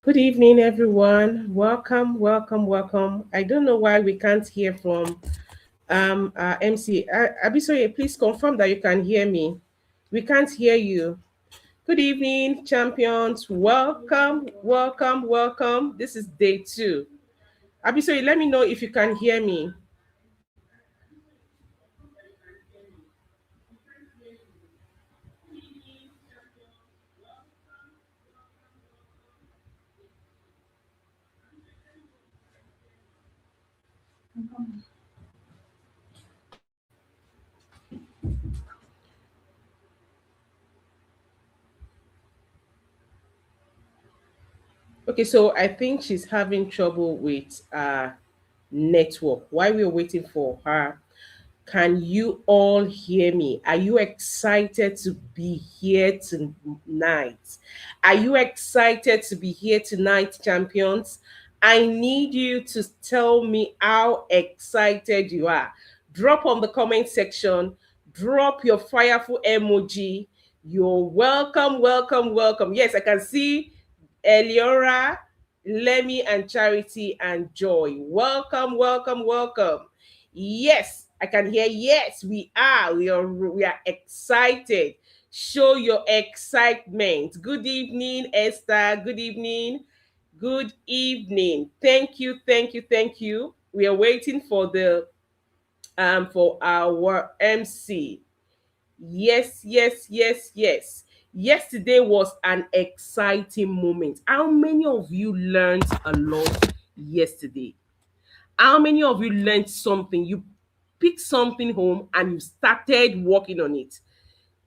Good evening, everyone. Welcome, welcome, welcome. I don't know why we can't hear from MC. Abisoye, please confirm that you can hear me. We can't hear you. Good evening, champions. Welcome, welcome, welcome. This is day two. Abisoye, let me know if you can hear me. Okay, so I think she's having trouble with network. While we're waiting for her, can you all hear me? Are you excited to be here tonight? Are you excited to be here tonight, champions? I need you to tell me how excited you are. Drop on the comment section, drop your fireful emoji. You're welcome, welcome, welcome. Yes, I can see Eliora, Lemmy, and Charity and Joy. Welcome, welcome, welcome. Yes, I can hear. Yes, we are. We are excited. Show your excitement. Good evening, Esther. Good evening. Good evening. Thank you, thank you, thank you. We are waiting for our MC. Yes, yes, yes, yes. Yesterday was an exciting moment. How many of you learned a lot yesterday? How many of you learned something? You picked something home and you started working on it.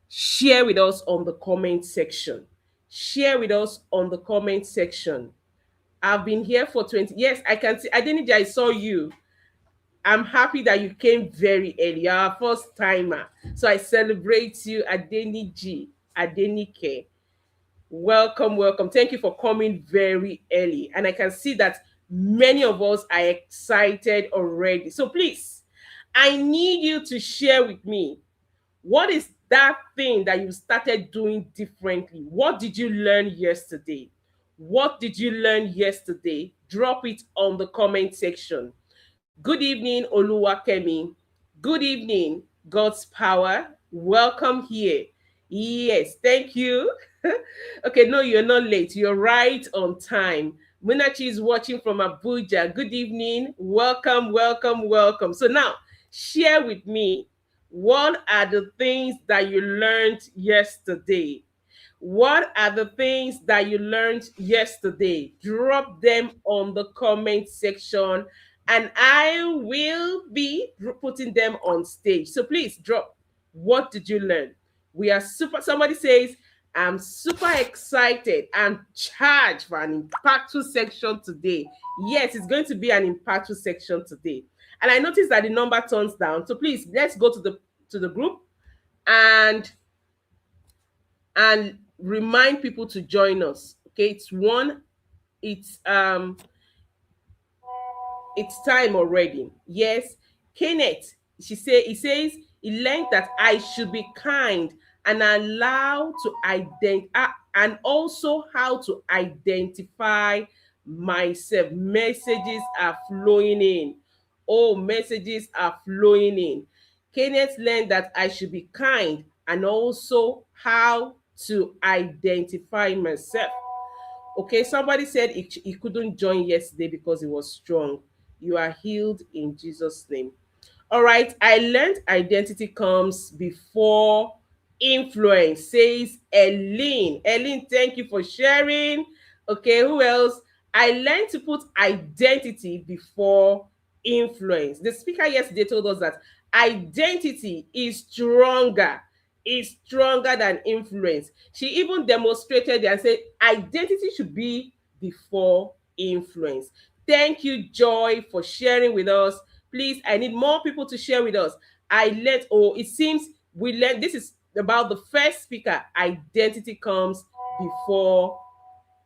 Share with us on the comment section. Share with us on the comment section. I've been here for 20. Yes, I can see. Adeniji, I saw you. I'm happy that you came very early. You're our first timer. So I celebrate you, Adeniji, Adenike. Welcome, welcome. Thank you for coming very early. And I can see that many of us are excited already. So please, I need you to share with me, what is that thing that you started doing differently? What did you learn yesterday? What did you learn yesterday? Drop it on the comment section. Good evening, Oluwakemi. Good evening, God's power. Welcome here. Yes, thank you. Okay, no, you're not late. You're right on time. Munachi is watching from Abuja. Good evening. Welcome, welcome, welcome. So now, share with me, what are the things that you learned yesterday? What are the things that you learned yesterday? Drop them on the comment section and I will be putting them on stage. So please drop, what did you learn? We are super, somebody says, I'm super excited and charged for an impactful section today. Yes, it's going to be an impactful section today. And I noticed that the number turns down. So please, let's go to the group and remind people to join us. Okay, it's it's time already. Yes, Kenneth, he says he learned that I should be kind and allow to identify, and also how to identify myself. Messages are flowing in. Oh, messages are flowing in. Kenneth learned that I should be kind and also how to identify myself. Okay, somebody said he couldn't join yesterday because he was strong. You are healed in Jesus' name. All right, I learned identity comes before influence, says Eileen. Eileen, thank you for sharing. Okay, who else? I learned to put identity before influence. The speaker yesterday told us that identity is stronger than influence. She even demonstrated and said identity should be before influence. Thank you, Joy, for sharing with us. Please, I need more people to share with us. It seems we learned, this is about the first speaker. Identity comes before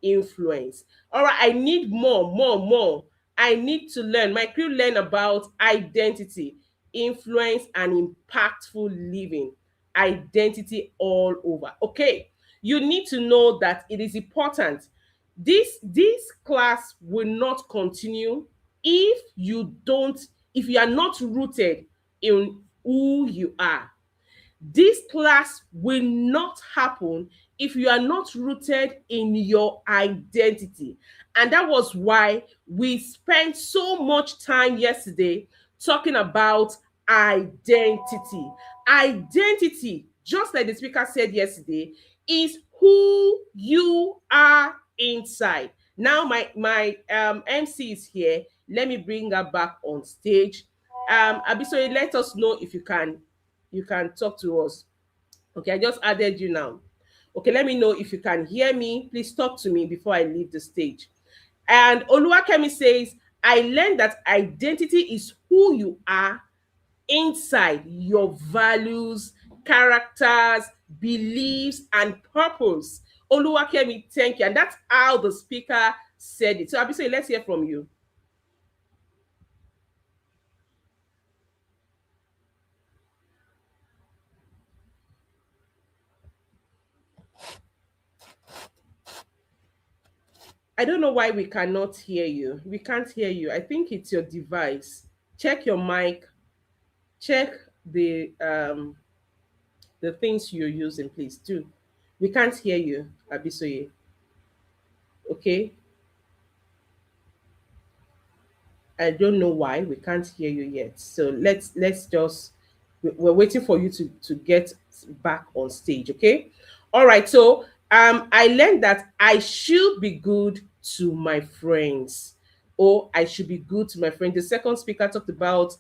influence. All right, I need more. I need to learn. My crew learn about identity, influence, and impactful living. Identity all over. Okay, you need to know that it is important. This class will not continue if if you are not rooted in who you are. This class will not happen if you are not rooted in your identity. And that was why we spent so much time yesterday talking about identity. Identity, just like the speaker said yesterday, is who you are inside. Now my MC is here. Let me bring her back on stage. Abisoye, let us know if you can talk to us. Okay, I just added you now. Okay, let me know if you can hear me. Please talk to me before I leave the stage. And Oluwakemi says, I learned that identity is who you are inside your values, characters, beliefs, and purpose. Oluwakemi, thank you. And that's how the speaker said it. So Abisai, let's hear from you. I don't know why we cannot hear you. We can't hear you. I think it's your device. Check your mic. Check the things you're using, please do. We can't hear you, Abisoye. Okay. I don't know why we can't hear you yet. So let's just we're waiting for you to get back on stage, okay? All right. So I learned that I should be good to my friends. Or I should be good to my friends. The second speaker talked about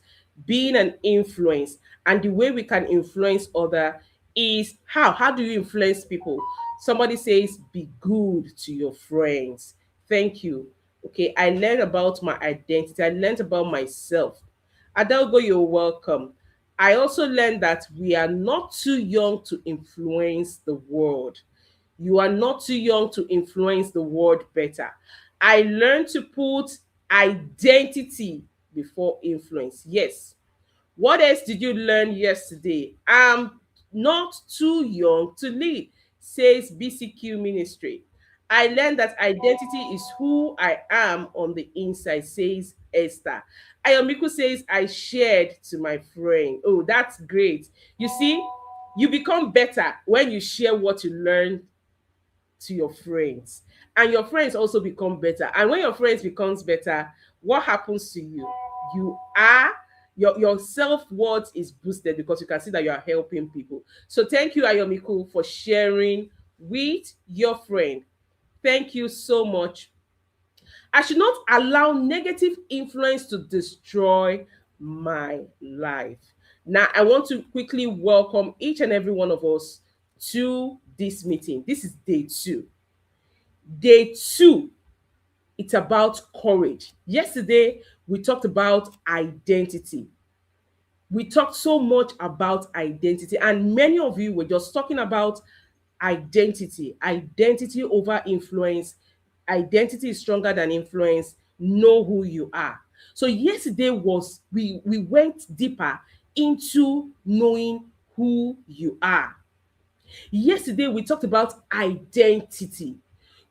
being an influence, and the way we can influence other is how do you influence people? Somebody says be good to your friends. Thank you. Okay, I learned about my identity. I learned about myself. Adelgo, you're welcome. I also learned that we are not too young to influence the world. You are not too young to influence the world better. I learned to put identity before influence. Yes. What else did you learn yesterday? I'm not too young to lead, says BCQ Ministry. I learned that identity is who I am on the inside, says Esther. Ayomiku says, I shared to my friend. Oh, that's great. You see, you become better when you share what you learn to your friends, and your friends also become better. And when your friends becomes better, what happens to you? You are your self-worth is boosted because you can see that you are helping people. So thank you, Ayomiku, for sharing with your friend. Thank you so much. I should not allow negative influence to destroy my life. Now, I want to quickly welcome each and every one of us to this meeting. This is day two. Day two, it's about courage. Yesterday, we talked about identity. We talked so much about identity, and many of you were just talking about identity over influence. Identity is stronger than influence. Know who you are. So yesterday was we went deeper into knowing who you are. Yesterday we talked about identity.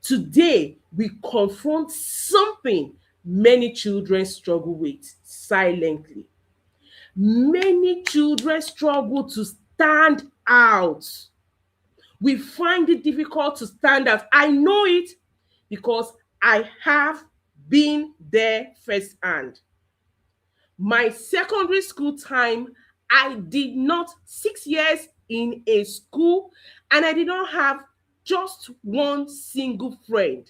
Today we confront something many children struggle with silently. Many children struggle to stand out. We find it difficult to stand out. I know it because I have been there firsthand. My secondary school time, I did not 6 years in a school, and I did not have just one single friend.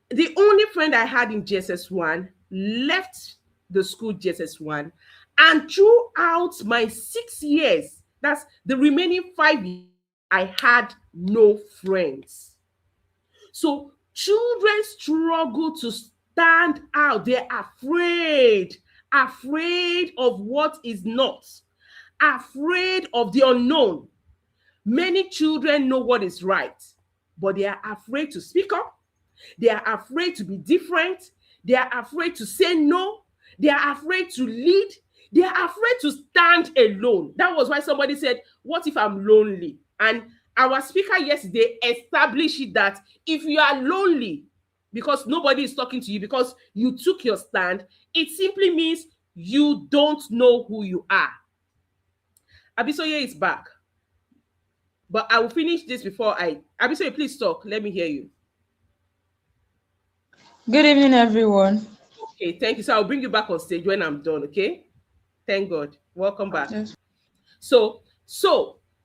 The only friend I had in JSS1 left the school JSS1, and throughout my 6 years, that's the remaining 5 years, I had no friends. So children struggle to stand out. They're afraid of what is not, afraid of the unknown. Many children know what is right, but they are afraid to speak up. They are afraid to be different. They are afraid to say no. They are afraid to lead. They are afraid to stand alone. That was why somebody said, what if I'm lonely? And Our speaker yesterday established it that if you are lonely because nobody is talking to you, because you took your stand, it simply means you don't know who you are. Abisoye is back, but I will finish this before Abisoye, please talk. Let me hear you. Good evening, everyone. Okay, thank you. So I'll bring you back on stage when I'm done, okay? Thank God. Welcome back. Yes. So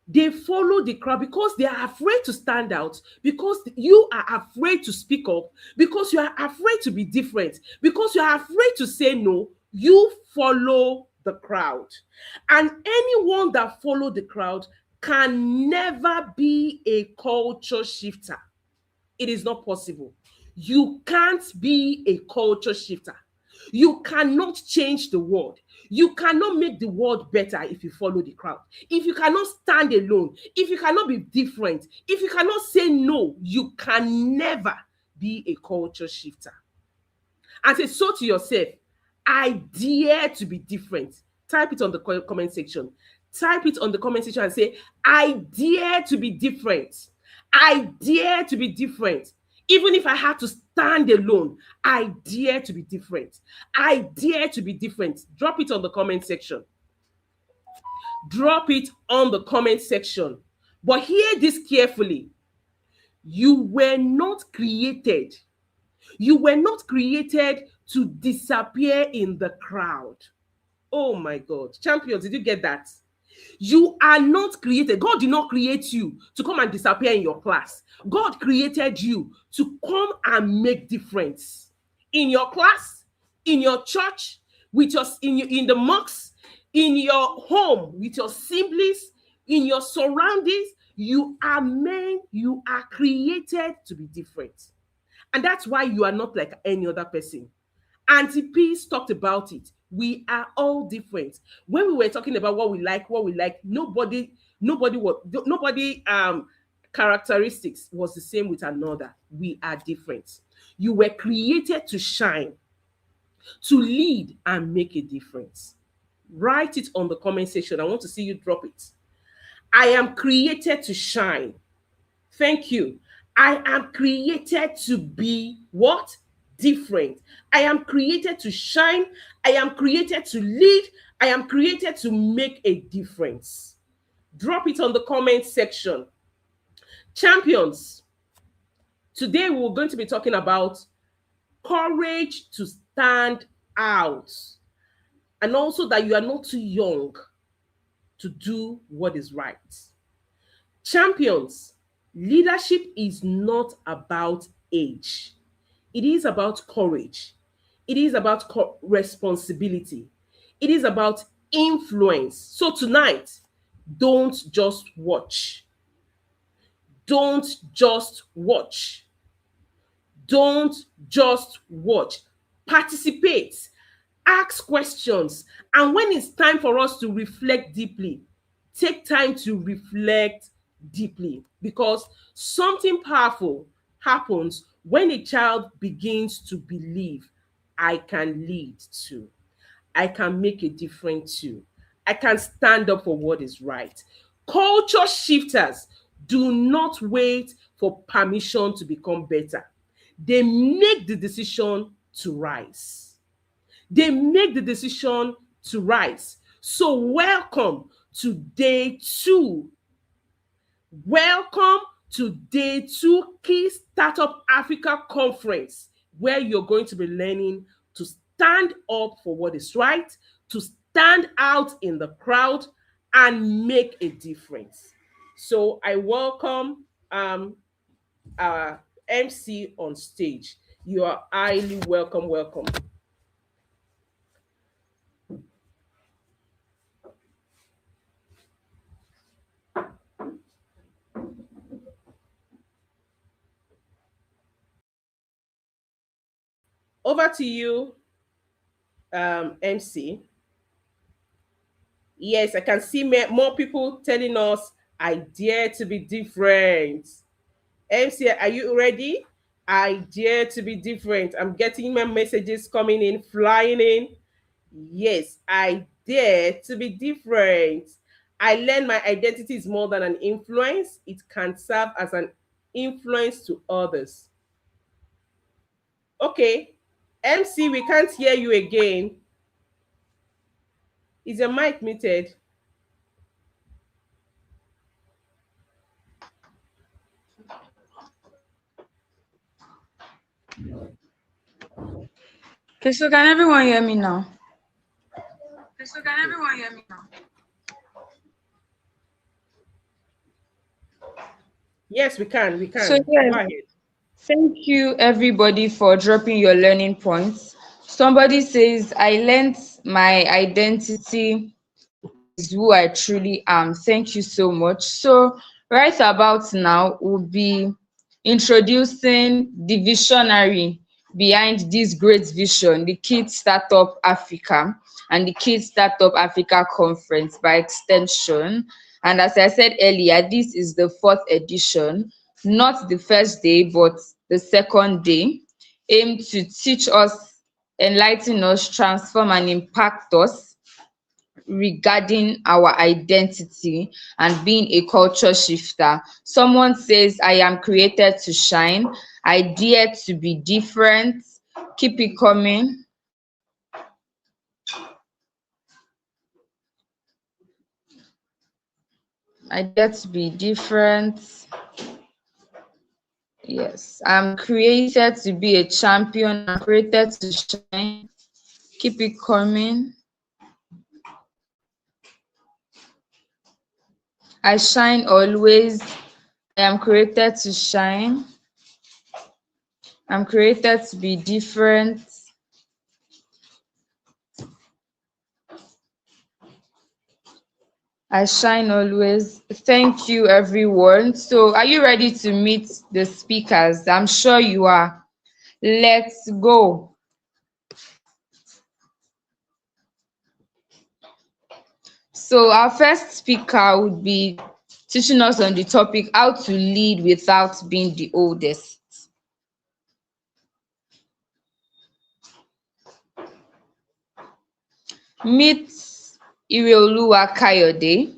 they follow the crowd because they are afraid to stand out, because you are afraid to speak up, because you are afraid to be different, because you are afraid to say no. You follow the crowd. And anyone that follow the crowd can never be a culture shifter. It is not possible. You can't be a culture shifter. You cannot change the world. You cannot make the world better if you follow the crowd. If you cannot stand alone, if you cannot be different, if you cannot say no, you can never be a culture shifter. And say so to yourself, I dare to be different. Type it on the comment section. Type it on the comment section and say, I dare to be different. I dare to be different. Even if I had to stand alone, I dare to be different. I dare to be different. Drop it on the comment section. Drop it on the comment section. But hear this carefully. You were not created. You were not created to disappear in the crowd. Oh my God. Champions, did you get that? You are not created. God did not create you to come and disappear in your class. God created you to come and make difference in your class, in your church, with your in the mosque, in your home, with your siblings, in your surroundings. You are created to be different. And that's why you are not like any other person. Auntie Peace talked about it. We are all different. When we were talking about what we like, nobody characteristics was the same with another. We are different. You were created to shine, to lead and make a difference. Write it on the comment section. I want to see you drop it. I am created to shine. Thank you. I am created to be what? Different. I am created to shine. I am created to lead. I am created to make a difference. Drop it on the comment section. Champions, today we're going to be talking about courage to stand out, and also that you are not too young to do what is right. Champions, leadership is not about age. It is about courage. It is about responsibility. It is about influence. So tonight, don't just watch. Don't just watch. Don't just watch. Participate. Ask questions. And when it's time for us to reflect deeply, take time to reflect deeply, because something powerful happens when a child begins to believe, I can lead too. I can make a difference too. I can stand up for what is right. Culture shifters do not wait for permission to become better. They make the decision to rise. They make the decision to rise. So, welcome to day two. Welcome to day two Key Startup Africa Conference, where you're going to be learning to stand up for what is right, to stand out in the crowd, and make a difference. So, I welcome our MC on stage. You are highly welcome. Welcome. Over to you, MC. Yes, I can see more people telling us, I dare to be different. MC, are you ready? I dare to be different. I'm getting my messages coming in, flying in. Yes, I dare to be different. I learned my identity is more than an influence, it can serve as an influence to others. Okay, MC, we can't hear you again. Is your mic muted? Okay, so can everyone hear me now? So can everyone hear me now? Yes, we can. We So, can. yes, Go ahead. thank you everybody for dropping your learning points. Somebody says, I learned my identity is who I truly am. Thank you so much. So, right about now, we'll be introducing the visionary behind this great vision, the Kids Startup Africa and the Kids Startup Africa Conference by extension. And as I said earlier, this is the fourth edition, not the first day, but the second day, aimed to teach us, enlighten us, transform, and impact us regarding our identity and being a culture shifter. Someone says, I am created to shine. I dare to be different. Keep it coming. I dare to be different. Yes, I'm created to be a champion. I'm created to shine. Keep it coming. I shine always. I am created to shine. I'm created to be different. I shine always. Thank you, everyone. So, are you ready to meet the speakers? I'm sure you are. Let's go. So, our first speaker would be teaching us on the topic how to lead without being the oldest. Meet Ireoluwa Kayode.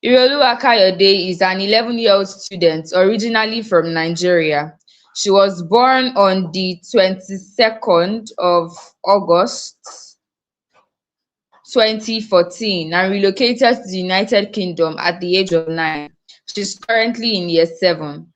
Ireoluwa Kayode is an 11-year-old student originally from Nigeria. She was born on the 22nd of August 2014 and relocated to the United Kingdom at the age of 9. She's currently in year 7.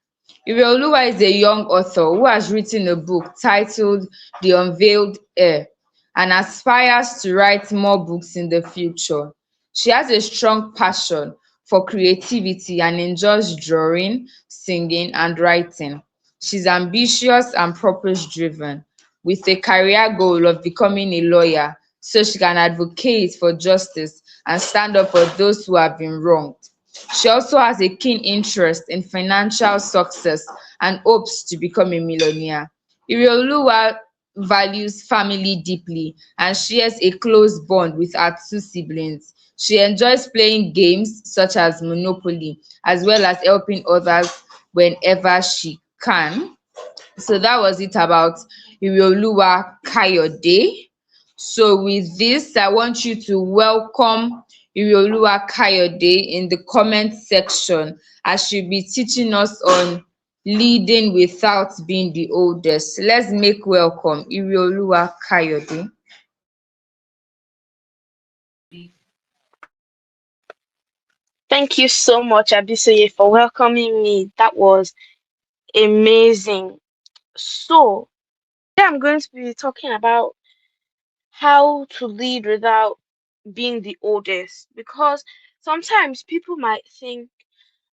Ireoluwa is a young author who has written a book titled The Unveiled Heir and aspires to write more books in the future. She has a strong passion for creativity and enjoys drawing, singing, and writing. She's ambitious and purpose driven, with a career goal of becoming a lawyer so she can advocate for justice and stand up for those who have been wronged. She also has a keen interest in financial success and hopes to become a millionaire. Ireoluwa values family deeply and shares a close bond with her two siblings. She enjoys playing games such as Monopoly, as well as helping others whenever she can. So that was it about Ireoluwa Kayode. So with this, I want you to welcome Ireoluwa Kayode in the comment section as she'll be teaching us on leading without being the oldest. Let's make welcome Ireoluwa Kayode. Thank you so much, Abisoye, for welcoming me. That was amazing. So, today I'm going to be talking about how to lead without being the oldest because sometimes people might think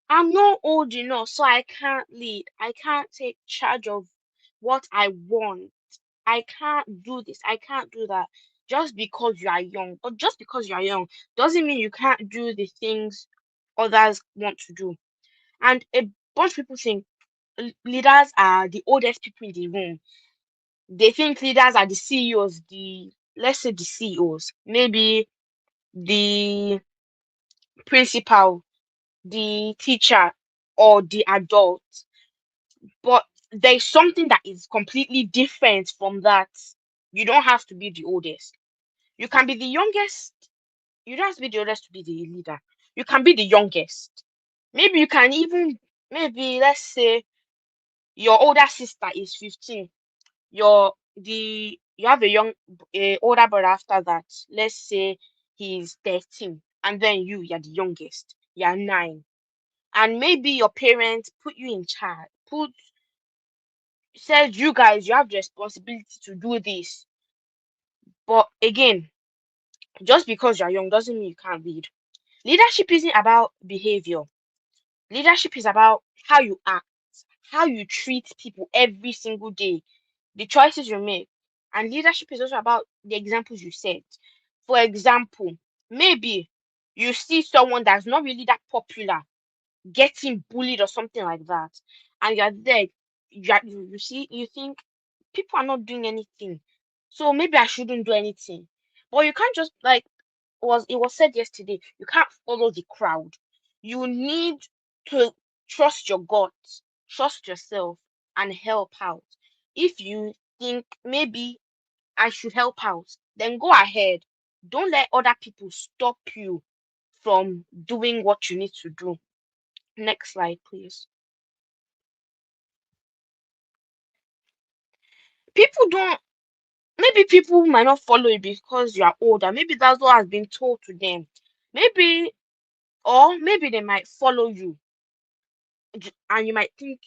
I'm not old enough, so I can't lead. I can't take charge of what I want. I can't do this. I can't do that. Just because you are young, or just because you are young, doesn't mean you can't do the things others want to do. And a bunch of people think leaders are the oldest people in the room. They think leaders are the CEOs, the let's say the CEOs, maybe the principal, the teacher, or the adult. But there's something that is completely different from that. You don't have to be the oldest. You can be the youngest. You don't have to be the oldest to be the leader. You can be the youngest. Maybe you can even, maybe let's say your older sister is 15. You have a older brother after that. Let's say he's 13, and then you're the youngest. You're 9, and maybe your parents put you in charge. Put Said, you guys, you have the responsibility to do this. But again, just because you're young doesn't mean you can't lead. Leadership isn't about behavior. Leadership is about how you act, how you treat people every single day, the choices you make. And leadership is also about the examples you set. For example, maybe you see someone that's not really that popular getting bullied or something like that, and you're there, you see, you think people are not doing anything, so maybe I shouldn't do anything. But you can't just like it was said yesterday, you can't follow the crowd. You need to trust your gut, trust yourself, and help out. If you think maybe I should help out, then go ahead. Don't let other people stop you from doing what you need to do. Next slide, please. People don't, maybe people might not follow you because you are older. Maybe that's what has been told to them. Maybe, or maybe they might follow you and you might think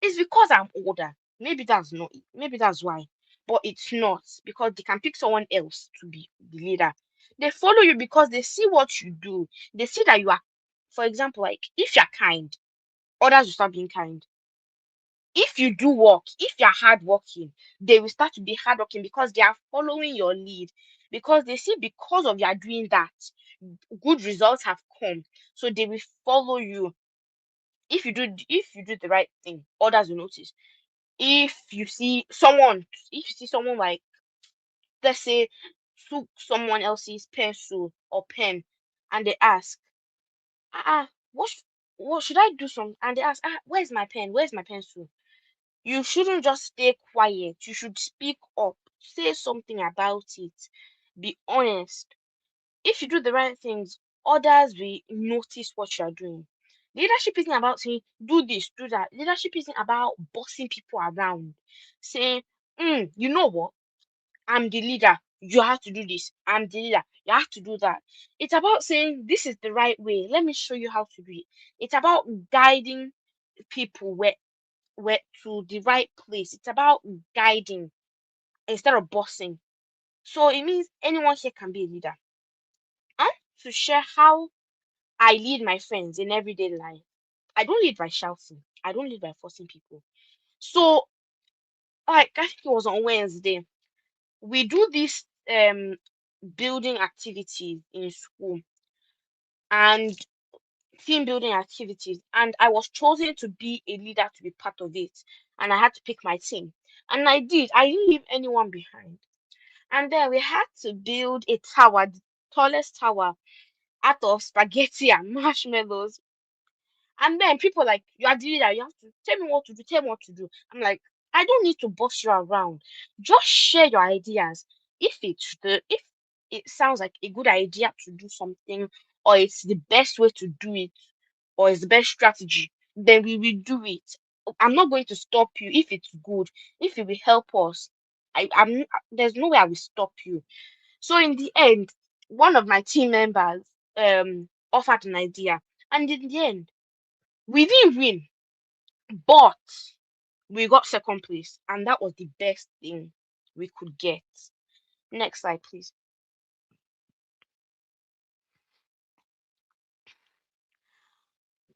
it's because I'm older. Maybe that's not it. Maybe that's why. But it's not, because they can pick someone else to be the leader. They follow you because they see what you do. They see that you are, for example, like if you're kind, others will start being kind. If you do work, if you're hardworking, they will start to be hardworking because they are following your lead. Because they see because of you are doing that, good results have come. So they will follow you. If you do the right thing, others will notice. If you see someone, if you see someone like, let's say, took someone else's pencil or pen, and they ask, what should I do? Some And they ask, where's my pen? Where's my pencil? You shouldn't just stay quiet. You should speak up, say something about it, be honest. If you do the right things, others will notice what you're doing. Leadership isn't about saying, do this, do that. Leadership isn't about bossing people around, saying, you know what? I'm the leader. You have to do this. I'm the leader. You have to do that. It's about saying, this is the right way. Let me show you how to do it. It's about guiding people where to the right place. It's about guiding instead of bossing. So it means anyone here can be a leader. And to share how I lead my friends in everyday life. I don't lead by shouting. I don't lead by forcing people. So, like, I think it was on Wednesday, we do this building activities in school, and team building activities, and I was chosen to be a leader, to be part of it, and I had to pick my team, and I did. I didn't leave anyone behind. And then we had to build a tower, the tallest tower, out of spaghetti and marshmallows. And then people like, you are the leader, you have to tell me what to do, tell me what to do. I'm like, I don't need to boss you around. Just share your ideas. If it sounds like a good idea to do something, or it's the best way to do it, or it's the best strategy, then we will do it. I'm not going to stop you if it's good, if it will help us. There's no way I will stop you. So in the end, one of my team members offered an idea, and in the end, we didn't win, but we got second place, and that was the best thing we could get. Next slide, please.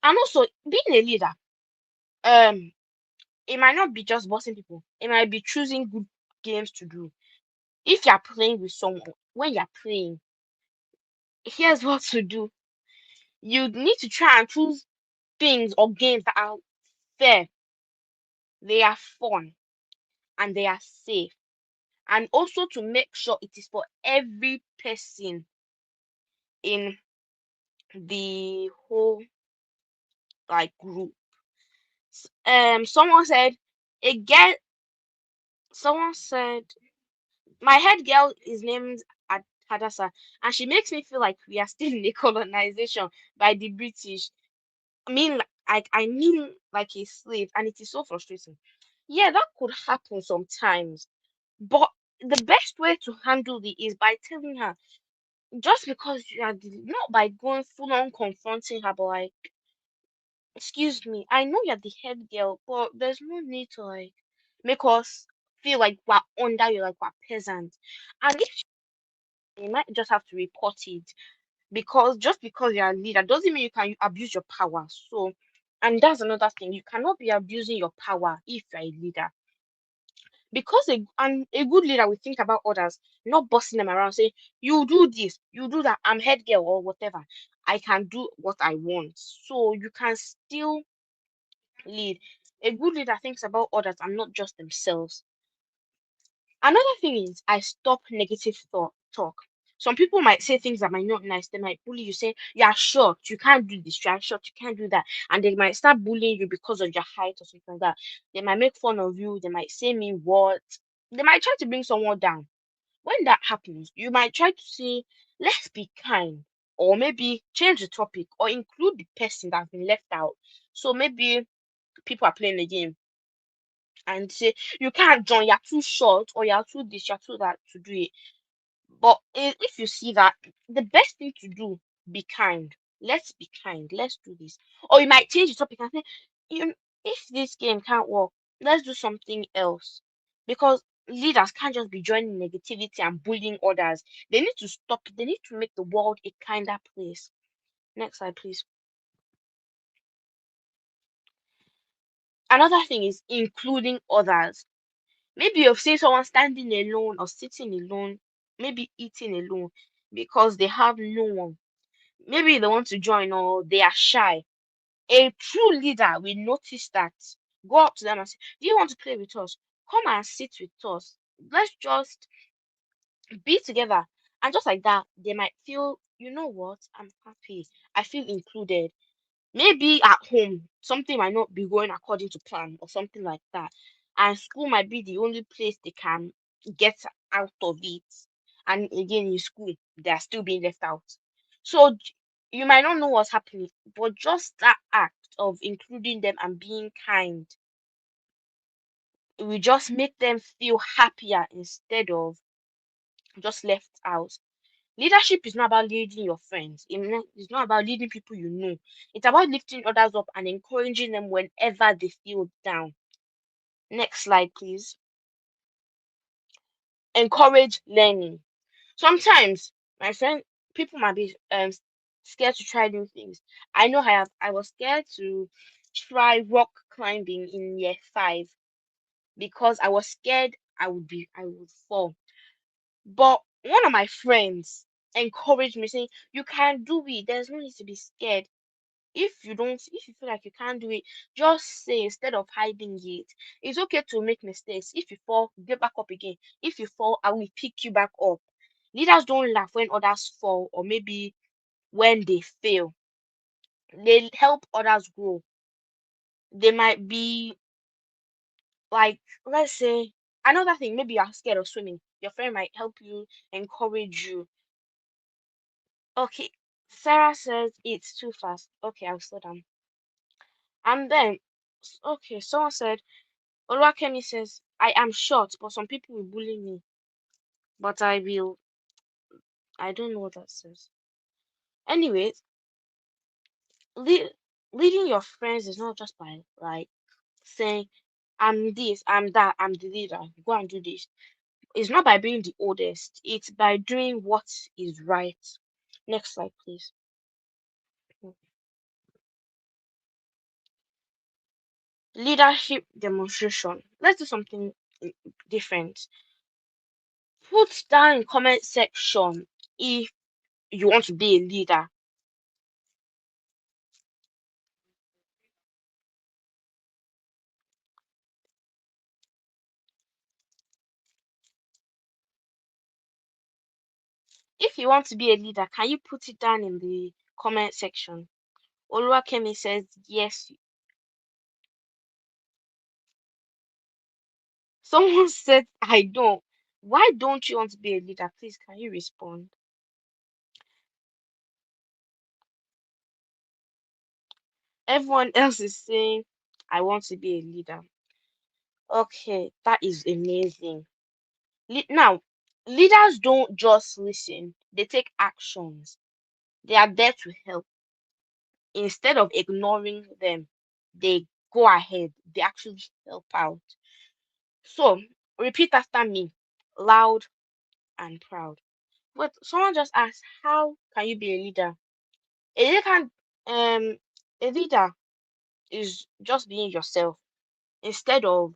And also, being a leader, um, it might not be just bossing people. It might be choosing good games to do. If you're playing with someone, when you're playing, here's what to do. You need to try and choose things or games that are fair, they are fun, and they are safe. And also to make sure it is for every person in the whole like group. Someone said someone said my head girl is named Hadassa, and she makes me feel like we are still in a colonization by the British. I mean like a slave, and it is so frustrating. Yeah, that could happen sometimes, but the best way to handle it is by telling her, just because you are not by going full on confronting her, but like, excuse me, I know you're the head girl, but there's no need to like make us feel like we're under you, like we're peasants. And if you might just have to report it, because just because you're a leader doesn't mean you can abuse your power. So, and that's another thing, you cannot be abusing your power if you're a leader. Because a good leader will think about others, not bossing them around, saying, you do this, you do that, I'm head girl or whatever. I can do what I want. So you can still lead. A good leader thinks about others and not just themselves. Another thing is I stop negative thought talk. Some people might say things that might not nice. They might bully you, say, "You are short, you can't do this, you are short, you can't do that." And they might start bullying you because of your height or something like that. They might make fun of you, they might say mean words, they might try to bring someone down. When that happens, you might try to say, let's be kind, or maybe change the topic or include the person that's been left out. So maybe people are playing a game and say, you can't join, you're too short, or you're too this, you're too that to do it. But if you see that, the best thing to do, be kind. Let's be kind. Let's do this. Or you might change the topic and say, you, if this game can't work, let's do something else. Because leaders can't just be joining negativity and bullying others. They need to stop it. They need to make the world a kinder place. Next slide, please. Another thing is including others. Maybe you've seen someone standing alone or sitting alone, maybe eating alone because they have no one. Maybe they want to join or they are shy. A true leader will notice that. Go up to them and say, do you want to play with us? Come and sit with us. Let's just be together. And just like that, they might feel, you know what? I'm happy. I feel included. Maybe at home, something might not be going according to plan or something like that. And school might be the only place they can get out of it. And again, in school, they are still being left out. So you might not know what's happening, but just that act of including them and being kind, it will just make them feel happier instead of just left out. Leadership is not about leading your friends. It's not about leading people you know. It's about lifting others up and encouraging them whenever they feel down. Next slide, please. Encourage learning. Sometimes, my friend, people might be scared to try new things. I know I was scared to try rock climbing in year five because I was scared I would fall. But one of my friends encouraged me, saying, "You can do it. There's no need to be scared. If you feel like you can't do it, just say instead of hiding it. It's okay to make mistakes. If you fall, get back up again. If you fall, I will pick you back up." Leaders don't laugh when others fall or maybe when they fail. They help others grow. They might be like, let's say, another thing, maybe you're scared of swimming. Your friend might help you, encourage you. Okay, Sarah says it's too fast. Okay, I'll slow down. And then, okay, someone said, Oluwakemi says, I am short, but some people will bully me. But I don't know what that says. Anyways, lead, leading your friends is not just by like saying, I'm this, I'm that, I'm the leader, go and do this. It's not by being the oldest, it's by doing what is right. Next slide, please. Leadership demonstration. Let's do something different. Put down in comment section if you want to be a leader. If you want to be a leader, can you put it down in the comment section? Oluwakemi says yes. Someone said I don't. Why don't you want to be a leader? Please, can you respond? Everyone else is saying, I want to be a leader. Okay, that is amazing. Now, leaders don't just listen, they take actions. They are there to help. Instead of ignoring them, they go ahead, they actually help out. So, repeat after me, loud and proud. But someone just asked, how can you be a leader? A leader can, um, a leader is just being yourself instead of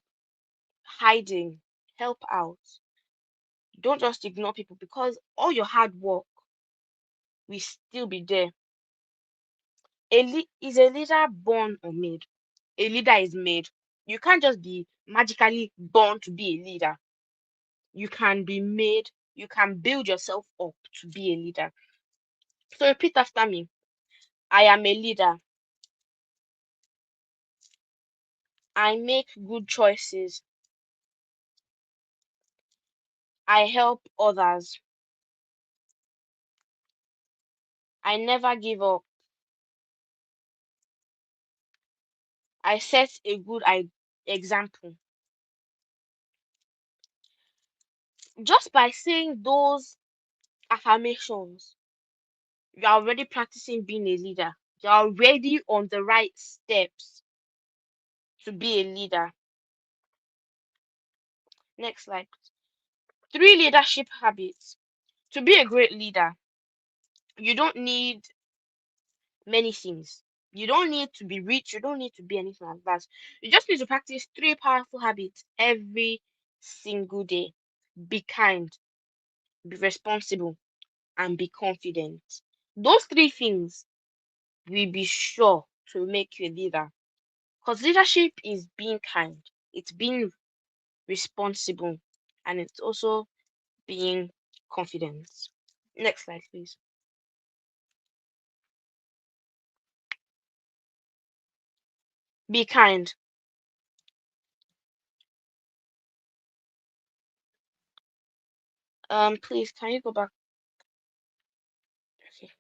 hiding. Help out. Don't just ignore people because all your hard work will still be there. Is a leader born or made? A leader is made. You can't just be magically born to be a leader. You can be made. You can build yourself up to be a leader. So repeat after me. I am a leader. I make good choices. I help others. I never give up. I set a good example. Just by saying those affirmations, you're already practicing being a leader. You're already on the right steps to be a leader. Next slide. 3 leadership habits. To be a great leader, you don't need many things. You don't need to be rich. You don't need to be anything like that. You just need to practice 3 powerful habits every single day. Be kind, be responsible, and be confident. Those 3 things will be sure to make you a leader. Because leadership is being kind, it's being responsible, and it's also being confident. Next slide, please. Be kind. Please, can you go back? Okay.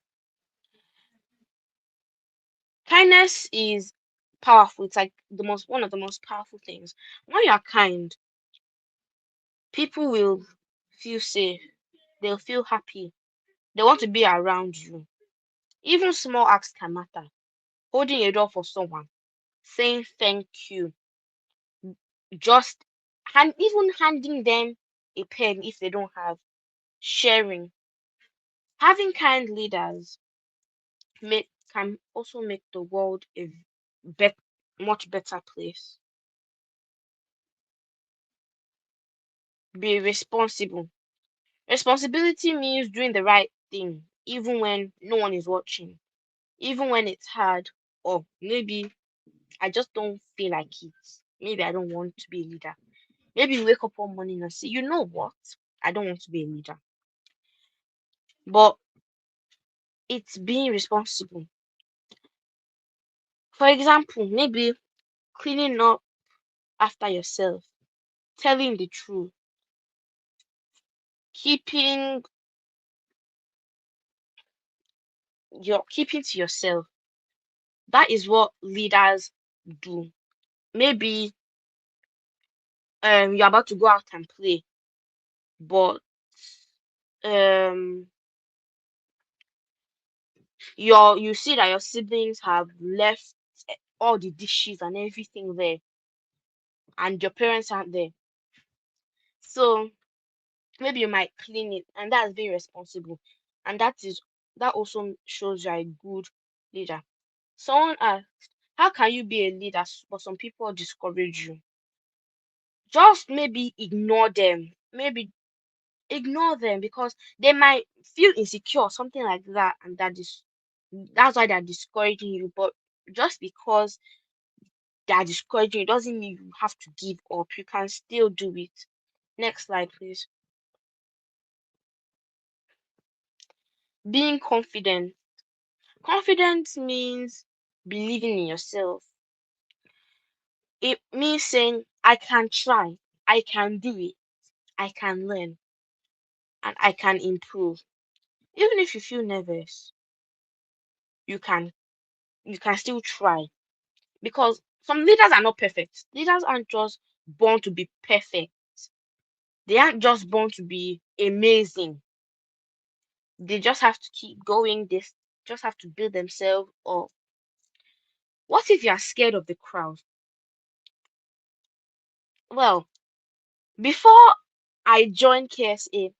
Kindness is powerful. It's like the most one of the most powerful things. When you are kind, people will feel safe. They'll feel happy. They want to be around you. Even small acts can matter. Holding a door for someone, saying thank you, just even handing them a pen if they don't have, sharing. Having kind leaders can also make the world a bet, much better place. Be responsible. Responsibility means doing the right thing, even when no one is watching, even when it's hard, or maybe I just don't feel like it. Maybe I don't want to be a leader. Maybe you wake up one morning and say, you know what? I don't want to be a leader. But it's being responsible. For example, maybe cleaning up after yourself, telling the truth, keeping keeping to yourself. That is what leaders do. Maybe you're about to go out and play, but um you see that your siblings have left all the dishes and everything there, and your parents aren't there. So maybe you might clean it, and that's being responsible, and that also shows you're a good leader. Someone asked, how can you be a leader but some people discourage you? Just maybe ignore them. Maybe ignore them because they might feel insecure, something like that, and that's why they're discouraging you. But just because they are discouraging you doesn't mean you have to give up. You can still do it. Next slide, please. Being confident. Confidence means believing in yourself. It means saying, I can try, I can do it, I can learn, and I can improve. Even if you feel nervous, you can you can still try. because some leaders are not perfect. Leaders aren't just born to be perfect. They aren't just born to be amazing. They just have to keep going. Just have to build themselves up. What if you are scared of the crowd? Well, before I joined KSA,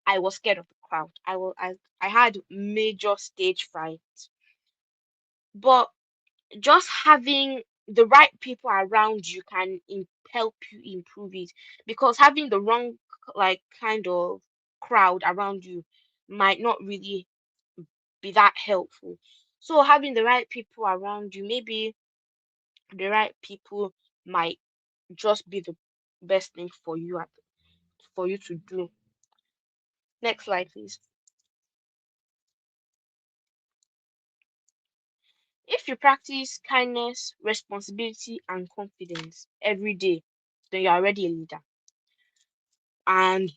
I was scared of the crowd. I had major stage fright. But just having the right people around you can help you improve it, because having the wrong like kind of crowd around you might not really be that helpful. So having the right people around you, maybe the right people might just be the best thing for you for you to do. Next slide, please. If you practice kindness, responsibility, and confidence every day, then you're already a leader. And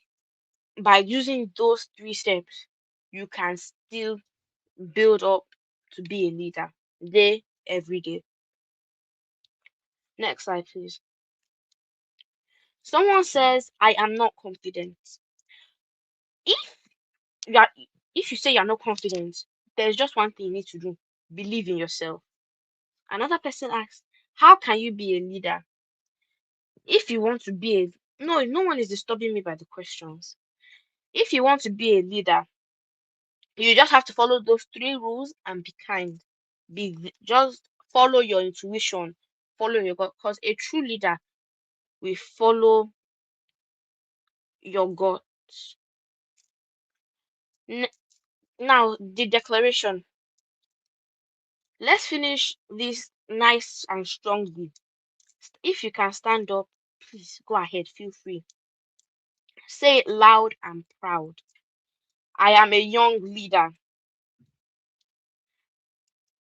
by using those three steps, you can still build up to be a leader day every day. Next slide, please. Someone says, I am not confident. If you are, if you say you're not confident, there's just one thing you need to do: believe in yourself. Another person asks, how can you be a leader? If you want to be no one is disturbing me by the questions. If you want to be a leader, you just have to follow those three rules and be kind. Just follow your intuition, follow your gut, because a true leader will follow your gut. N- Now, the declaration. Let's finish this nice and strongly. If you can stand up, please go ahead, feel free. Say it loud and proud. I am a young leader.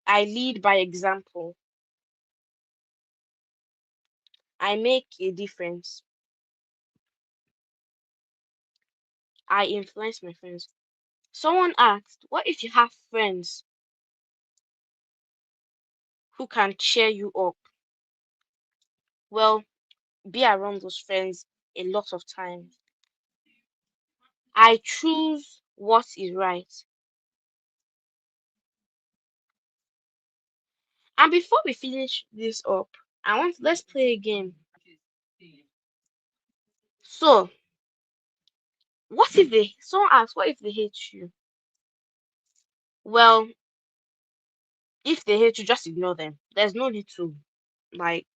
I lead by example. I make a difference. I influence my friends. Someone asked, what if you have friends who can cheer you up? Well, be around those friends a lot of time. I choose what is right. And before we finish this up, let's play a game. So, someone asks, what if they hate you? Well, if they hate you, just ignore them. Like,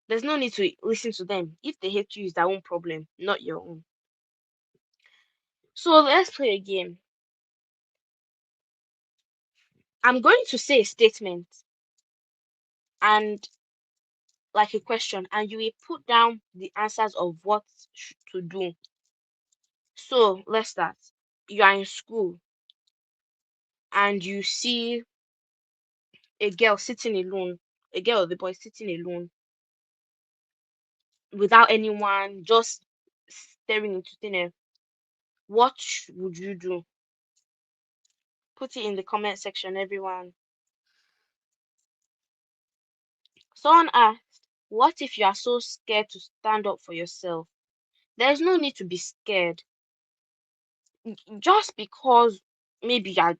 there's no need to listen to them. If they hate you, it's their own problem, not your own. So let's play a game. I'm going to say a statement and like a question, and you will put down the answers of what to do. So let's start. You are in school and you see a girl sitting alone, a girl or the boy sitting alone without anyone, just staring into thin air. What would you do? Put it in the comment section, everyone. Someone asked, what if you are so scared to stand up for yourself? There's no need to be scared. Just because maybe you're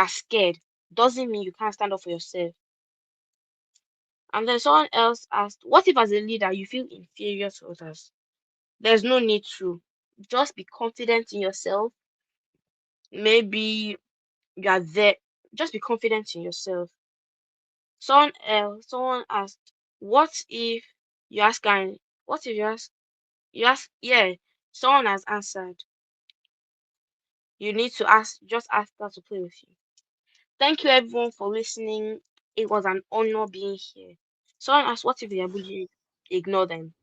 scared doesn't mean you can't stand up for yourself. And then someone else asked, what if as a leader you feel inferior to others? There's no need to. Just be confident in yourself. Maybe you are there. Just be confident in yourself. Someone asked, what if you ask and what if yeah, someone has answered. You need to just ask her to play with you. Thank you everyone for listening. It was an honor being here. Someone asked, what if they are bullying? Ignore them.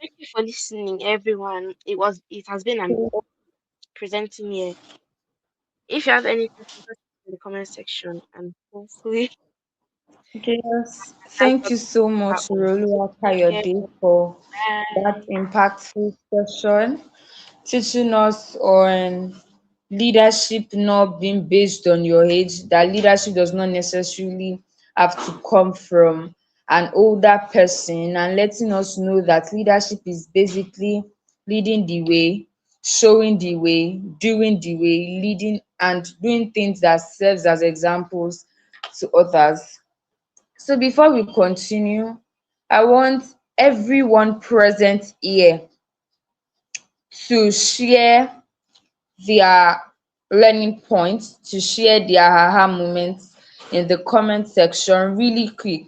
Thank you for listening, everyone. It has been an honor presenting here. If you have any questions, just in the comment section, and hopefully Yes. I Thank got you so that much, one. Rolu Take care. Akayode, for that Bye. impactful session, teaching us on leadership not being based on your age, that leadership does not necessarily have to come from an older person, and letting us know that leadership is basically leading the way, showing the way, doing the way, leading and doing things that serves as examples to others. So before we continue, I want everyone present here to share their learning points, to share their aha moments in the comment section really quick.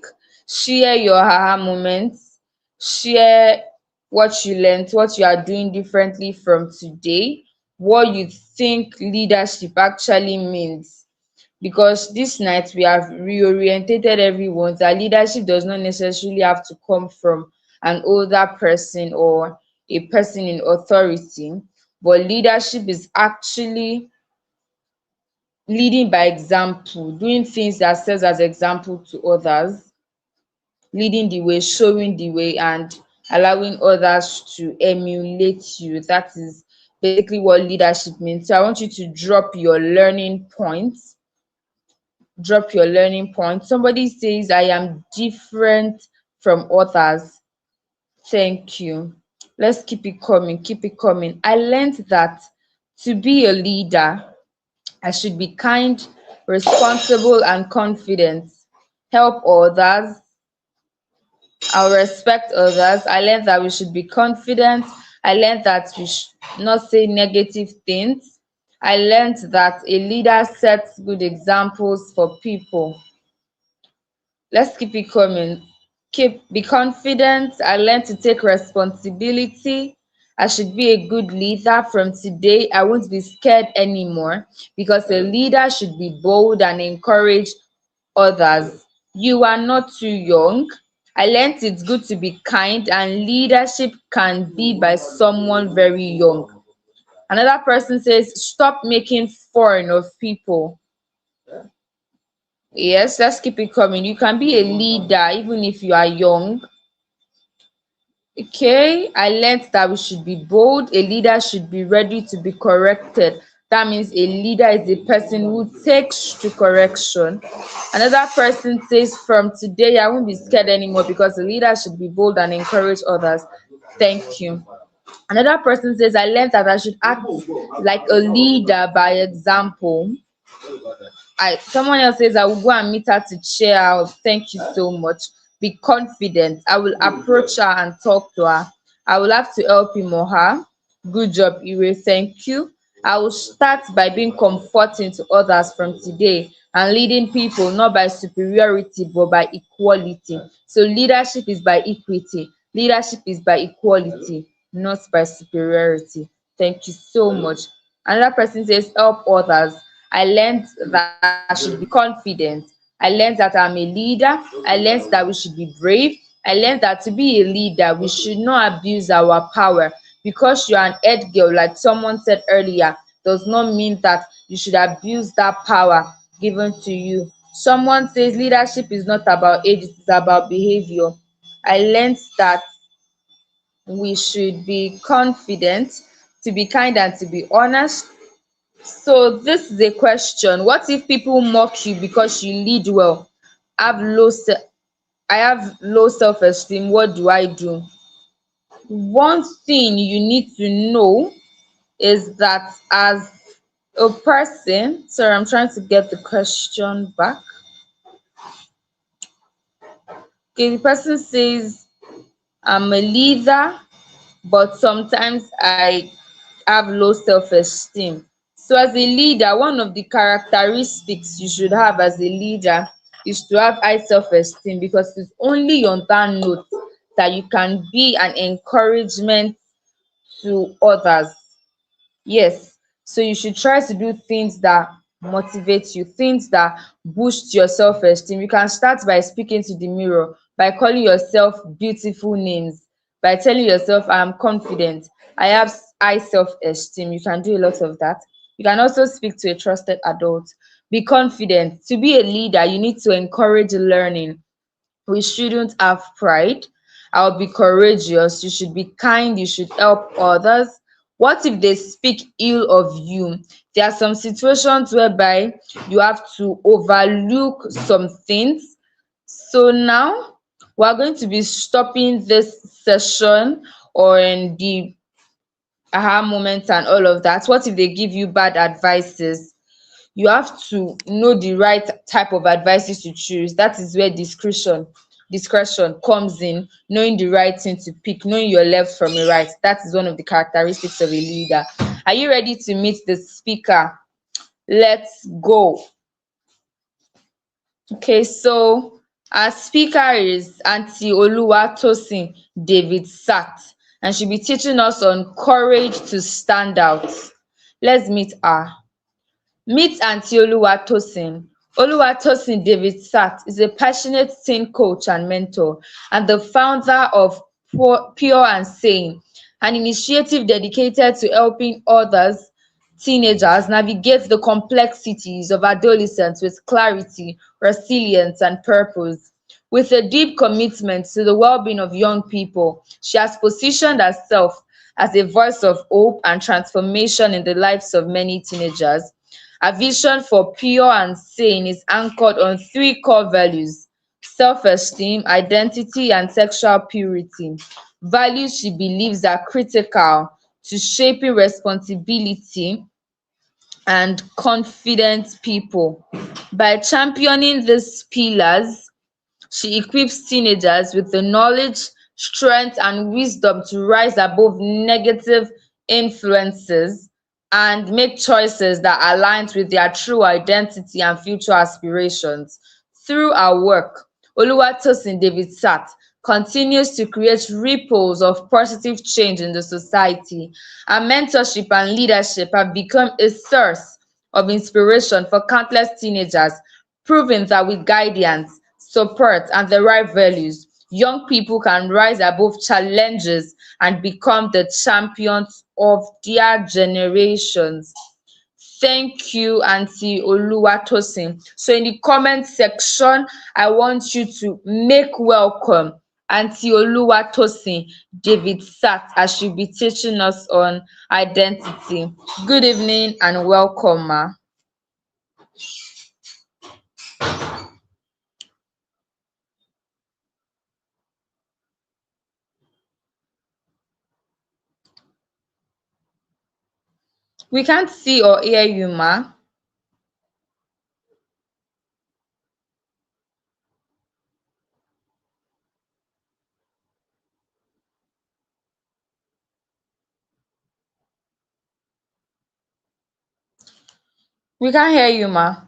Share your aha moments, share what you learned, what you are doing differently from today, what you think leadership actually means, because this night we have reorientated everyone that leadership does not necessarily have to come from an older person or a person in authority, but leadership is actually leading by example, doing things that serves as example to others, leading the way, showing the way, and allowing others to emulate you. That is basically what leadership means. So I want you to drop your learning point. Somebody says, I am different from others. Thank you. Let's keep it coming, keep it coming. I learned that to be a leader, I should be kind, responsible, and confident. Help others. I'll respect others. I learned that we should be confident. I learned that we should not say negative things. I learned that a leader sets good examples for people. Let's keep it coming. Be confident. I learned to take responsibility. I should be a good leader. From today, I won't be scared anymore, because a leader should be bold and encourage others. You are not too young. I learned it's good to be kind, and leadership can be by someone very young. Another person says, stop making fun of people. Yes, let's keep it coming. You can be a leader even if you are young. Okay, I learned that we should be bold. A leader should be ready to be corrected. That means a leader is a person who takes to correction. Another person says, from today, I won't be scared anymore, because a leader should be bold and encourage others. Thank you. Another person says, I learned that I should act like a leader by example. Someone else says, I will go and meet her to cheer her up. Thank you so much. Be confident. I will approach her and talk to her. I will have to help him or her. Good job, Ire. Thank you. I will start by being comforting to others from today, and leading people not by superiority but by equality. So leadership is by equity. Leadership is by equality, not by superiority. Thank you so much. Another person says, help others. I learned that I should be confident. I learned that I'm a leader. I learned that we should be brave. I learned that to be a leader, we should not abuse our power. Because you're an head girl, like someone said earlier, does not mean that you should abuse that power given to you. Someone says leadership is not about age, it is about behavior. I learned that we should be confident, to be kind, and to be honest. So this is a question. What if people mock you because you lead well? Have low se- I have low self-esteem. What do I do? One thing you need to know is that as a person, sorry, I'm trying to get the question back. Okay, the person says, I'm a leader, but sometimes I have low self-esteem. So as a leader, one of the characteristics you should have as a leader is to have high self-esteem, because it's only on that note that you can be an encouragement to others. Yes, so you should try to do things that motivate you, things that boost your self-esteem. You can start by speaking to the mirror, by calling yourself beautiful names, by telling yourself, I am confident, I have high self-esteem. You can do a lot of that. You can also speak to a trusted adult. Be confident. To be a leader, you need to encourage learning. We shouldn't have pride. I'll be courageous. You should be kind. You should help others. What if they speak ill of you? There are some situations whereby you have to overlook some things. So now we are going to be stopping this session on the aha moment and all of that. What if they give you bad advices? You have to know the right type of advices to choose. That is where discretion comes in, knowing the right thing to pick, knowing your left from your right. That is one of the characteristics of a leader. Are you ready to meet the speaker? Let's go. Okay, so our speaker is Aunty Oluwatosin David Sat, and she'll be teaching us on courage to stand out. Let's meet her. Meet Aunty Oluwatosin. Oluwatosin David Sat is a passionate teen coach and mentor, and the founder of Pure and Sane, an initiative dedicated to helping others, teenagers, navigate the complexities of adolescence with clarity, resilience, and purpose. With a deep commitment to the well-being of young people, she has positioned herself as a voice of hope and transformation in the lives of many teenagers. Her vision for Pure and Sane is anchored on three core values: self-esteem, identity, and sexual purity. Values she believes are critical to shaping responsibility and confident people. By championing these pillars, she equips teenagers with the knowledge, strength, and wisdom to rise above negative influences and make choices that align with their true identity and future aspirations. Through her work, Oluwatosin David Sat continues to create ripples of positive change in the society. Her mentorship and leadership have become a source of inspiration for countless teenagers, proving that with guidance, support, and the right values, young people can rise above challenges and become the champions of their generations. Thank you, Aunty Oluwatosin. So in the comment section, I want you to make welcome Aunty Oluwatosin David Sat as she'll be teaching us on identity. Good evening and welcome, ma. We can't see or hear you, ma. We can't hear you, ma.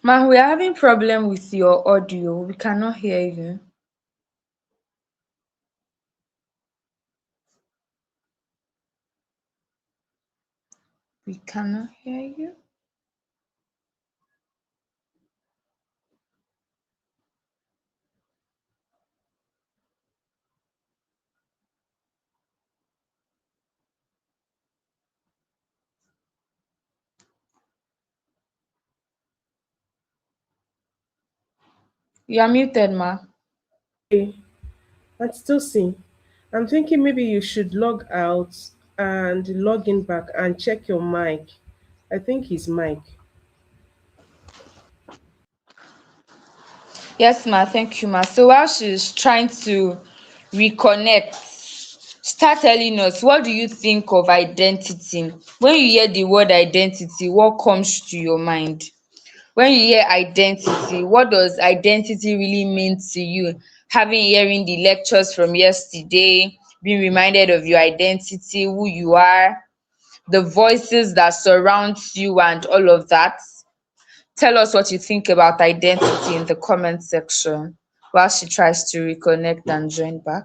Ma, we are having problem with your audio. We cannot hear you. We cannot hear you. You are muted, ma. Okay, Aunty Tosin, I'm thinking maybe you should log out and log in back and check your mic. I think his mic. Yes, ma. Thank you, ma. So while she's trying to reconnect, start telling us, what do you think of identity? When you hear the word identity, what comes to your mind? When you hear identity, what does identity really mean to you? Having hearing the lectures from yesterday, being reminded of your identity, who you are, the voices that surround you and all of that. Tell us what you think about identity in the comment section while she tries to reconnect and join back.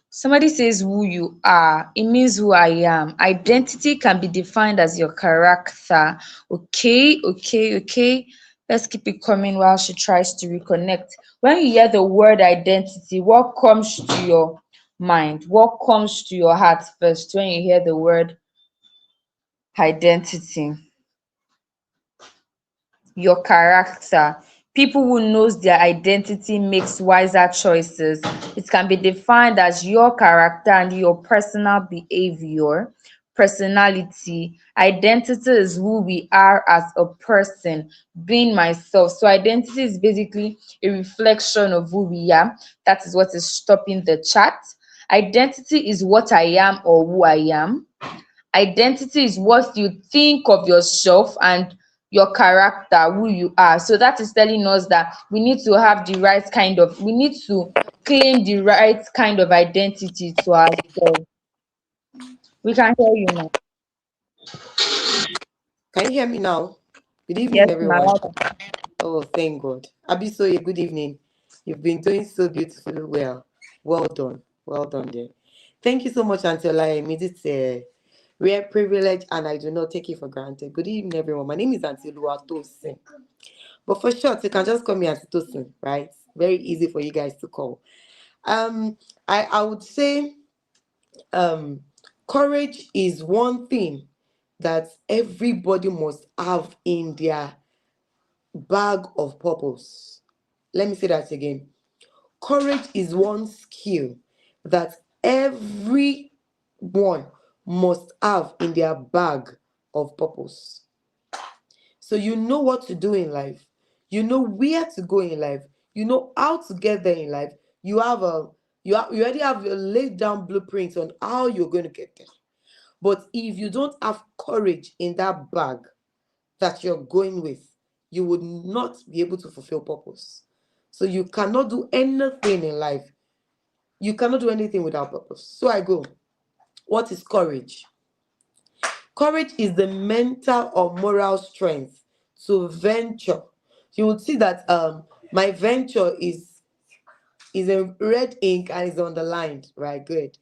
Somebody says who you are, it means who I am. Identity can be defined as your character. Okay, okay, okay. Let's keep it coming while she tries to reconnect. When you hear the word identity, what comes to your mind? What comes to your heart first when you hear the word identity? Your character. People who knows their identity makes wiser choices. It can be defined as your character and your personal behavior. Personality. Identity is who we are as a person, being myself. So identity is basically a reflection of who we are. That is what is stopping the chat. Identity is what I am or who I am. Identity is what you think of yourself and your character, who you are. So that is telling us that we need to have the right kind of, we need to claim the right kind of identity to ourselves. We can hear you now. Can you hear me now? Good evening, Yes, everyone. my Oh, thank God. Abisoye, good evening. You've been doing so beautifully well. Well done. Well done there. Thank you so much, Auntie I made it a rare privilege and I do not take it for granted. Good evening, everyone. My name is Auntie Tosin. But for short, you can just call me Auntie Tosin, right? Very easy for you guys to call. Um, I would say um courage is one thing that everybody must have in their bag of purpose. Let me say that again. Courage is one skill that everyone must have in their bag of purpose. So you know what to do in life, you know where to go in life, you know how to get there in life. You already have a laid down blueprint on how you're going to get there. But if you don't have courage in that bag that you're going with, you would not be able to fulfill purpose. So you cannot do anything in life. You cannot do anything without purpose. So I go. What is courage? Courage is the mental or moral strength to venture. You would see that my venture is in red ink and is underlined, right? Good.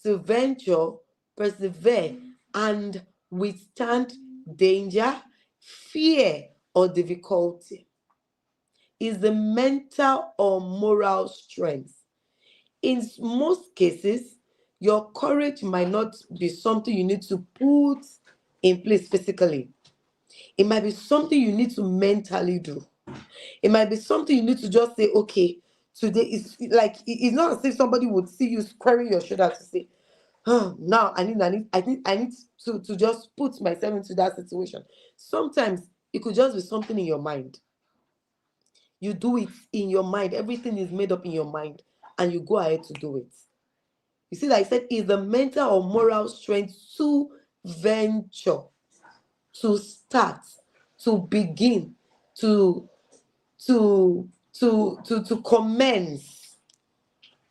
To venture, persevere, and withstand danger, fear, or difficulty is the mental or moral strength. In most cases, your courage might not be something you need to put in place physically. It might be something you need to mentally do. It might be something you need to just say, okay, today is like it's not as if somebody would see you squaring your shoulder to say, oh, now I need to just put myself into that situation. Sometimes it could just be something in your mind. You do it in your mind. Everything is made up in your mind, and you go ahead to do it. You see, like I said, is the mental or moral strength to venture, to start, to begin, to to commence,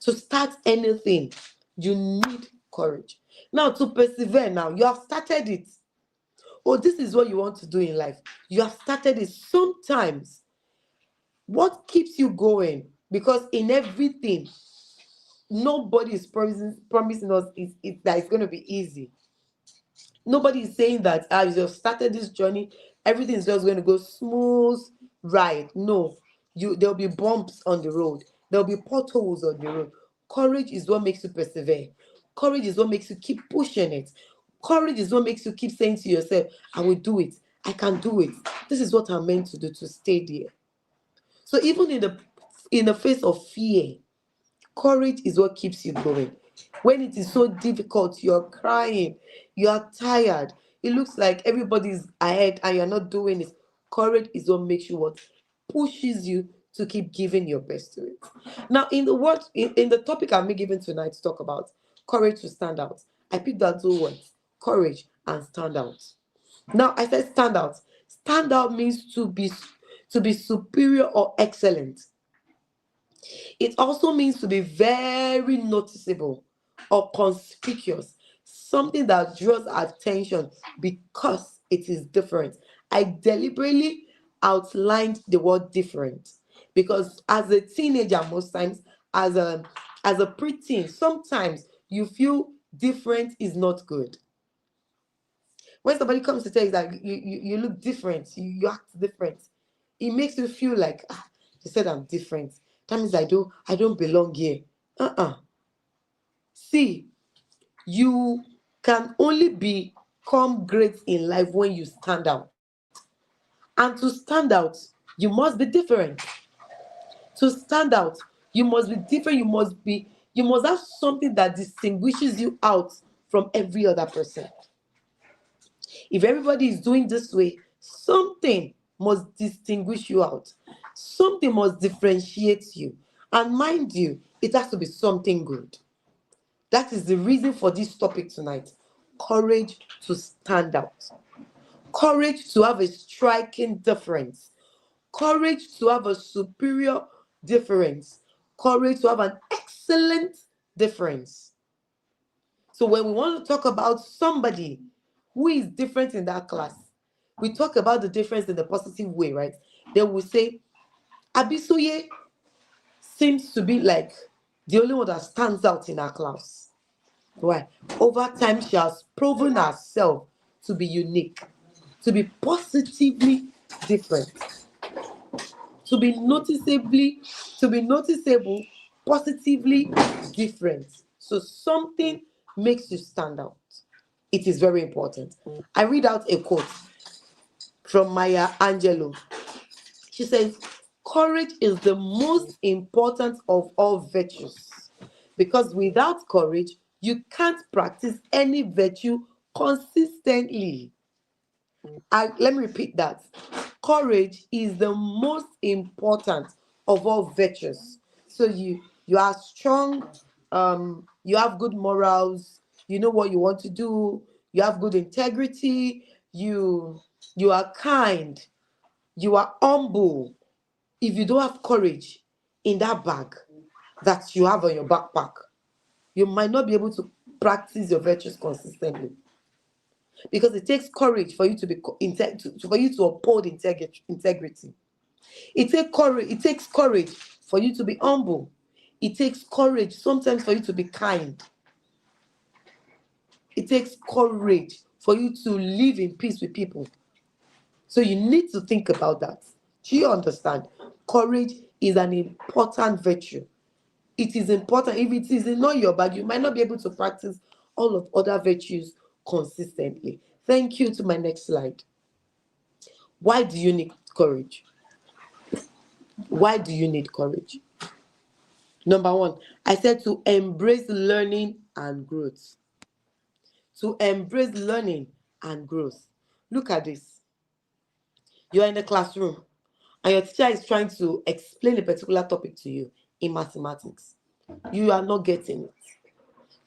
to start anything. You need courage. Now to persevere. Now you have started it. Oh, this is what you want to do in life. You have started it. Sometimes what keeps you going, because in everything nobody is promising us that it's going to be easy. Nobody is saying that as you have started this journey, everything is just going to go smooth, right? No, there'll be bumps on the road, there'll be potholes on the road. Courage is what makes you persevere. Courage is what makes you keep pushing it. Courage is what makes you keep saying to yourself, I will do it, I can do it. This is what I'm meant to do, to stay there. So even in the in the face of fear. Courage is what keeps you going. When it is so difficult, you're crying, you're tired, it looks like everybody's ahead and you're not doing it. Courage is what makes you what pushes you to keep giving your best to it. Now, in the word, in the topic I'm given tonight to talk about, courage to stand out, I picked that two words, courage and stand out. Now, I said stand out. Stand out means to be superior or excellent. It also means to be very noticeable or conspicuous, something that draws attention because it is different. I deliberately outlined the word different because as a teenager, most times, as a preteen, sometimes you feel different is not good. When somebody comes to tell you that you look different, you act different, it makes you feel like, they said I'm different. That means I don't belong here. See, you can only become great in life when you stand out. And to stand out, you must be different. To stand out, you must be different. You must have something that distinguishes you out from every other person. If everybody is doing this way, something must distinguish you out. Something must differentiate you. And mind you, it has to be something good. That is the reason for this topic tonight. Courage to stand out. Courage to have a striking difference. Courage to have a superior difference. Courage to have an excellent difference. So when we want to talk about somebody who is different in that class, we talk about the difference in the positive way, right? Then we say, Abisoye seems to be like the only one that stands out in our class. Why? Over time, she has proven herself to be unique, to be positively different, to be noticeable, positively different. So something makes you stand out. It is very important. I read out a quote from Maya Angelou. She says, courage is the most important of all virtues because without courage, you can't practice any virtue consistently. Let me repeat that. Courage is the most important of all virtues. So you are strong, you have good morals, you know what you want to do, you have good integrity, you are kind, you are humble. If you don't have courage in that bag that you have on your backpack, you might not be able to practice your virtues consistently. Because it takes courage for you to for you to uphold integrity. It takes courage for you to be humble. It takes courage sometimes for you to be kind. It takes courage for you to live in peace with people. So you need to think about that. Do you understand? Courage is an important virtue. It is important. If it is not your bag, you might not be able to practice all of other virtues consistently. Thank you. To my next slide. Why do you need courage? Why do you need courage? Number one, I said to embrace learning and growth. To embrace learning and growth. Look at this. You are in a classroom and your teacher is trying to explain a particular topic to you in mathematics. You are not getting it.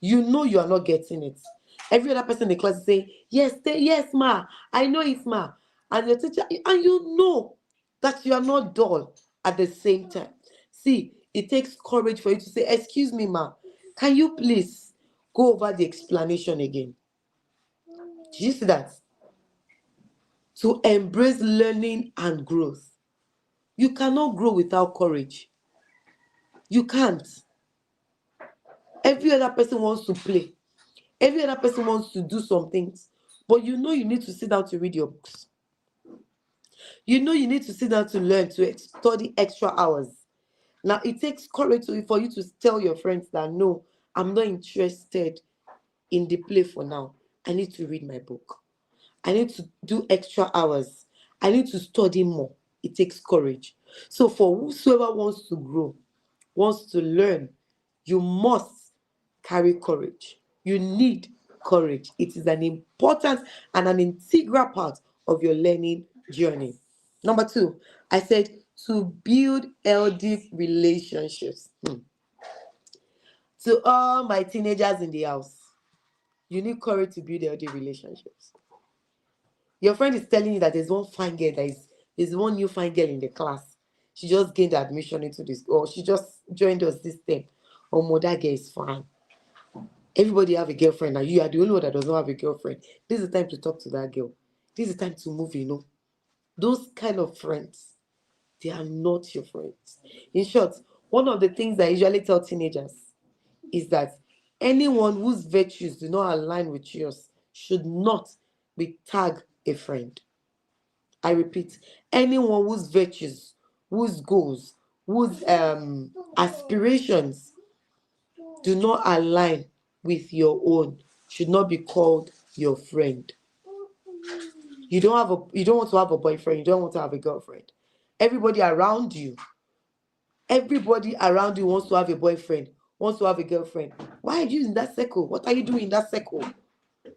You know you are not getting it. Every other person in the class is saying, yes, yes, ma, I know it, ma. And your teacher, and you know that you are not dull at the same time. See, it takes courage for you to say, excuse me, ma, can you please go over the explanation again? Do you see that? To embrace learning and growth. You cannot grow without courage. You can't. Every other person wants to play. Every other person wants to do some things. But you know you need to sit down to read your books. You know you need to sit down to learn, to study extra hours. Now, it takes courage for you to tell your friends that, no, I'm not interested in the play for now. I need to read my book. I need to do extra hours. I need to study more. It takes courage. So for whosoever wants to grow, wants to learn, you must carry courage. You need courage. It is an important and an integral part of your learning journey. Number 2, I said to build healthy relationships. To all my teenagers in the house, you need courage to build healthy relationships. Your friend is telling you that there's one fine girl there's one new fine girl in the class. She just gained admission into this, or she just joined us this term. Oh, that girl is fine. Everybody have a girlfriend, and you are the only one that does not have a girlfriend. This is the time to talk to that girl. This is the time to move. Those kind of friends, they are not your friends. In short, one of the things I usually tell teenagers is that anyone whose virtues do not align with yours should not be tagged a friend. I repeat, anyone whose virtues, whose goals, whose aspirations do not align with your own should not be called your friend. You don't want to have a boyfriend, you don't want to have a girlfriend. Everybody around you wants to have a boyfriend, wants to have a girlfriend. Why are you in that circle? What are you doing in that circle?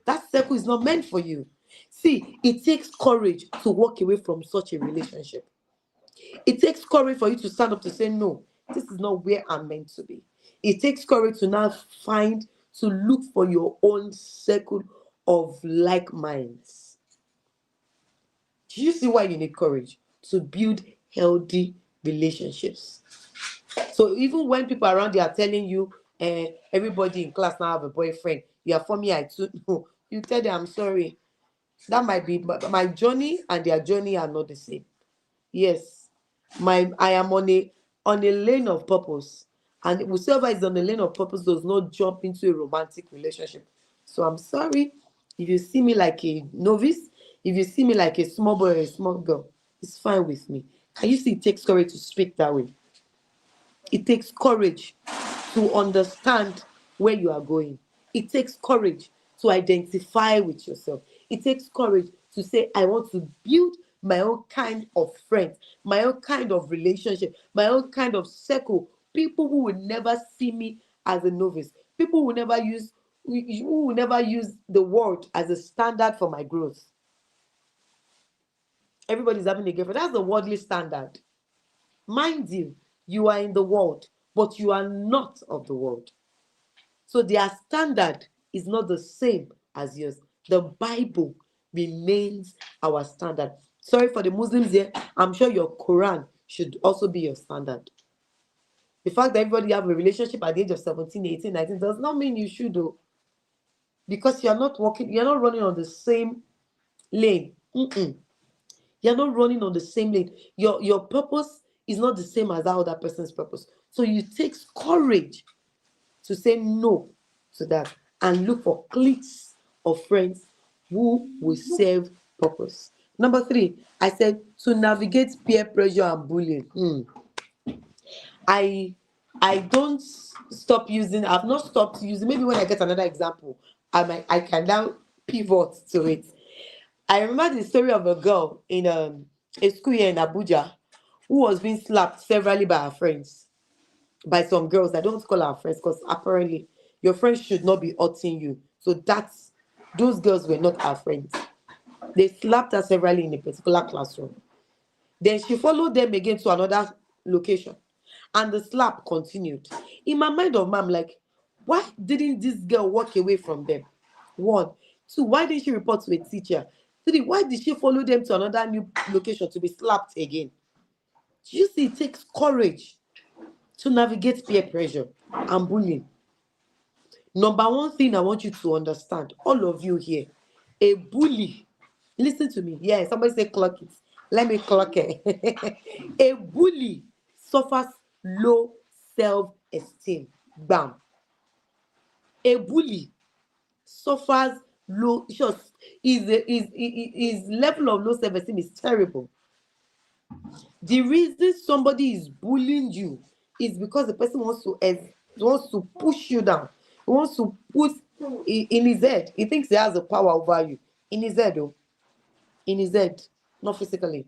That circle is not meant for you. See, it takes courage to walk away from such a relationship. It takes courage for you to stand up to say, no, this is not where I'm meant to be. It takes courage to now to look for your own circle of like minds. Do you see why you need courage? To build healthy relationships. So even when people around you are telling you, everybody in class now have a boyfriend, you are for me, I too. No, you tell them, I'm sorry. That might be my journey and their journey are not the same. Yes, I am on a lane of purpose, and whoever is on the lane of purpose does not jump into a romantic relationship. So I'm sorry if you see me like a novice, if you see me like a small boy or a small girl, it's fine with me. And you see, it takes courage to speak that way. It takes courage to understand where you are going. It takes courage to identify with yourself. It takes courage to say, I want to build my own kind of friends, my own kind of relationship, my own kind of circle. People who will never see me as a novice. People who will never use the world as a standard for my growth. Everybody's having a girlfriend. That's the worldly standard. Mind you, you are in the world, but you are not of the world. So their standard is not the same as yours. The Bible remains our standard. Sorry for the Muslims here. I'm sure your Quran should also be your standard. The fact that everybody have a relationship at the age of 17, 18, 19 does not mean you should, though. Because you're not running on the same lane. You're not running on the same lane. Your purpose is not the same as that other person's purpose. So it takes courage to say no to that and look for cliques of friends who will serve purpose. Number 3, I said to navigate peer pressure and bullying. I don't stop using. I've not stopped using. Maybe when I get another example, I can now pivot to it. I remember the story of a girl in a school here in Abuja who was being slapped severally by her friends, by some girls. I don't call her friends because apparently your friends should not be hurting you. So those girls were not her friends. They slapped her severally in a particular classroom. Then she followed them again to another location, and the slap continued. In my mind I'm like, why didn't this girl walk away from them? 1, 2, why didn't she report to a teacher? 3, why did she follow them to another new location to be slapped again? You see, it takes courage to navigate peer pressure and bullying. Number 1 thing I want you to understand, all of you here, a bully, listen to me. Yeah, somebody say clock it. Let me clock it. A bully suffers low self-esteem. Bam. A bully suffers low. His level of low self-esteem is terrible. The reason somebody is bullying you is because the person wants to push you down. He wants to put in his head. He thinks he has the power over you. In his head, though. In his head, not physically.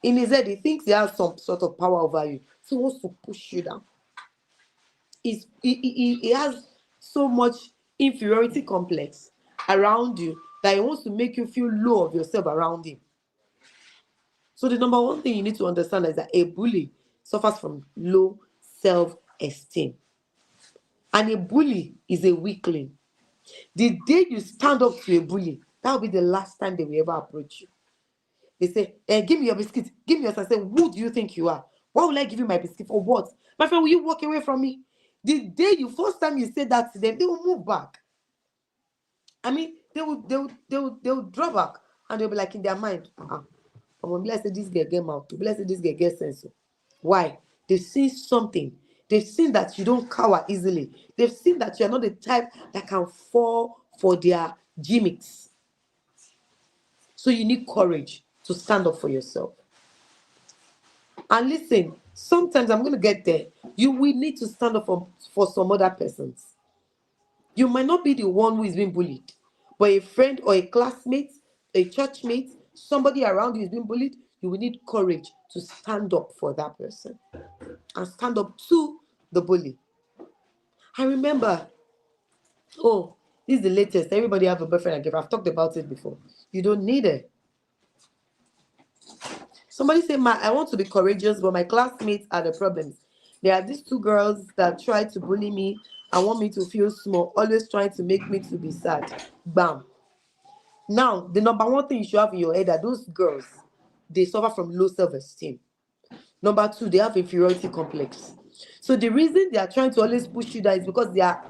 In his head, he thinks he has some sort of power over you. So he wants to push you down. He has so much inferiority complex around you that he wants to make you feel low of yourself around him. So the number one thing you need to understand is that a bully suffers from low self-esteem. And a bully is a weakling. The day you stand up to a bully, that will be the last time they will ever approach you. They say, give me your biscuit, give me yours. I say, who do you think you are? Why will I give you my biscuit? For what? My friend, will you walk away from me? The day first time you say that to them, they will move back. I mean, they will draw back and they'll be like in their mind, I'm gonna bless this girl get mouth, bless this girl get sense. Why? They've seen something. They've seen that you don't cower easily. They've seen that you're not the type that can fall for their gimmicks. So you need courage to stand up for yourself. And listen, sometimes I'm going to get there. You will need to stand up for some other persons. You might not be the one who is being bullied, but a friend or a classmate, a churchmate, somebody around you is being bullied, you will need courage to stand up for that person and stand up to the bully. I remember, this is the latest. Everybody have a boyfriend and girlfriend. I've talked about it before. You don't need it. Somebody say, I want to be courageous, but my classmates are the problems. There are these two girls that try to bully me and want me to feel small, always trying to make me to be sad. Bam. Now, the number one thing you should have in your head are those girls, they suffer from low self-esteem. Number two, they have inferiority complex. So the reason they are trying to always push you down is because they are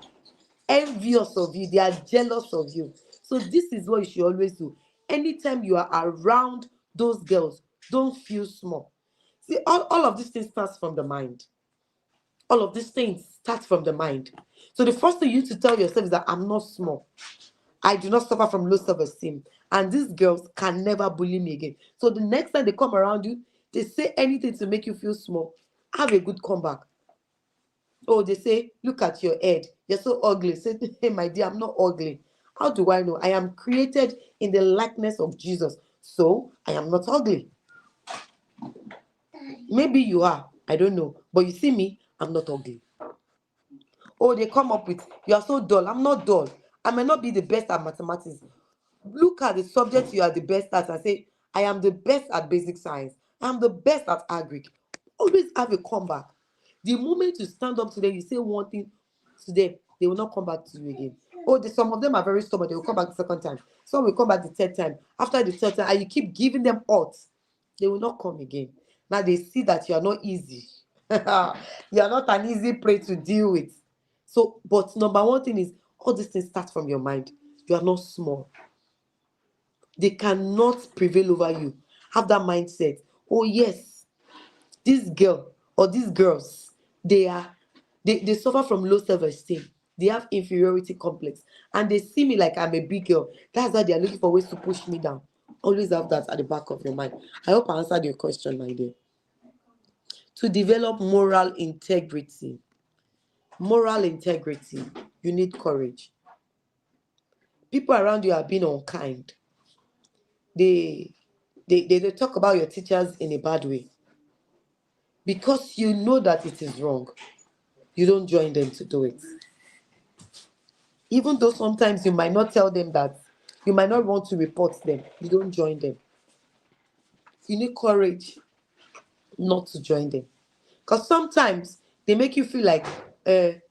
envious of you, they are jealous of you. So this is what you should always do. Anytime you are around those girls, don't feel small. See, all of these things starts from the mind. All of these things start from the mind. So the first thing you need to tell yourself is that I'm not small. I do not suffer from low self-esteem. And these girls can never bully me again. So the next time they come around you, they say anything to make you feel small, have a good comeback. Oh, they say, look at your head. You're so ugly. Say, hey, my dear, I'm not ugly. How do I know? I am created in the likeness of Jesus. So I am not ugly. Maybe you are. I don't know. But you see me, I'm not ugly. Oh, they come up with, you are so dull. I'm not dull. I may not be the best at mathematics. Look at the subject you are the best at and say, I am the best at basic science. I am the best at agric. Always have a comeback. The moment you stand up to them, you say one thing to them, they will not come back to you again. Oh, some of them are very stubborn. They will come back the second time. Some will come back the third time. After the third time, and you keep giving them odds, they will not come again. Now they see that you are not easy. You are not an easy prey to deal with. So, but number one thing is, all these things start from your mind. You are not small. They cannot prevail over you. Have that mindset. Oh yes, this girl or these girls, they suffer from low self-esteem. They have inferiority complex, and they see me like I'm a big girl. That's why they are looking for ways to push me down. Always have that at the back of your mind. I hope I answered your question, my dear. To develop moral integrity, you need courage. People around you are being unkind. They talk about your teachers in a bad way. Because you know that it is wrong, you don't join them to do it. Even though sometimes you might not tell them that, you might not want to report them, you don't join them. You need courage not to join them. Because sometimes they make you feel like,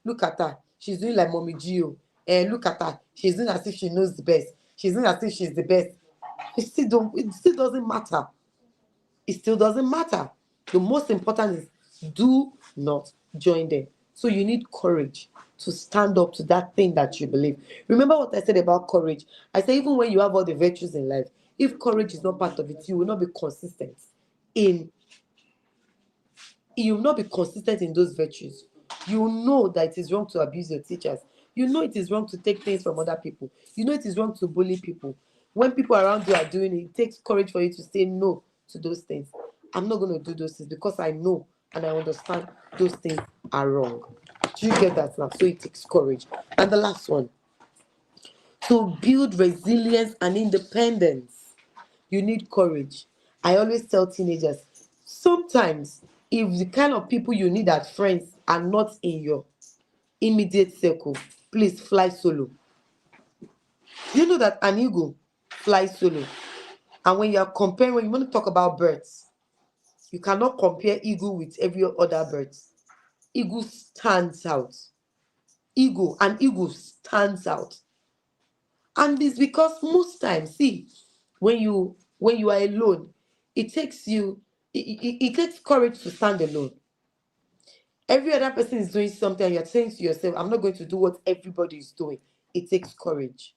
look at her, she's doing like Mommy Gio. Look at her, she's doing as if she knows the best. She's doing as if she's the best. It still doesn't matter. It still doesn't matter. The most important is do not join them. So you need courage to stand up to that thing that you believe. Remember what I said about courage? I said even when you have all the virtues in life, if courage is not part of it, you will not be consistent in those virtues. You know that it is wrong to abuse your teachers. You know it is wrong to take things from other people. You know it is wrong to bully people. When people around you are doing it, it takes courage for you to say no to those things. I'm not going to do those things because I know and I understand those things are wrong. Do you get that now? So it takes courage. And the last one, to build resilience and independence, you need courage. I always tell teenagers, Sometimes, if the kind of people you need as friends are not in your immediate circle, please fly solo. Do you know that an eagle flies solo? And when you are comparing, when you want to talk about birds, you cannot compare eagle with every other bird. Eagle stands out. An eagle stands out. And it's because most times, see, when you are alone, it takes it takes courage to stand alone. Every other person is doing something, and you're saying to yourself, I'm not going to do what everybody is doing. It takes courage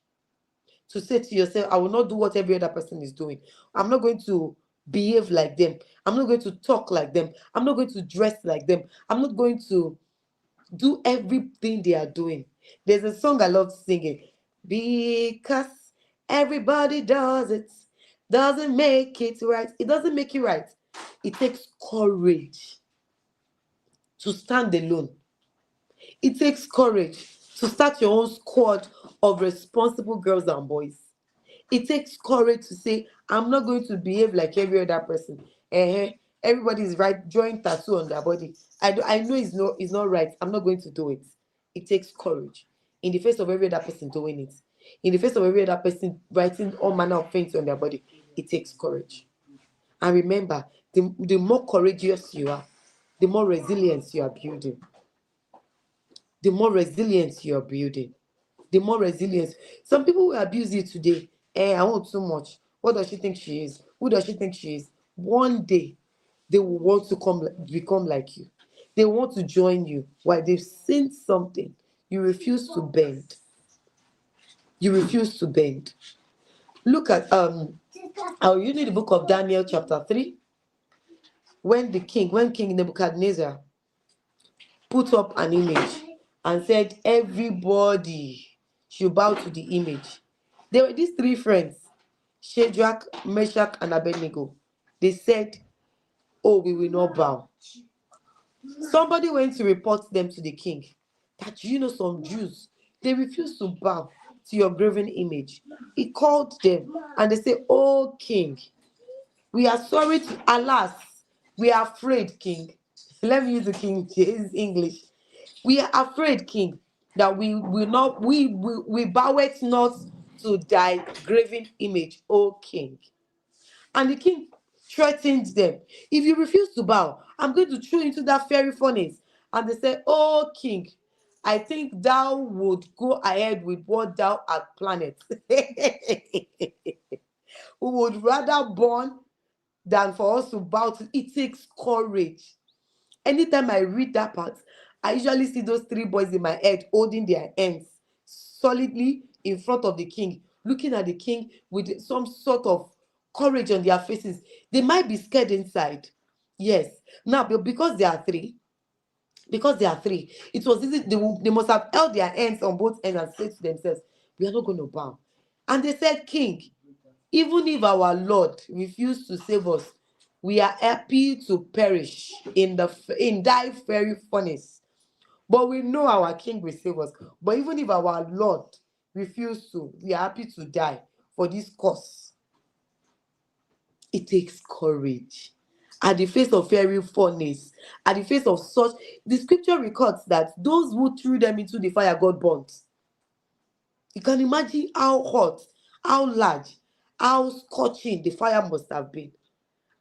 to say to yourself, I will not do what every other person is doing. I'm not going to behave like them. I'm not going to talk like them. I'm not going to dress like them. I'm not going to do everything they are doing. There's a song I love singing. Because everybody does it, doesn't make it right. It doesn't make it right. It takes courage to stand alone. It takes courage to start your own squad of responsible girls and boys. It takes courage to say, I'm not going to behave like every other person. Everybody is right, drawing tattoo on their body. I know it's not right. I'm not going to do it. It takes courage. In the face of every other person doing it. In the face of every other person writing all manner of things on their body. It takes courage. And remember, the more courageous you are, the more resilience you are building. The more resilience you are building. The more resilience. Some people will abuse you today. I want too much. What does she think she is? Who does she think she is? One day, they will want to become like you. They want to join you. Why? They've seen something. You refuse to bend. You refuse to bend. Look at I'll read the book of Daniel chapter 3. When King Nebuchadnezzar put up an image and said everybody should bow to the image. There were these three friends, Shadrach, Meshach, and Abednego. They said, oh, we will not bow. Somebody went to report them to the king. That some Jews, they refuse to bow to your graven image. He called them and they said, oh king, we are sorry to, alas, we are afraid, king. Let me use the King James English. We are afraid, king, that we bow it not to thy graven image, O king. And the king threatened them. If you refuse to bow, I'm going to throw you into that fiery furnace. And they said, oh king, I think thou would go ahead with what thou art planned. We would rather burn than for us to bow to. It takes courage. Anytime I read that part, I usually see those three boys in my head holding their hands solidly in front of the king, looking at the king with some sort of courage on their faces. They might be scared inside. Yes. Now, but because they are three, it was easy. They must have held their hands on both ends and said to themselves, we are not going to bow. And they said, king, even if our Lord refused to save us, we are happy to perish in thy fiery furnace. But we know our king will save us. But even if our Lord refused to, we are happy to die for this cause. It takes courage. At the face of fiery furnace, at the face of such, the scripture records that those who threw them into the fire got burnt. You can imagine how hot, how large, how scorching the fire must have been.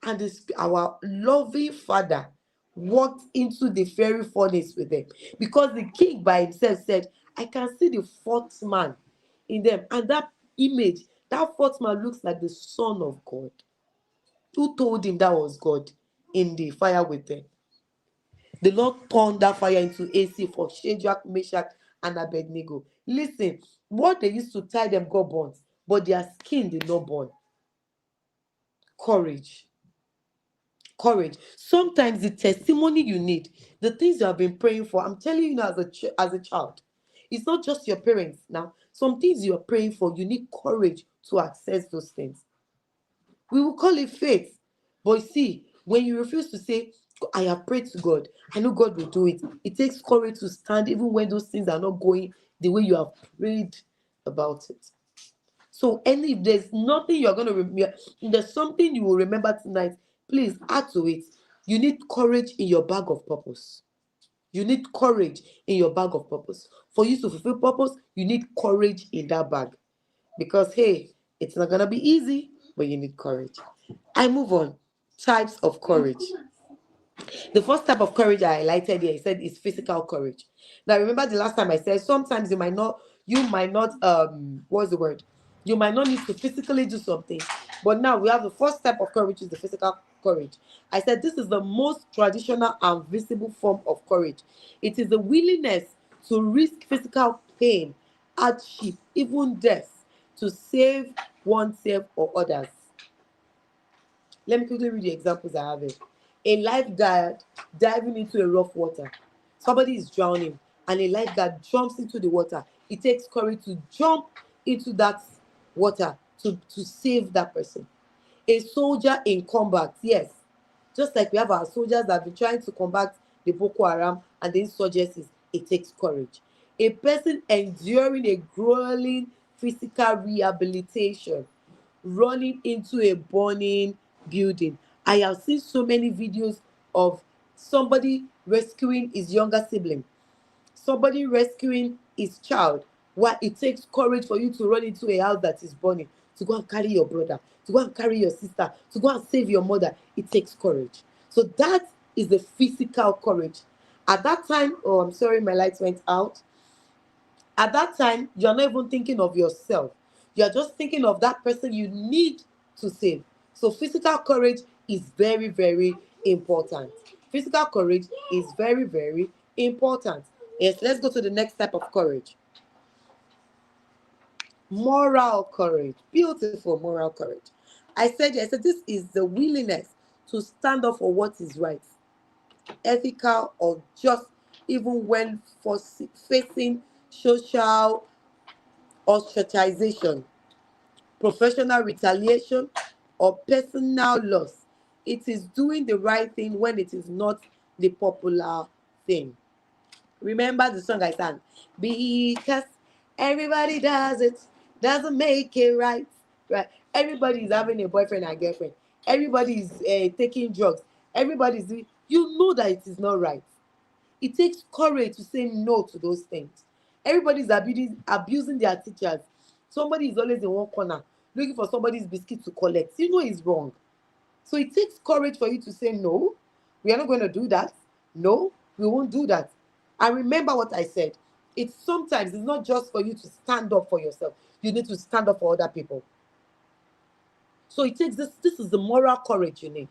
And our loving father walked into the fiery furnace with them, because the king by himself said, I can see the fourth man in them. And that image, that fourth man looks like the Son of God. Who told him that was God in the fire with them? The Lord turned that fire into AC for Shadrach, Meshach, and Abednego. Listen, what they used to tie them got burnt, but their skin did not burn. Courage. Sometimes the testimony you need, the things you have been praying for, I'm telling you now, as a child, it's not just your parents. Now, some things you're praying for, you need courage to access those things. We will call it faith. But see, when you refuse to say, I have prayed to God, I know God will do it. It takes courage to stand even when those things are not going the way you have prayed about it. So, if there's nothing you're going to remember, there's something you will remember tonight, please add to it. You need courage in your bag of purpose. You need courage in your bag of purpose. For you to fulfill purpose, you need courage in that bag. Because, hey, it's not going to be easy, but you need courage. I move on. Types of courage. The first type of courage I highlighted here, I said, is physical courage. Now, remember the last time I said sometimes you might not, what's the word? You might not need to physically do something. But now we have the first type of courage, is the physical courage. I said this is the most traditional and visible form of courage. It is the willingness to risk physical pain, hardship, even death, to save oneself or others. Let me quickly read the examples I have here. A lifeguard diving into a rough water. Somebody is drowning and a lifeguard jumps into the water. It takes courage to jump into that water to save that person. A soldier in combat, yes. Just like we have our soldiers that have been trying to combat the Boko Haram and the insurgencies, it takes courage. A person enduring a grueling physical rehabilitation, running into a burning building. I have seen so many videos of somebody rescuing his younger sibling, somebody rescuing his child. Why it takes courage for you to run into a house that is burning, to go and carry your brother, to go and carry your sister, to go and save your mother. It takes courage. So that is the physical courage. At that time, oh, I'm sorry, my lights went out. At that time, you're not even thinking of yourself. You're just thinking of that person you need to save. So physical courage is very, very important. Physical courage is very, very important. Yes, let's go to the next type of courage. Moral courage. Beautiful moral courage. I said this is the willingness to stand up for what is right, ethical or just, even when facing social ostracization, professional retaliation, or personal loss. It is doing the right thing when it is not the popular thing. Remember the song I sang? Because everybody does it, doesn't make it right. Right? Everybody is having a boyfriend and girlfriend. Everybody is taking drugs. Everybody is doing. You know that it is not right. It takes courage to say no to those things. Everybody is abusing their teachers. Somebody is always in one corner looking for somebody's biscuit to collect. You know it's wrong. So it takes courage for you to say, no, we are not going to do that. No, we won't do that. And remember what I said. It's not just for you to stand up for yourself. You need to stand up for other people. So it takes this is the moral courage you need.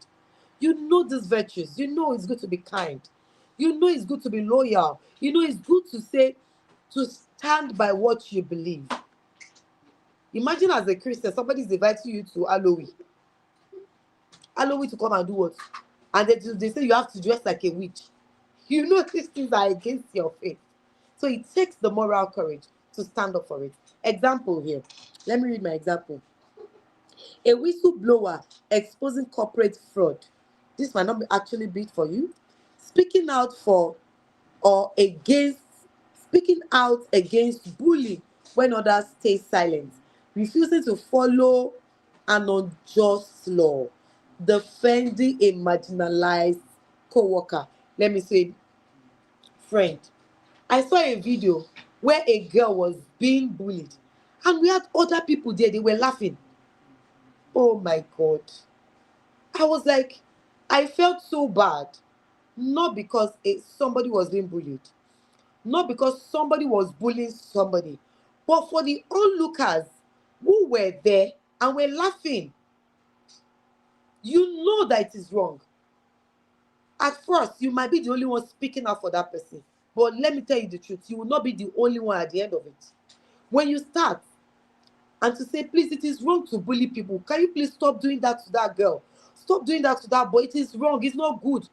You know these virtues. You know it's good to be kind. You know it's good to be loyal. You know it's good to stand by what you believe. Imagine as a Christian, somebody's inviting you to Halloween. Halloween to come and do what? And they say you have to dress like a witch. You know these things are against your faith. So it takes the moral courage to stand up for it. Example here. Let me read my example. A whistleblower exposing corporate fraud. This might not actually be for you. Speaking out against bullying when others stay silent. Refusing to follow an unjust law. Defending a marginalized co-worker. Let me say, friend. I saw a video where a girl was being bullied, and we had other people there. They were laughing. Oh my God. I was like, I felt so bad. Not because somebody was being bullied, not because somebody was bullying somebody, but for the onlookers who were there and were laughing. You know that it is wrong. At first, you might be the only one speaking out for that person. But let me tell you the truth, you will not be the only one at the end of it. When you start and to say, please, it is wrong to bully people. Can you please stop doing that to that girl? Stop doing that to that boy. It is wrong. It's not good.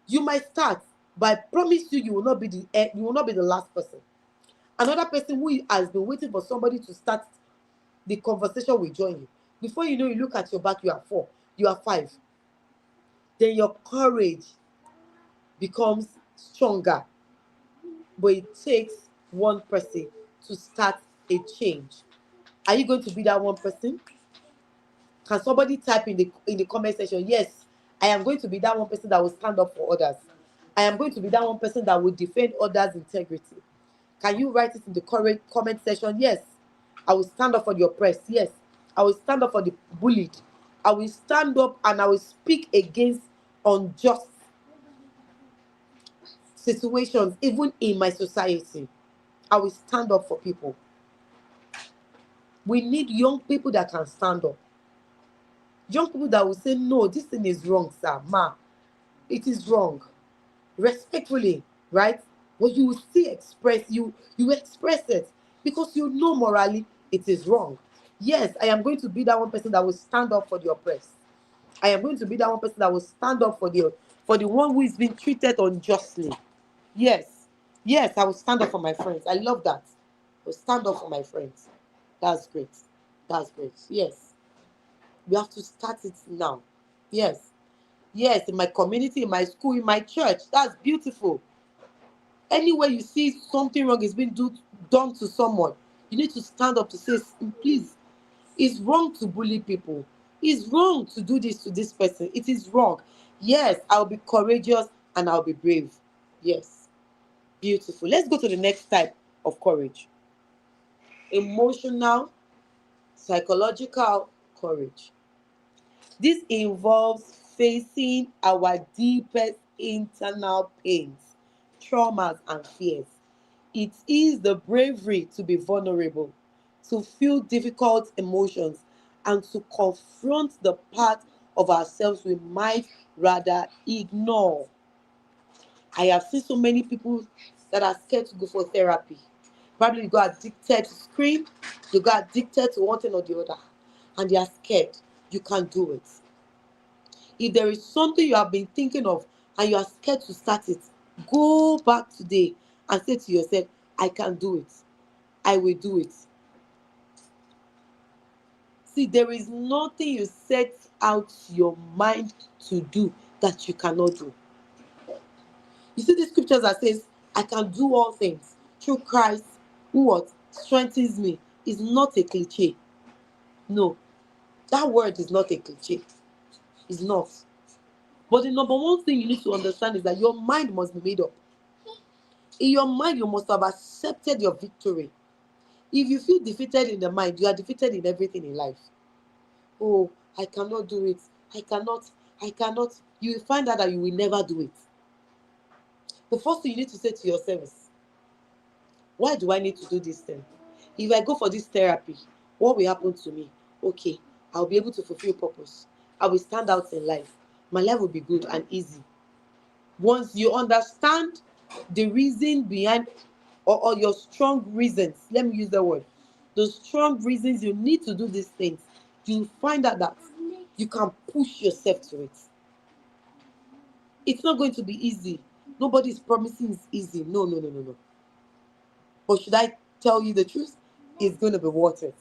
You might start, but I promise you, you will not be the last person. Another person who has been waiting for somebody to start the conversation will join you. Before you know, you look at your back, you are 4, you are 5. Then your courage becomes stronger. But it takes one person to start a change. Are you going to be that one person? Can somebody type in the comment section, yes, I am going to be that one person that will stand up for others. I am going to be that one person that will defend others' integrity. Can you write it in the correct comment section? Yes. I will stand up for the oppressed. Yes. I will stand up for the bullied. I will stand up and I will speak against unjust situations, even in my society. I will stand up for people. We need young people that can stand up. Young people that will say, no, this thing is wrong, sir, ma. It is wrong. Respectfully, right? But you will still express, you express it because you know morally it is wrong. Yes, I am going to be that one person that will stand up for the oppressed. I am going to be that one person that will stand up for the one who is being treated unjustly. Yes. Yes, I will stand up for my friends. I love that. I will stand up for my friends. That's great. That's great. Yes. We have to start it now. Yes. Yes, in my community, in my school, in my church. That's beautiful. Anywhere you see something wrong is being done to someone, you need to stand up to say, please, it's wrong to bully people. It's wrong to do this to this person. It is wrong. Yes, I'll be courageous and I'll be brave. Yes. Beautiful. Let's go to the next type of courage. Emotional, psychological courage. This involves facing our deepest internal pains, traumas, and fears. It is the bravery to be vulnerable, to feel difficult emotions, and to confront the part of ourselves we might rather ignore. I have seen so many people that are scared to go for therapy. Probably you got addicted to scream, you got addicted to one thing or the other, and they are scared. You can't do it. If there is something you have been thinking of and you are scared to start it, go back today and say to yourself, I can do it. I will do it. See, there is nothing you set out your mind to do that you cannot do. You see the scriptures that says, I can do all things through Christ who what strengthens me is not a cliche. No, that word is not a cliche. It's not. But the number one thing you need to understand is that your mind must be made up. In your mind, you must have accepted your victory. If you feel defeated in the mind, you are defeated in everything in life. Oh, I cannot do it. I cannot. You will find out that you will never do it. The first thing you need to say to yourself is, why do I need to do this thing? If I go for this therapy, what will happen to me? Okay, I'll be able to fulfill purpose. I will stand out in life. My life will be good and easy. Once you understand the reason behind or your strong reasons, let me use the word, the strong reasons you need to do these things, you find out that you can push yourself to it. It's not going to be easy. Nobody is promising it's easy. No, no, no, no, no. But should I tell you the truth? It's going to be worth it.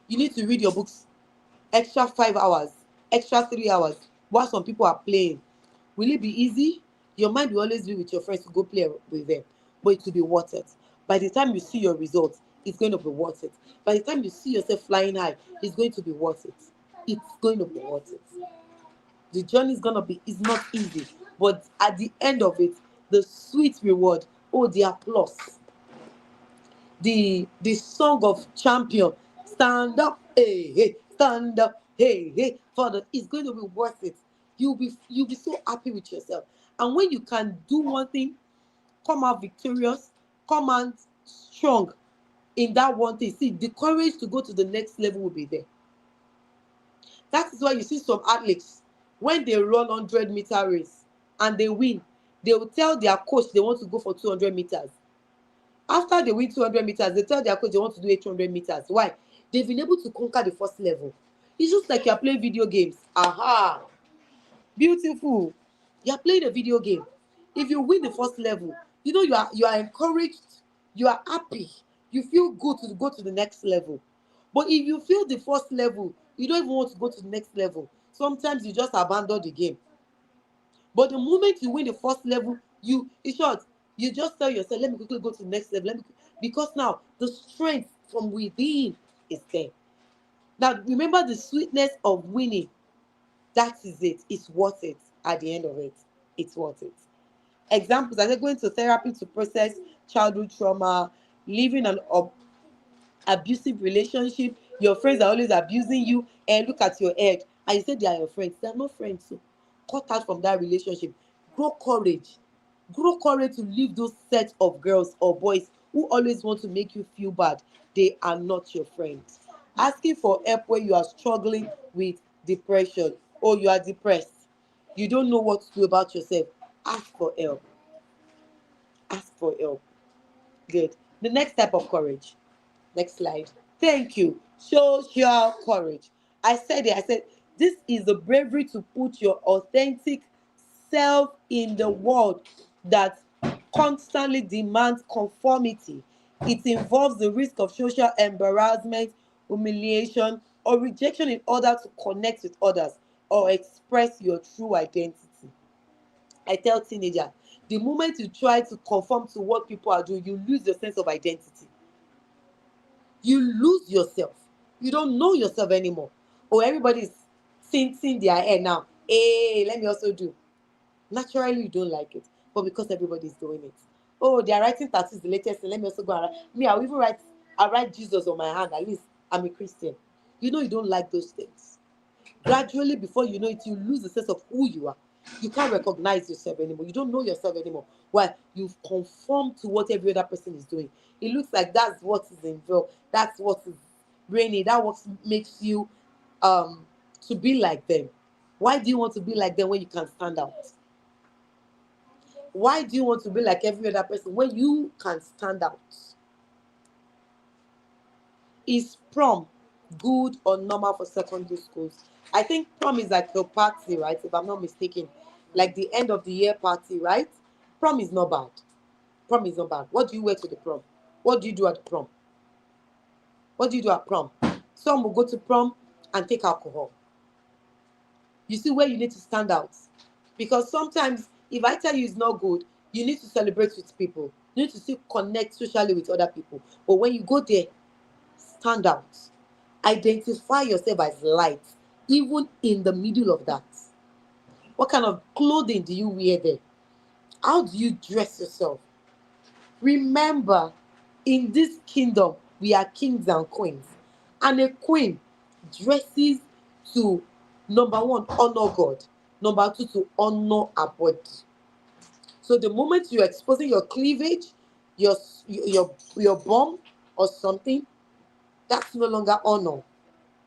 You need to read your books extra 5 hours, extra 3 hours, while some people are playing. Will it be easy? Your mind will always be with your friends to go play with them, but it will be worth it. By the time you see your results, it's going to be worth it. By the time you see yourself flying high, it's going to be worth it. It's going to be worth it. The journey is going to be, it's not easy, but at the end of it, the sweet reward, oh, the applause, the song of champion, stand up, hey, hey, stand up, hey, hey, father, it's going to be worth it. You'll be so happy with yourself. And when you can do one thing, come out victorious, come out strong in that one thing, see, the courage to go to the next level will be there. That is why you see some athletes, when they run 100-meter race and they win, they will tell their coach they want to go for 200 meters. After they win 200 meters, they tell their coach they want to do 800 meters. Why? They've been able to conquer the first level. It's just like you're playing video games. Aha! Beautiful. You're playing a video game. If you win the first level, you are encouraged, you are happy, you feel good to go to the next level. But if you feel the first level, you don't even want to go to the next level. Sometimes you just abandon the game. But the moment you win the first level, in short, you just tell yourself, let me quickly go to the next level. Because now the strength from within is there. Now remember the sweetness of winning. That is it. It's worth it. At the end of it, it's worth it. Examples: I said going to therapy to process childhood trauma, living an abusive relationship, your friends are always abusing you, and look at your head, and you say they are your friends. They are not friends. So cut out from that relationship. Grow courage. Grow courage to leave those set of girls or boys who always want to make you feel bad. They are not your friends. Asking for help when you are struggling with depression or you are depressed, you don't know what to do about yourself, ask for help. Ask for help. Good. The next type of courage. Next slide. Thank you. Social courage. I said it. I said this is the bravery to put your authentic self in the world that constantly demands conformity. It involves the risk of social embarrassment, humiliation, or rejection in order to connect with others or express your true identity. I tell teenagers, the moment you try to conform to what people are doing, you lose your sense of identity. You lose yourself. You don't know yourself anymore. Oh, everybody's seeing their hair now. Hey, let me also do. Naturally, you don't like it, but because everybody's doing it. Oh, they are writing tattoos, the latest thing. Let me also go and write. Me, I'll even write. I write Jesus on my hand. At least I'm a Christian. You don't like those things. Gradually, before you know it, you lose the sense of who you are. You can't recognize yourself anymore. You don't know yourself anymore. Why? You've conformed to what every other person is doing. It looks like that's what is involved. That's what is reigning. That what makes you to be like them. Why do you want to be like them when you can stand out? Why do you want to be like every other person when you can stand out? Is prom good or normal for secondary schools? I think prom is like a party, right? If I'm not mistaken, like the end of the year party, right? Prom is not bad. Prom is not bad. What do you wear to the prom? What do you do at the prom? What do you do at prom? Some will go to prom and take alcohol. You see where you need to stand out. Because sometimes, if I tell you it's not good, you need to celebrate with people. You need to still connect socially with other people. But when you go there, stand out. Identify yourself as light, even in the middle of that. What kind of clothing do you wear there? How do you dress yourself? Remember, in this kingdom, we are kings and queens. And a queen dresses to, number one, honor God. Number two, to honor her body. So the moment you're exposing your cleavage, your bum or something, that's no longer honor.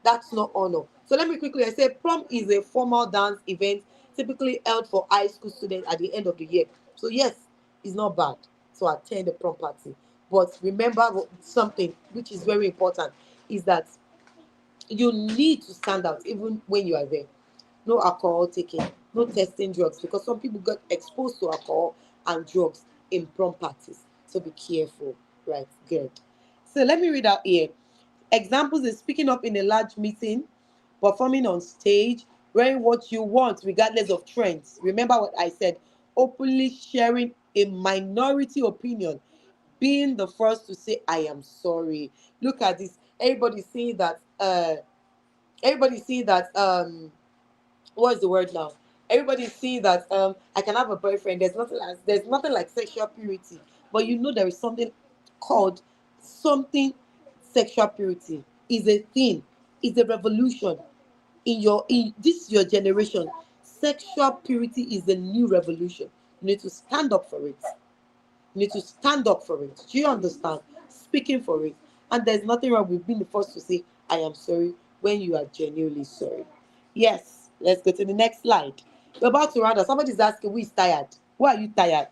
That's not honor. So let me quickly I say prom is a formal dance event typically held for high school students at the end of the year. So yes, it's not bad to attend a prom party. But remember something which is very important is that you need to stand out even when you are there. No alcohol taking, no testing drugs, because some people got exposed to alcohol and drugs in prom parties. So be careful. Right, good. So let me read out here. Examples is speaking up in a large meeting, performing on stage, wearing what you want regardless of trends. Remember what I said, openly sharing a minority opinion, being the first to say, I am sorry. Look at this. Everybody's seeing that what's the word now? Everybody's seeing that I can have a boyfriend. There's nothing like sexual purity, but there is something called something. Sexual purity is a thing. It's a revolution in this your generation. Sexual purity is the new revolution. You need to stand up for it. You need to stand up for it. Do you understand? Speaking for it. And there's nothing wrong with being the first to say, I am sorry, when you are genuinely sorry. Yes, let's go to the next slide. We're about to round up. Somebody's asking, who is tired? Why are you tired?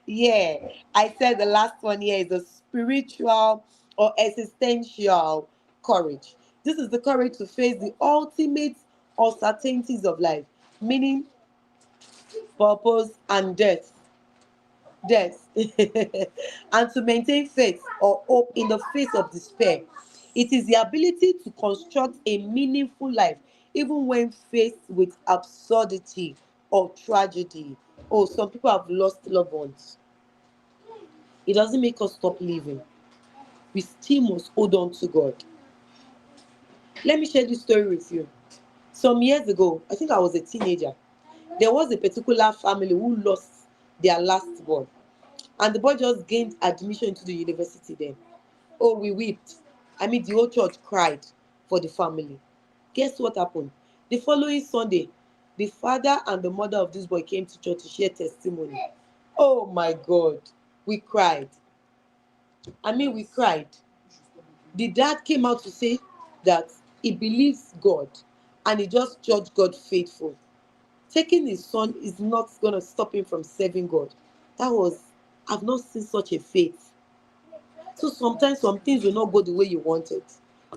Yeah, I said the last one here is a spiritual or existential courage. This is the courage to face the ultimate uncertainties of life, meaning, purpose, and death, and to maintain faith or hope in the face of despair. It is the ability to construct a meaningful life even when faced with absurdity or tragedy. Oh, some people have lost loved ones. It doesn't make us stop living. We still must hold on to God. Let me share this story with you. Some years ago, I think I was a teenager, there was a particular family who lost their last born, and the boy just gained admission into the university then. Oh, we wept. I mean, the whole church cried for the family. Guess what happened? The following Sunday, the father and the mother of this boy came to church to share testimony. Oh my God, we cried. I mean, we cried. The dad came out to say that he believes God and he just judged God faithful. Taking his son is not going to stop him from serving God. That was, I've not seen such a faith. So sometimes some things will not go the way you want it.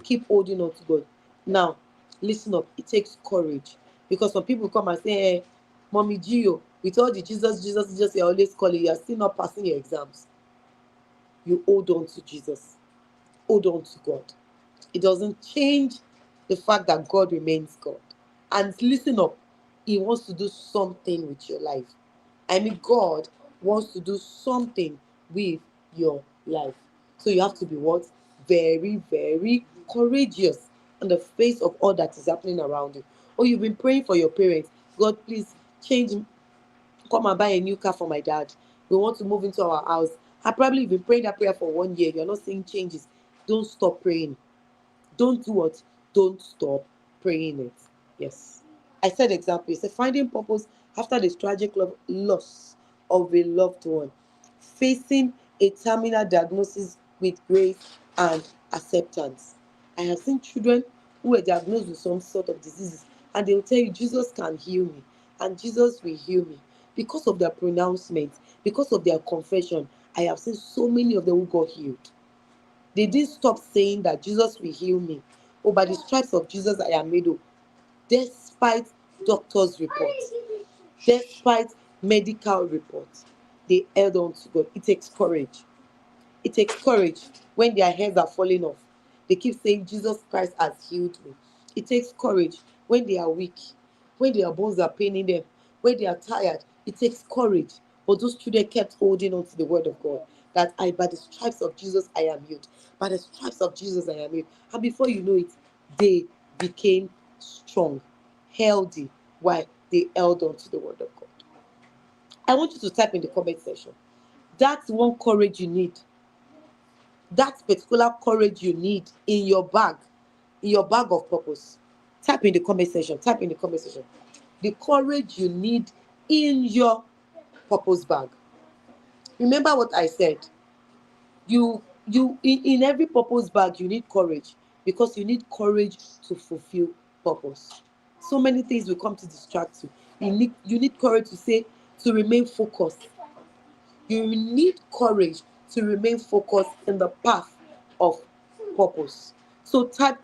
Keep holding on to God. Now, listen up. It takes courage. Because some people come and say, hey, Mommy Gio, with all the Jesus, you're always calling, you're still not passing your exams. You hold on to Jesus. Hold on to God. It doesn't change the fact that God remains God. And listen up. He wants to do something with your life. I mean, God wants to do something with your life. So you have to be what? Very, very courageous in the face of all that is happening around you. Or you've been praying for your parents. God, please change, come and buy a new car for my dad. We want to move into our house. I probably been praying that prayer for 1 year. You're not seeing changes. Don't stop praying. Don't do what? Don't stop praying it. Yes. I said example. It's a finding purpose after the tragic loss of a loved one. Facing a terminal diagnosis with grace and acceptance. I have seen children who were diagnosed with some sort of diseases and they will tell you, Jesus can heal me and Jesus will heal me. Because of their pronouncement, because of their confession, I have seen so many of them who got healed. They didn't stop saying that Jesus will heal me. Oh, by the stripes of Jesus I am made whole. Despite doctors' reports, despite medical reports, they held on to God. It takes courage. It takes courage when their heads are falling off. They keep saying, Jesus Christ has healed me. It takes courage when they are weak, when their bones are paining them, when they are tired. It takes courage. But those children kept holding on to the word of God. That by the stripes of Jesus, I am healed. By the stripes of Jesus, I am healed. And before you know it, they became strong, healthy, while they held on to the word of God. I want you to type in the comment section. That's one courage you need. That particular courage you need in your bag of purpose. Type in the comment section. Type in the comment section. The courage you need in your purpose bag. Remember what I said. In every purpose bag, you need courage because you need courage to fulfill purpose. So many things will come to distract you. You need courage to remain focused. You need courage to remain focused in the path of purpose. So type.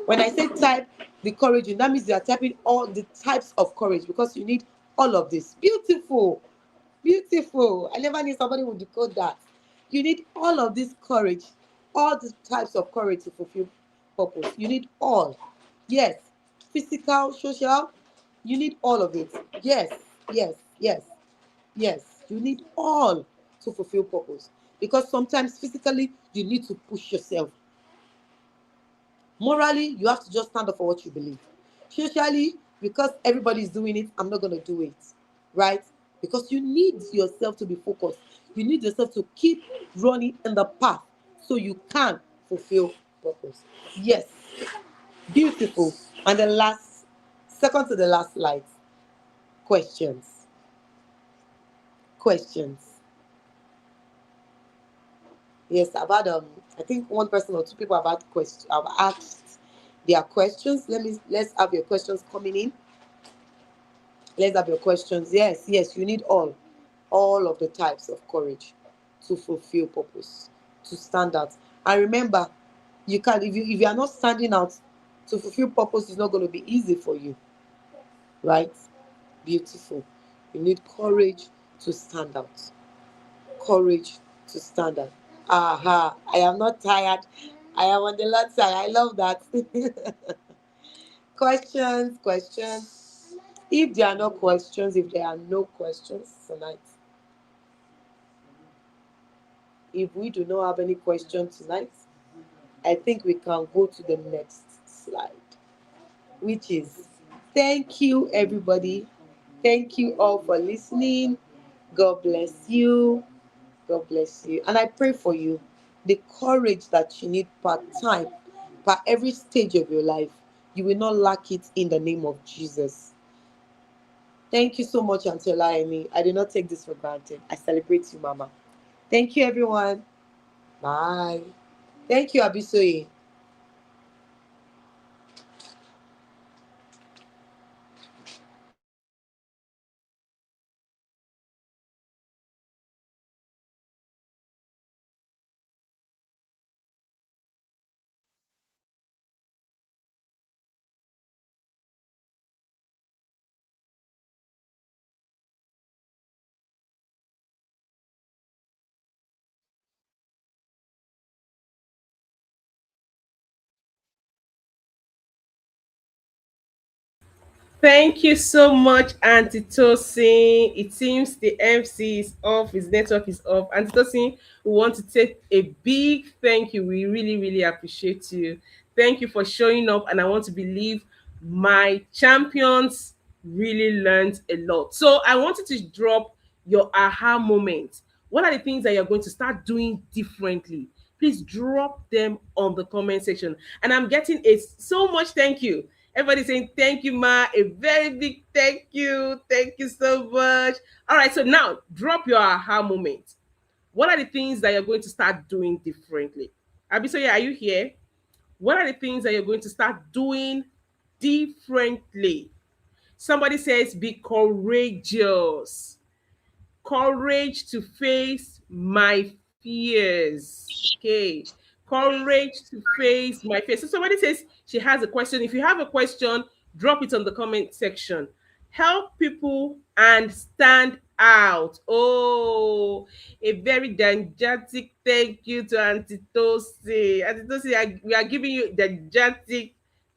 When I say type the courage, that means you are typing all the types of courage because you need all of this. Beautiful. Beautiful. I never knew somebody would decode that. You need all of this courage, all the types of courage to fulfill purpose. You need all. Yes. Physical, social, you need all of it. Yes, yes, yes. Yes, you need all to fulfill purpose. Because sometimes physically, you need to push yourself. Morally, you have to just stand up for what you believe. Socially, because everybody is doing it, I'm not going to do it. Right? Because you need yourself to be focused. You need yourself to keep running in the path so you can fulfill purpose. Yes, beautiful. And the last, second to the last slide, questions. Questions. Yes, I've had I think one person or two people have had questions. I've asked their questions. Let's have your questions coming in. Let's have your questions. Yes, you need all of the types of courage to fulfill purpose, to stand out. And remember, you can if you are not standing out to fulfill purpose, it's not going to be easy for you. Right? Beautiful. You need courage to stand out. Courage to stand out. Aha, I am not tired. I am on the Lord's side. I love that. Questions. If there are no questions, if there are no questions tonight, if we do not have any questions tonight, I think we can go to the next slide, which is Thank you, everybody. Thank you all for listening. God bless you. God bless you. And I pray for you the courage that you need part time, per every stage of your life. You will not lack it in the name of Jesus. Thank you so much, Auntie Amy. I do not take this for granted. I celebrate you, Mama. Thank you, everyone. Bye. Thank you, Abisoye. Thank you so much, Auntie Tosin. It seems the MC is off, his network is off. Auntie Tosin, we want to take a big thank you. We really, really appreciate you. Thank you for showing up, and I want to believe my champions really learned a lot. So I wanted to drop your aha moment. What are the things that you're going to start doing differently? Please drop them on the comment section. And I'm getting a so much thank you. Everybody saying thank you, Ma. A very big thank you. Thank you so much. All right, so now drop your aha moment. What are the things that you're going to start doing differently? Abisoye, are you here? What are the things that you're going to start doing differently? Somebody says, be courageous. Courage to face my fears. Okay. Courage to face my fears. So somebody says she has a question. If you have a question, drop it on the comment section. Help people and stand out. Oh, a very didactic thank you to Auntie Tosi. Auntie Tosi, we are giving you didactic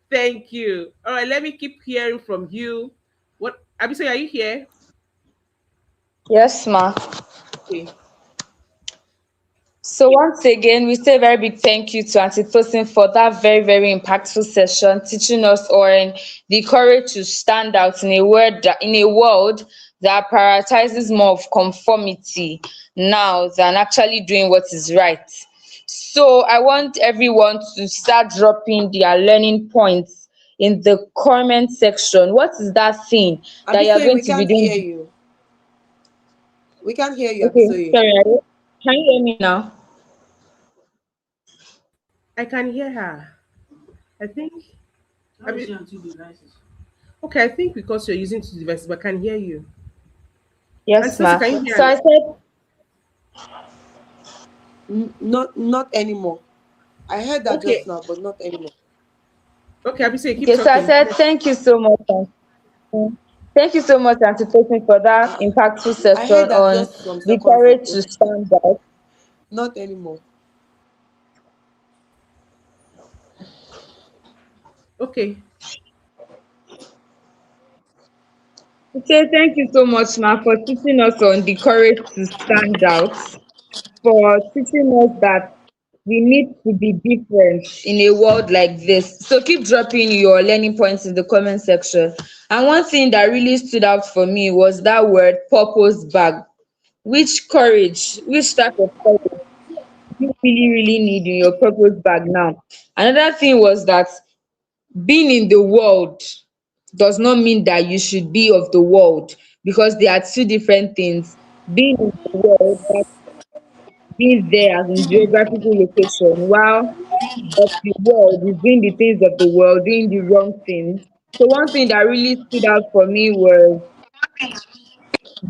thank you. All right, let me keep hearing from you. What, Abisoy, are you here? Yes, ma. Okay. So once again, we say a very big thank you to Auntie Tosin for that very, very impactful session, teaching us on the courage to stand out in a world that prioritizes more of conformity now than actually doing what is right. So I want everyone to start dropping their learning points in the comment section. What is that thing that you're Abisoye, going we to be can't hear doing? you. We can't hear you, Okay, Abisoye. sorry. Can you hear me now? I can hear her. I think. Okay, I think because you're using two devices, but I can hear you. And Yes, Sosi, ma. can you hear So me? I said Not anymore. I heard that just Okay. now, but not anymore. Okay, Abisi, keep Okay, so I talking. said thank you so much. Thank you so much, Auntie Tosin, for that impactful I session heard that on just some the seconds courage ago. to stand out. Not anymore. Okay. Okay, thank you so much, ma, for teaching us on the courage to stand out, for teaching us that we need to be different in a world like this. So keep dropping your learning points in the comment section. And one thing that really stood out for me was that word purpose bag. Which type of courage you really, really need in your purpose bag now? Another thing was that being in the world does not mean that you should be of the world, because they are two different things. Being in the world, that being there as in geographical location, while of the world is doing the things of the world, doing the wrong things. So one thing that really stood out for me was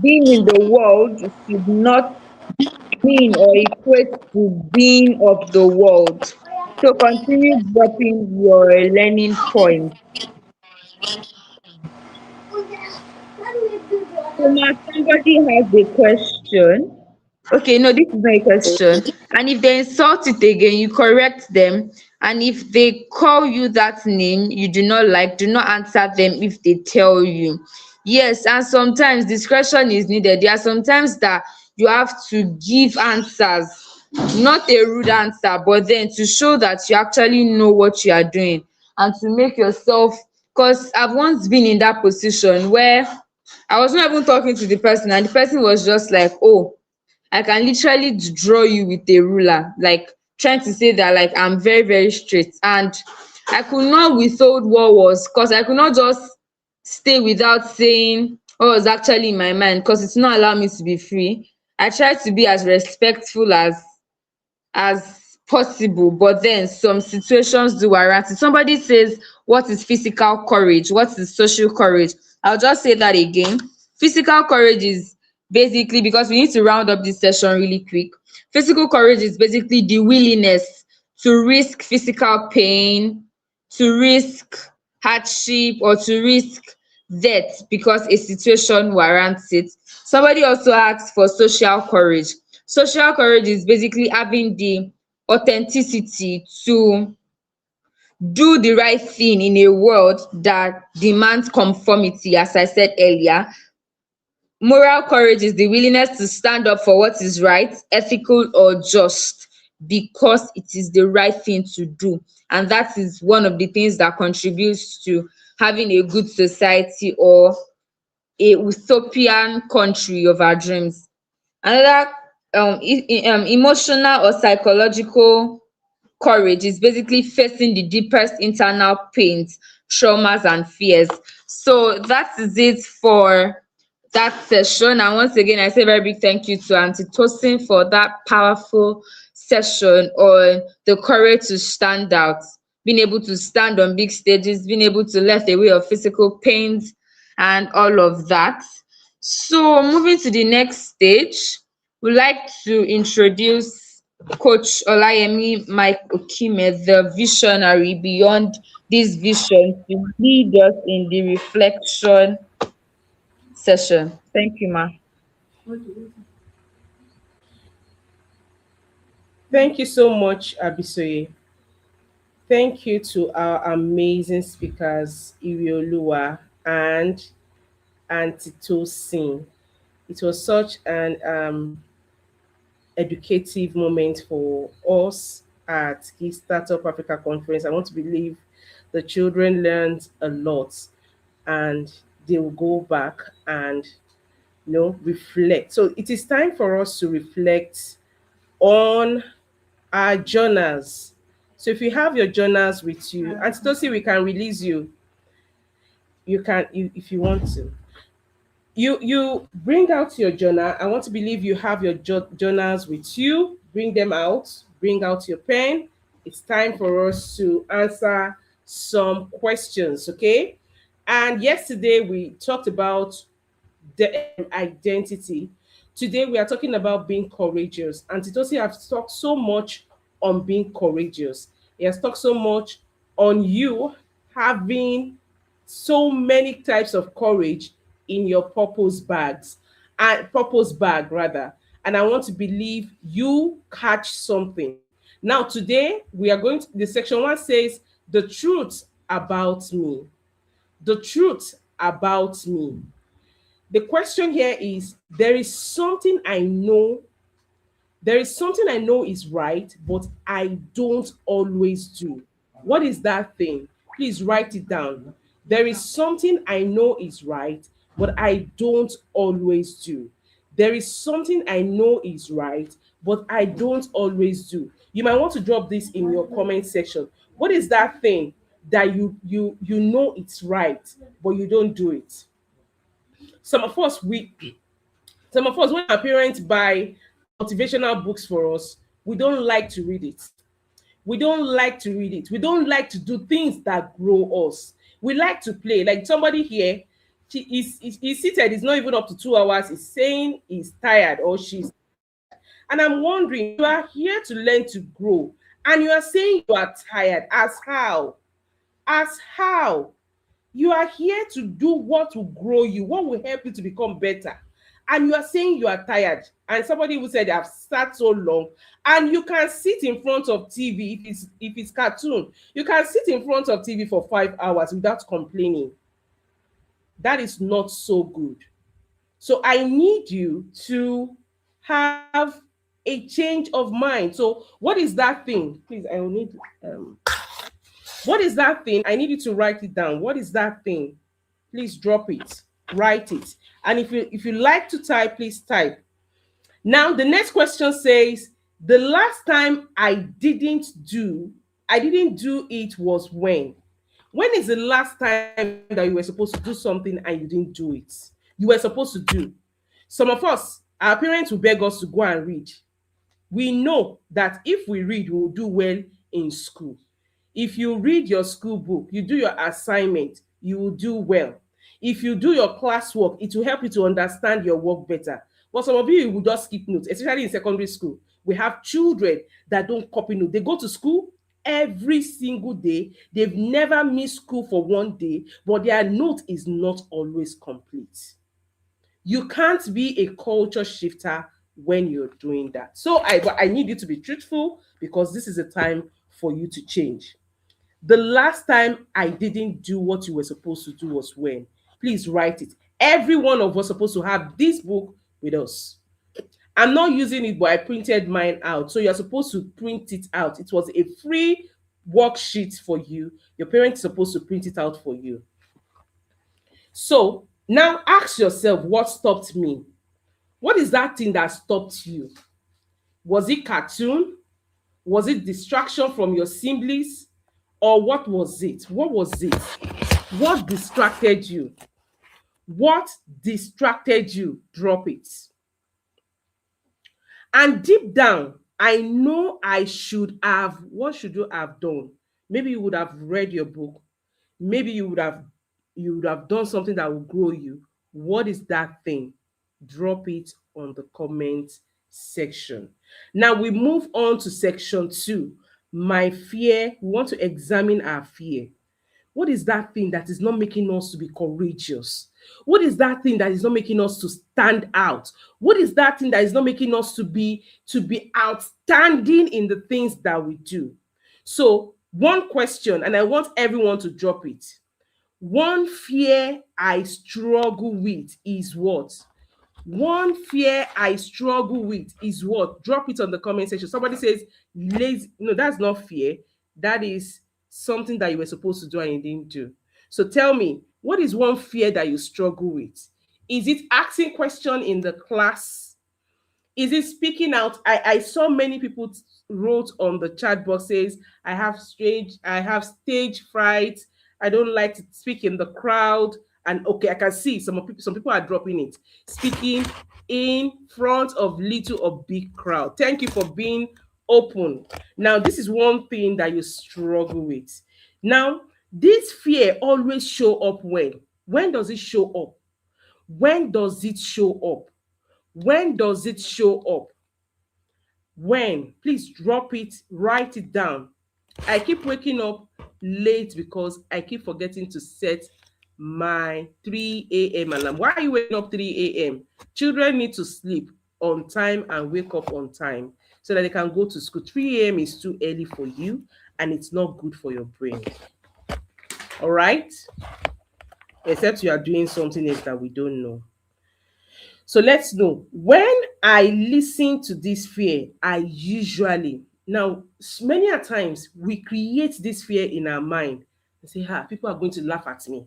being in the world should not mean or equate to being of the world. So continue dropping your learning points. So now somebody has a question. Okay, no, this is not a question. And if they insult it again, you correct them. And if they call you that name you do not like, do not answer them if they tell you. Yes, and sometimes discretion is needed. There are sometimes that you have to give answers, not a rude answer, but then to show that you actually know what you are doing and to make yourself because I've once been in that position where I was not even talking to the person and the person was just like, oh, I can literally draw you with a ruler, like trying to say that like I'm very, very straight. And I could not withhold what was, because I could not just stay without saying what was actually in my mind, because it's not allow me to be free. I tried to be as respectful as possible, but then some situations do warrant it. Somebody says, what is physical courage? What is social courage? I'll just say that again. Physical courage is basically, because we need to round up this session really quick. Physical courage is basically the willingness to risk physical pain, to risk hardship, or to risk death because a situation warrants it. Somebody also asked for social courage. Social courage is basically having the authenticity to do the right thing in a world that demands conformity, as I said earlier. Moral courage is the willingness to stand up for what is right, ethical, or just because it is the right thing to do. And that is one of the things that contributes to having a good society or a utopian country of our dreams. Another emotional or psychological courage is basically facing the deepest internal pains, traumas, and fears. So that is it for that session. And once again, I say a very big thank you to Auntie Tosin for that powerful session on the courage to stand out, being able to stand on big stages, being able to let away of physical pains and all of that. So moving to the next stage, we'd like to introduce Coach Olayemi Mike-Okhimhe, the visionary beyond this vision, to lead us in the reflection session. Thank you, ma. Thank you so much, Abisoye. Thank you to our amazing speakers, Irioluwa and Antitosin. It was such an educative moment for us at the Startup Africa Conference. I want to believe the children learned a lot and they will go back and reflect. So it is time for us to reflect on our journals. So if you have your journals with you, and Tosi, we can release you. You can, if you want to. You bring out your journal. I want to believe you have your journals with you. Bring them out. Bring out your pen. It's time for us to answer some questions. Okay. And yesterday we talked about the identity. Today we are talking about being courageous. And Titosi has talked so much on being courageous. He has talked so much on you having so many types of courage in your purpose bags and purpose bag rather. And I want to believe you catch something. Now today we are going to the section one says the truth about me. The truth about me. The question here is there is something I know is right, but I don't always do. What is that thing? Please write it down. There is something I know is right, but I don't always do. There is something I know is right, but I don't always do. You might want to drop this in your comment section. What is that thing that you know it's right, but you don't do it? Some of us when our parents buy motivational books for us, we don't like to read it. We don't like to read it. We don't like to do things that grow us. We like to play. Like somebody here, he's seated, he's not even up to 2 hours, he's saying he's tired or she's. And I'm wondering, you are here to learn to grow, and you are saying you are tired. As how? As how? You are here to do what will grow you, what will help you to become better. And you are saying you are tired. And somebody who said I've sat so long, and you can sit in front of TV if it's cartoon, you can sit in front of TV for 5 hours without complaining. That is not so good. So I need you to have a change of mind. So what is that thing? Please, I will need What is that thing? I need you to write it down. What is that thing? Please drop it. Write it. And if you like to type, please type. Now the next question says, the last time I didn't do it was when? When is the last time that you were supposed to do something and you didn't do it? You were supposed to do. Some of us, our parents will beg us to go and read. We know that if we read, we will do well in school. If you read your school book, you do your assignment, you will do well. If you do your classwork, it will help you to understand your work better. But some of you will just skip notes, especially in secondary school. We have children that don't copy notes. They go to school every single day. They've never missed school for one day, but their note is not always complete. You can't be a culture shifter when you're doing that. So I need you to be truthful, because this is a time for you to change. The last time I didn't do what you were supposed to do was when? Please write it. Every one of us supposed to have this book with us. I'm not using it, but I printed mine out. So you're supposed to print it out. It was a free worksheet for you. Your parents are supposed to print it out for you. So now ask yourself, what stopped me? What is that thing that stopped you? Was it cartoon? Was it distraction from your siblings? Or what was it? What was it? What distracted you? What distracted you? Drop it. And deep down, I know I should have. What should you have done? Maybe you would have read your book. Maybe you would have done something that will grow you. What is that thing? Drop it on the comment section. Now we move on to section 2. My fear. We want to examine our fear. What is that thing that is not making us to be courageous? What is that thing that is not making us to stand out? What is that thing that is not making us to be outstanding in the things that we do? So, one question, and I want everyone to drop it. One fear I struggle with is what? One fear I struggle with is what? Drop it on the comment section. Somebody says lazy. No, that's not fear. That is something that you were supposed to do and you didn't do. So tell me, what is one fear that you struggle with? Is it asking question in the class? Is it speaking out? I saw many people wrote on the chat box says, I have stage fright. I don't like to speak in the crowd. And okay, I can see some people are dropping it. Speaking in front of little or big crowd. Thank you for being open. Now, this is one thing that you struggle with. Now, this fear always show up when? When does it show up? When does it show up? When does it show up? When? Please drop it, write it down. I keep waking up late because I keep forgetting to set my 3 a.m. alarm. Why are you waking up 3 a.m.? Children need to sleep on time and wake up on time so that they can go to school. 3 a.m. is too early for you and it's not good for your brain. All right? Except you are doing something else that we don't know. So let's know. When I listen to this fear, I usually, now, many a times we create this fear in our mind and say, people are going to laugh at me.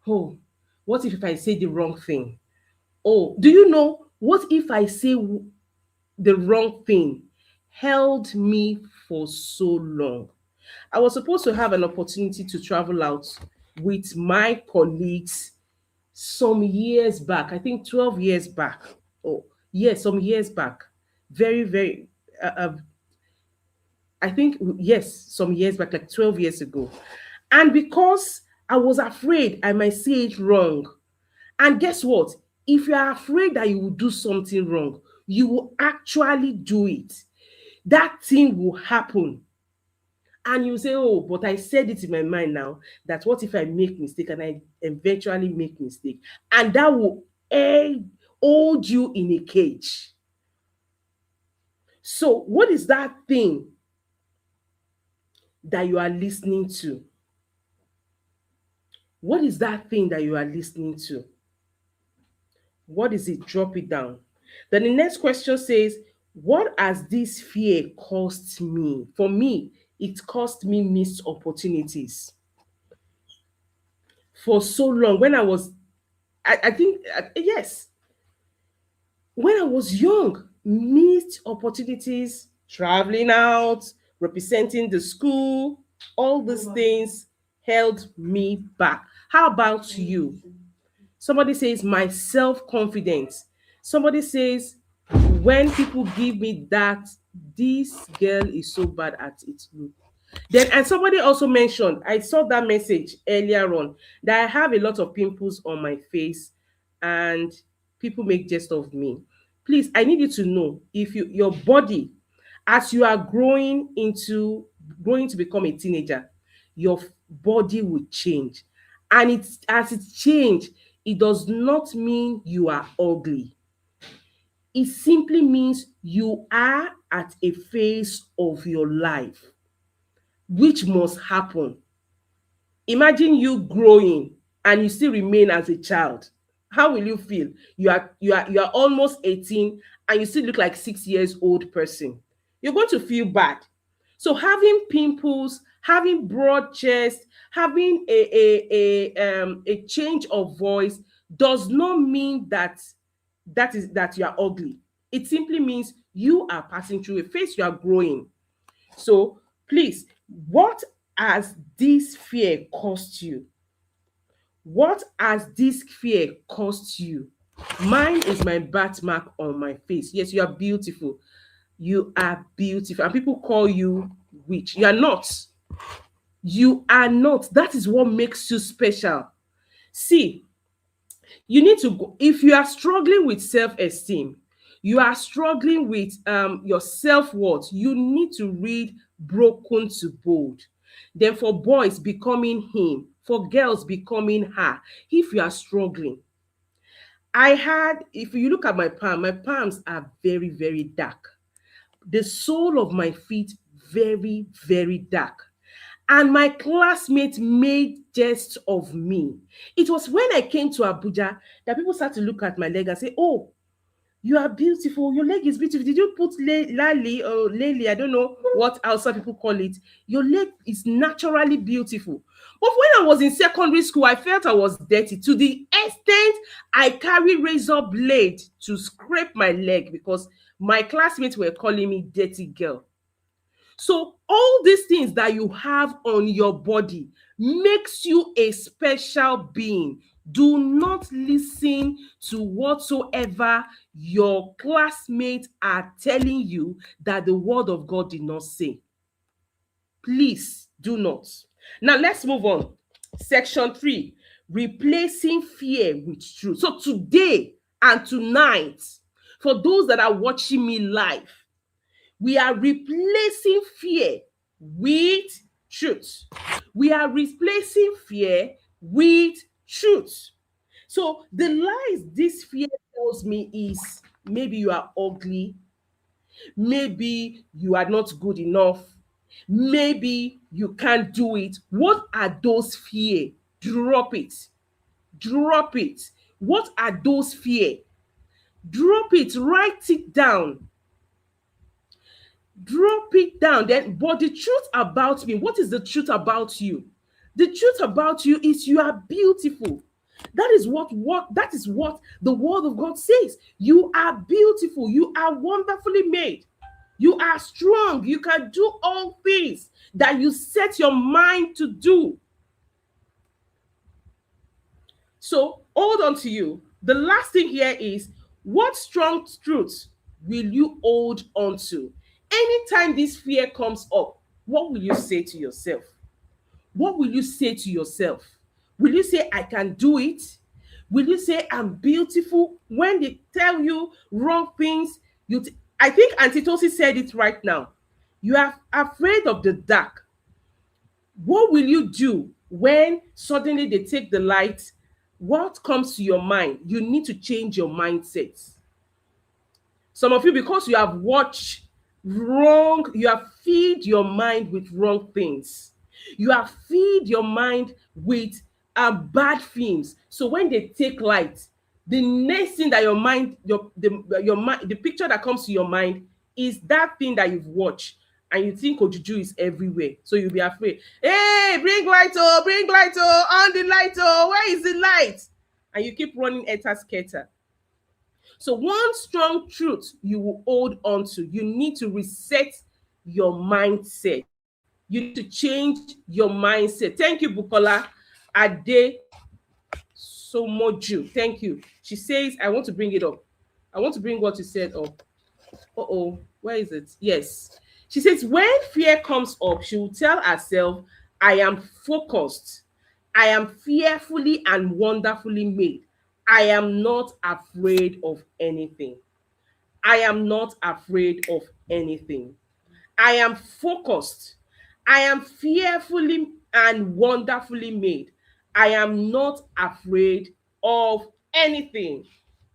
Oh, what if I say the wrong thing? Oh, do you know what if I say the wrong thing held me for so long? I was supposed to have an opportunity to travel out with my colleagues some years back. I think 12 years back. Oh, yes, some years back. Very, very, I think, yes, some years back, like 12 years ago. And because I was afraid I might say it wrong. And guess what? If you are afraid that you will do something wrong, you will actually do it. That thing will happen. And you say, oh, but I said it in my mind now that what if I make mistake and I eventually make mistake? And that will hold you in a cage. So what is that thing that you are listening to? What is that thing that you are listening to? What is it? Drop it down. Then the next question says, what has this fear cost me? For me, It cost me missed opportunities for so long. When I was, I think, yes, when I was young, missed opportunities, traveling out, representing the school, all these things held me back. How about you? Somebody says my self confidence. Somebody says when people give me that, this girl is so bad at it. Then, and somebody also mentioned, I saw that message earlier on, that I have a lot of pimples on my face and people make jest of me. Please, I need you to know, if your body, as you are growing to become a teenager, your body will change. And it's as it change, it does not mean you are ugly. It simply means you are at a phase of your life which must happen. Imagine you growing and you still remain as a child. How will you feel? You are almost 18 and you still look like 6 years old person. You're going to feel bad. So having pimples, having broad chest, having a change of voice does not mean that you are ugly. It simply means you are passing through a phase, you are growing. So please, what has this fear cost you? What has this fear cost you? Mine is my birthmark on my face. Yes, you are beautiful. You are beautiful. And people call you witch. You are not. You are not. That is what makes you special. See, you need to go, if you are struggling with self-esteem, you are struggling with your self-worth, you need to read Broken to Bold. Then for boys, Becoming Him. For girls, Becoming Her. If you are struggling, if you look at my palms are very, very dark. The sole of my feet, very, very dark. And my classmates made jest of me. It was when I came to Abuja that people started to look at my leg and say, "Oh, you are beautiful. Your leg is beautiful. Did you put lali or lily? I don't know what else people call it. Your leg is naturally beautiful." But when I was in secondary school, I felt I was dirty to the extent I carry razor blade to scrape my leg because my classmates were calling me dirty girl. So all these things that you have on your body makes you a special being. Do not listen to whatsoever your classmates are telling you that the word of God did not say. Please do not. Now let's move on. Section 3, replacing fear with truth. So today and tonight, for those that are watching me live, we are replacing fear with truth. We are replacing fear with truth. So the lies this fear tells me is maybe you are ugly, maybe you are not good enough, maybe you can't do it. What are those fear? Drop it. Drop it. What are those fear? Drop it. Write it down. Drop it down. Then, but the truth about me, what is the truth about you? The truth about you is you are beautiful. That is what the word of God says. You are beautiful. You are wonderfully made. You are strong. You can do all things that you set your mind to do. So hold on to you. The last thing here is, what strong truth will you hold on to? Anytime this fear comes up, what will you say to yourself? What will you say to yourself? Will you say, I can do it? Will you say, I'm beautiful? When they tell you wrong things, I think Auntie Tosi said it right now. You are afraid of the dark. What will you do when suddenly they take the light? What comes to your mind? You need to change your mindset. Some of you, because you have watched wrong, you have feed your mind with wrong things. You have feed your mind with bad films. So when they take light, the next thing that your mind, your mind, the picture that comes to your mind is that thing that you've watched. and you think Ojuju is everywhere, so you'll be afraid. Hey, bring light, on the light, where is the light? And you keep running etta scatter. So one strong truth you will hold on to, you need to reset your mindset. You need to change your mindset. Thank you, Bukola Ade Somoju. Thank you. She says, I want to bring it up. I want to bring what you said up. Uh-oh, where is it? Yes. She says, when fear comes up, she will tell herself, I am focused. I am fearfully and wonderfully made. I am not afraid of anything. I am not afraid of anything. I am focused. I am fearfully and wonderfully made. I am not afraid of anything.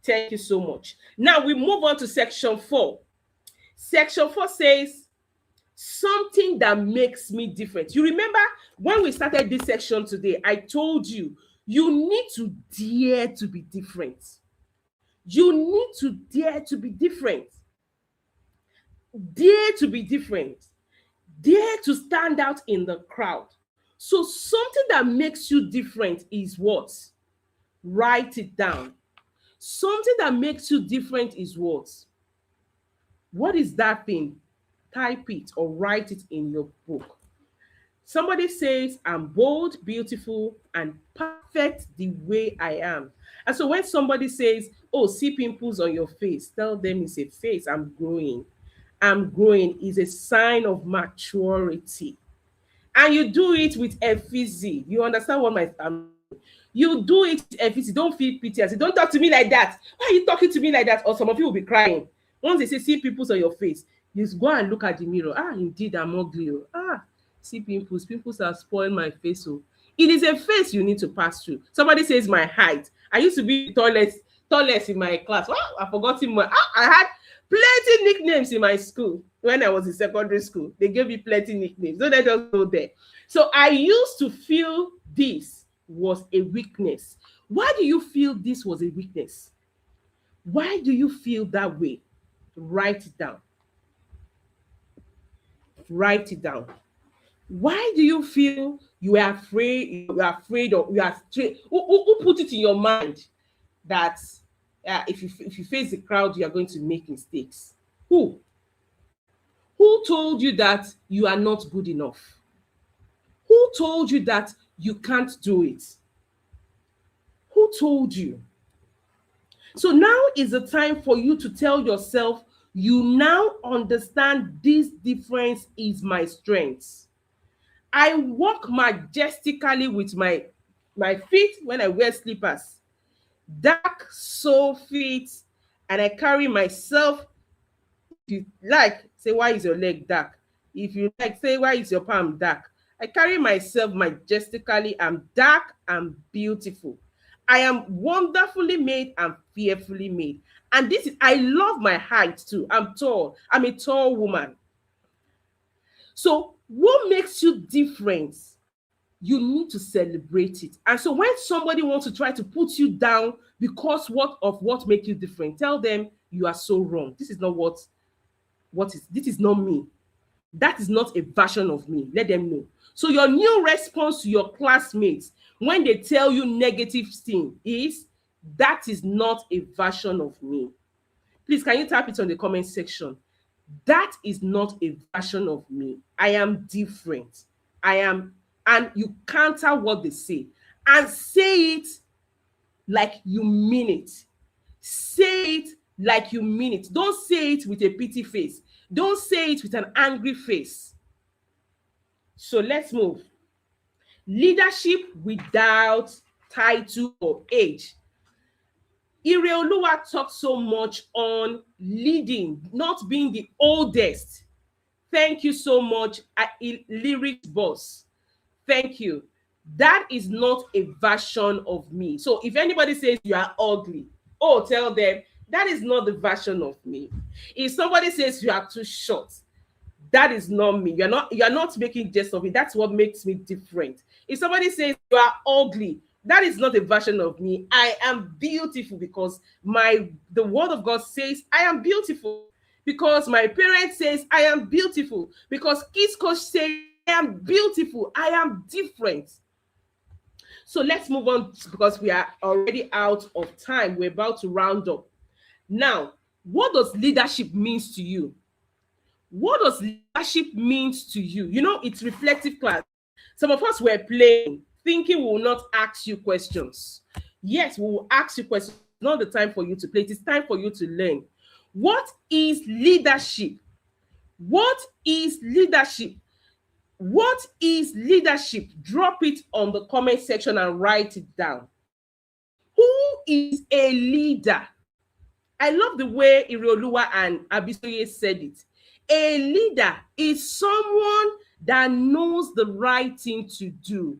Thank you so much. Now we move on to section 4. Section 4 says, something that makes me different. You remember when we started this section today, I told you, you need to dare to be different. You need to dare to be different. Dare to be different. Dare to stand out in the crowd. So something that makes you different is what? Write it down. Something that makes you different is what? What is that thing? Type it or write it in your book. Somebody says, I'm bold, beautiful, and perfect the way I am. And so when somebody says, oh, see pimples on your face, tell them it's a face. I'm growing. I'm growing is a sign of maturity. And you do it with effigy. You understand what I'm saying? You do it with effigy. Don't feel pity. I say, don't talk to me like that. Why are you talking to me like that? Or some of you will be crying. Once they say, see pimples on your face, you just go and look at the mirror. Ah, indeed, I'm ugly. Ah, see pimples. Pimples are spoiling my face. So it is a phase you need to pass through. Somebody says my height. I used to be the tallest in my class. Oh, I forgot him. I had plenty nicknames in my school when I was in secondary school. They gave me plenty nicknames. Don't let us go there. So I used to feel this was a weakness. Why do you feel this was a weakness? Why do you feel that way? Write it down. Write it down. Why do you feel you are afraid? You are afraid of you are. Who put it in your mind that if you face the crowd, you are going to make mistakes? Who? Who told you that you are not good enough? Who told you that you can't do it? Who told you? So now is the time for you to tell yourself, you now understand this difference is my strength. I walk majestically with my feet when I wear slippers, dark sole feet, and I carry myself. If you like, say, why is your leg dark? If you like, say, why is your palm dark? I carry myself majestically. I'm dark and beautiful. I am wonderfully made and fearfully made. And this is, I love my height too. I'm tall. I'm a tall woman. So what makes you different? You need to celebrate it. And so when somebody wants to try to put you down because what makes you different, tell them you are so wrong. This is not this is not me. That is not a version of me. Let them know. So your new response to your classmates when they tell you negative thing is, that is not a version of me. Please, can you type it on the comment section? That is not a version of me. I am different. I am, and you counter what they say and say it like you mean it. Say it like you mean it. Don't say it with a pity face. Don't say it with an angry face. So let's move. Leadership without title or age. Ireoluwa talks so much on leading, not being the oldest. Thank you so much, Lyrics Boss. Thank you. That is not a version of me. So if anybody says you are ugly, oh, tell them that is not the version of me. If somebody says you are too short, that is not me. You're not making jest of it. That's what makes me different. If somebody says you are ugly, that is not a version of me. I am beautiful because the word of God says I am beautiful. because my parents says I am beautiful, because kids coach says I am beautiful, I am different. So let's move on because we are already out of time. We're about to round up. Now, what does leadership means to you? What does leadership means to you? You know, it's reflective class. Some of us were playing, thinking we will not ask you questions. Yes, we will ask you questions. It's not the time for you to play. It is time for you to learn. What is leadership? What is leadership? What is leadership? Drop it on the comment section and write it down. Who is a leader? I love the way Irioluwa and Abisoye said it. A leader is someone that knows the right thing to do.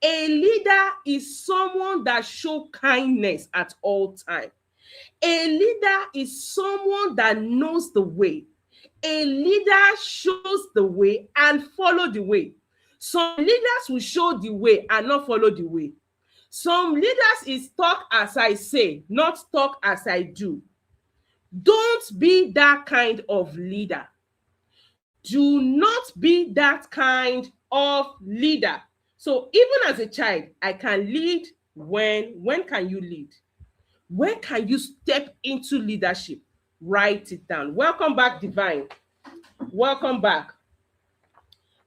A leader is someone that shows kindness at all times. A leader is someone that knows the way. A leader shows the way and follow the way. Some leaders will show the way and not follow the way. Some leaders is talk as I say, not talk as I do. Don't be that kind of leader. Do not be that kind of leader. So even as a child, I can lead when can you lead? When can you step into leadership? Write it down. Welcome back, Divine. Welcome back.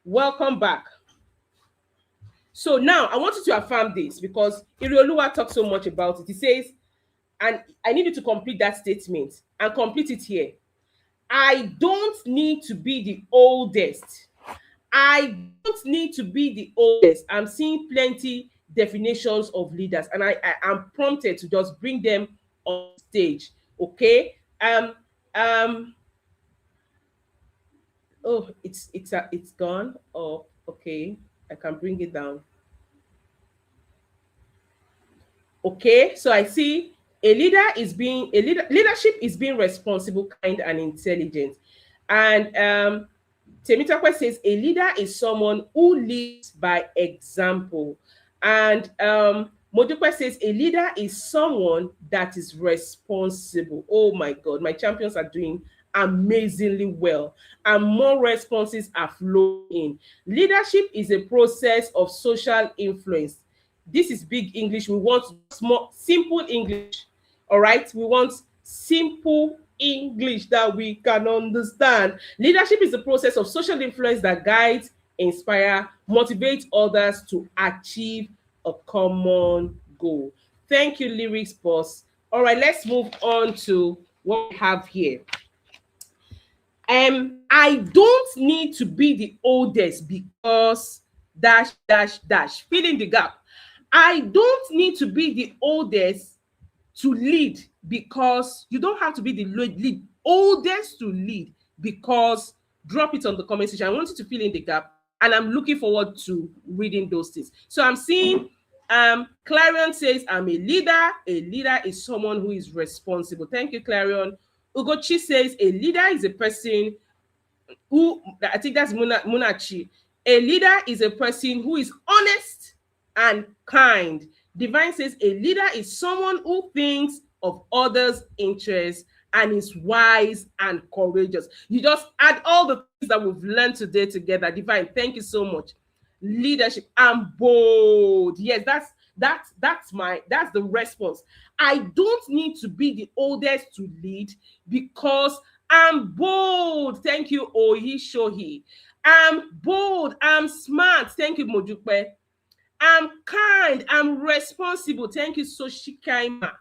Welcome back. So now I want you to affirm this because Irioluwa talks so much about it. He says, and I need you to complete that statement and complete it here. I don't need to be the oldest. I don't need to be the oldest. I'm seeing plenty definitions of leaders, and I am prompted to just bring them on stage. Okay. Oh, it's gone. Oh, okay. I can bring it down. Okay, so I see leadership is being responsible, kind, and intelligent. And Temitakwe says a leader is someone who leads by example. And Modukwe says a leader is someone that is responsible. Oh my God, my champions are doing amazingly well, and more responses are flowing in. Leadership is a process of social influence. This is big English. We want small, simple English. All right. We want simple English that we can understand. Leadership is the process of social influence that guides, inspire, motivate others to achieve a common goal. Thank you, Lyrics Boss. All right, let's move on to what we have here. I don't need to be the oldest because dash dash dash. Fill in the gap. I don't need to be the oldest to lead because you don't have to be the oldest to lead because drop it on the comment section. I want you to fill in the gap, and I'm looking forward to reading those things. So I'm seeing Clarion says I'm a leader. A leader is someone who is responsible. Thank you, Clarion. Ugochi says a leader is a person who, I think that's Munachi. A leader is a person who is honest and kind. Divine says a leader is someone who thinks of others' interests and is wise and courageous. You just add all the things that we've learned today together. Divine, thank you so much. Leadership and bold. Yes, that's the response. I don't need to be the oldest to lead because I'm bold. Thank you, Ohi Shohi. I'm bold. I'm smart. Thank you, Mojukwe. I'm kind. I'm responsible. Thank you, Soshikaima.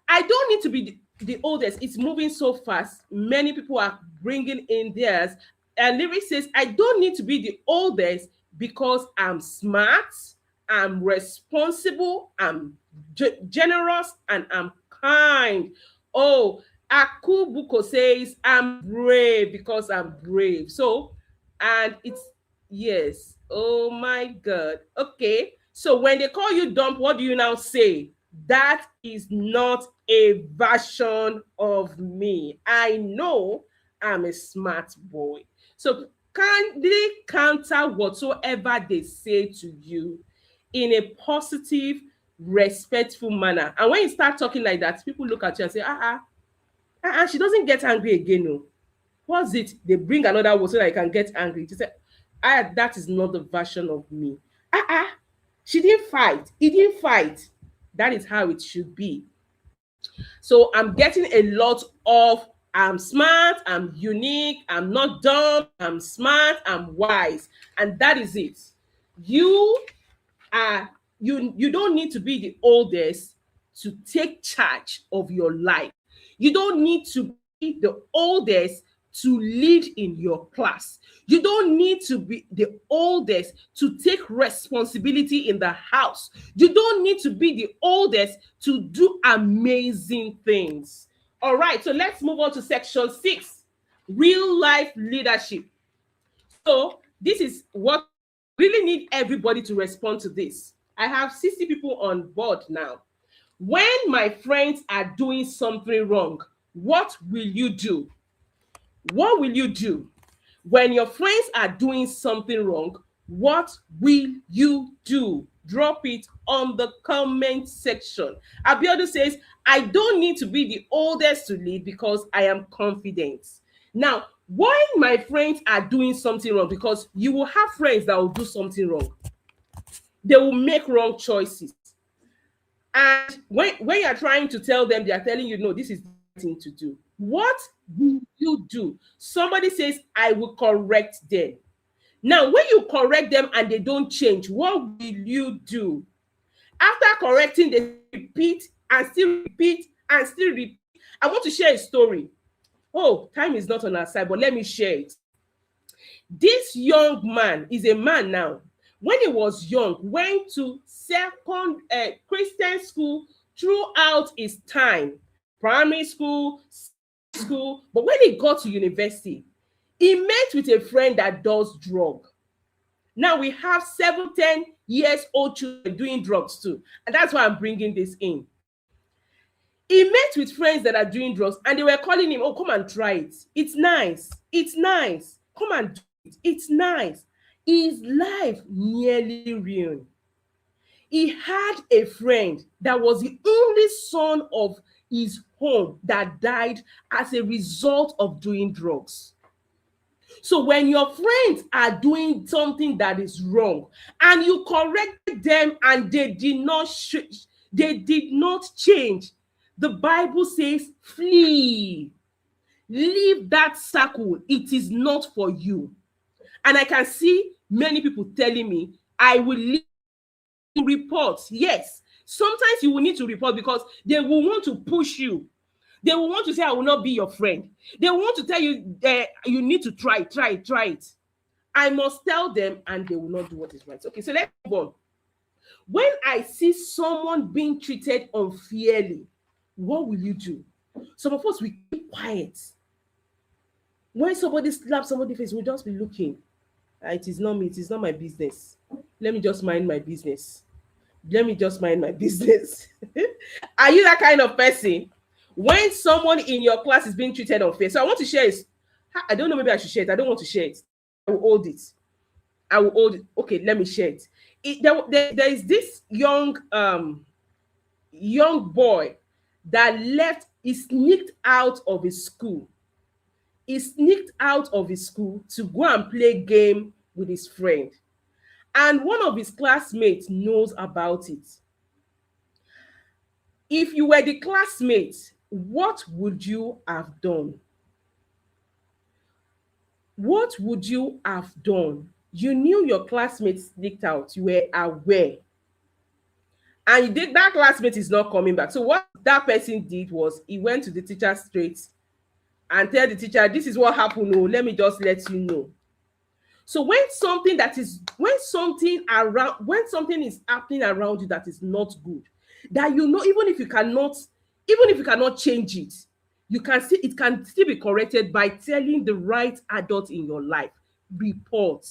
I don't need to be the oldest. It's moving so fast. Many people are bringing in theirs. And Lyric says, I don't need to be the oldest because I'm smart, I'm responsible, I'm generous, and I'm kind. Oh, Akubuko says, I'm brave because I'm brave. So, and it's, yes. Oh my God. Okay. So when they call you dumb, what do you now say? That is not a version of me. I know I'm a smart boy. So kindly counter whatsoever they say to you in a positive, respectful manner. And when you start talking like that, people look at you and say, And she doesn't get angry again. No. What's it? They bring another word so that I can get angry. She said, ah, that is not the version of me. She didn't fight. He didn't fight. That is how it should be. So I'm getting a lot of I'm smart, I'm unique, I'm not dumb, I'm smart, I'm wise. And that is it. You are you don't need to be the oldest to take charge of your life. You don't need to be the oldest to lead in your class. You don't need to be the oldest to take responsibility in the house. You don't need to be the oldest to do amazing things. All right, so let's move on to section 6, real life leadership. So this is what really need everybody to respond to this. I have 60 people on board now. When my friends are doing something wrong, what will you do? What will you do? When your friends are doing something wrong, what will you do? Drop it on the comment section. Abiodun says, I don't need to be the oldest to lead because I am confident. Now, when my friends are doing something wrong, because you will have friends that will do something wrong, they will make wrong choices. And when you're trying to tell them, they are telling you, no, this is the right thing to do. What will you do? Somebody says, I will correct them. Now, when you correct them and they don't change, what will you do? After correcting, they repeat and still repeat and still repeat. I want to share a story. Oh, time is not on our side, but let me share it. This young man is a man now. When he was young, went to second Christian school throughout his time, primary school, school. But when he got to university, he met with a friend that does drug. Now we have 7, 10 years old children doing drugs too. And that's why I'm bringing this in. He met with friends that are doing drugs and they were calling him, oh, come and try it. It's nice. It's nice. Come and do it. It's nice. His life nearly ruined. He had a friend that was the only son of his home that died as a result of doing drugs. So when your friends are doing something that is wrong and you corrected them and they did not change, the Bible says, flee. Leave that circle. It is not for you. And I can see many people telling me, I will leave. Report. Yes, sometimes you will need to report because they will want to push you. They will want to say, I will not be your friend. They will want to tell you you need to try it. I must tell them and they will not do what is right. Okay, so let's move on. When I see someone being treated unfairly, what will you do? Some of us, we keep quiet. When somebody slaps somebody's face, we'll just be looking. It is not me. It is not my business. Let me just mind my business. Are you that kind of person? When someone in your class is being treated unfair, so I want to share it. I don't know, maybe I should share it. I don't want to share it. I will hold it. Okay, let me share it. There is this young boy that left. He sneaked out of his school. He sneaked out of his school to go and play game with his friend. And one of his classmates knows about it. If you were the classmate, what would you have done? What would you have done? You knew your classmate sneaked out. You were aware. And that classmate is not coming back. So what that person did was he went to the teacher straight and tell the teacher, this is what happened. Oh, let me just let you know. So when something is happening around you that is not good, that you know, even if you cannot change it, it can still be corrected by telling the right adult in your life. Report.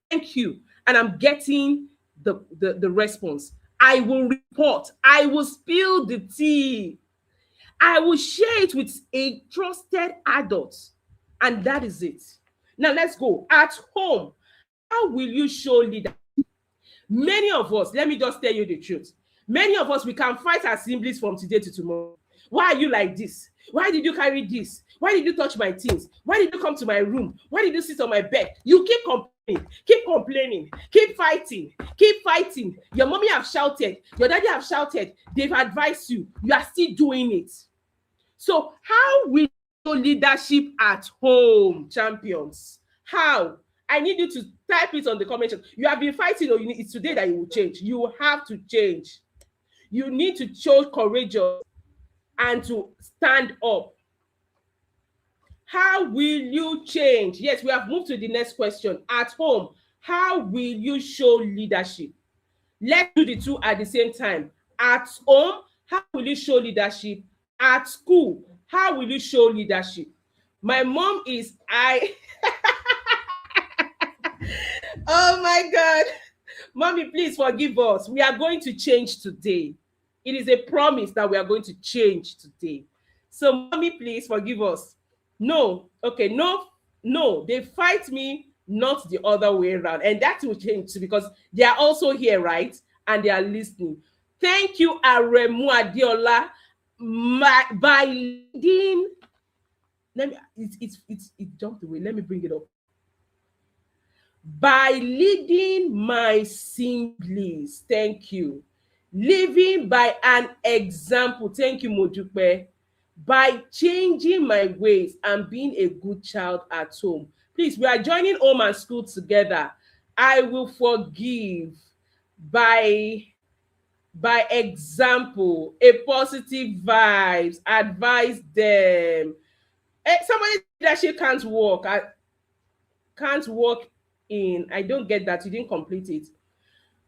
Thank you. And I'm getting the response. I will report. I will spill the tea. I will share it with a trusted adult. And that is it. Now let's go. At home, how will you show leadership? Many of us, let me just tell you the truth. Many of us, we can fight our assemblies from today to tomorrow. Why are you like this? Why did you carry this? Why did you touch my things? Why did you come to my room? Why did you sit on my bed? You keep complaining, keep fighting, keep fighting. Your mommy have shouted, your daddy have shouted, they've advised you, you are still doing it. So how will you show leadership at home, champions? How? I need you to type it on the comment section. You have been fighting, or it's today that you will change. You have to change. You need to show courageous and to stand up. How will you change? Yes, we have moved to the next question. At home, how will you show leadership? Let's do the two at the same time. At home, how will you show leadership? At school, how will you show leadership? My mom is oh my God. Mommy, please forgive us. We are going to change today. It is a promise that we are going to change today. So, mommy, please forgive us. No, okay, no, they fight me, not the other way around. And that will change too, because they are also here, right? And they are listening. Thank you, Aremu Adiola, by leading. Let me, it jumped away. Let me bring it up. By leading my siblings, thank you. Living by an example, thank you, Mojupe. By changing my ways and being a good child at home. Please, we are joining home and school together. I will forgive by example, a positive vibes, advise them. Somebody that she can't walk. I can't walk in. I don't get that. You didn't complete it.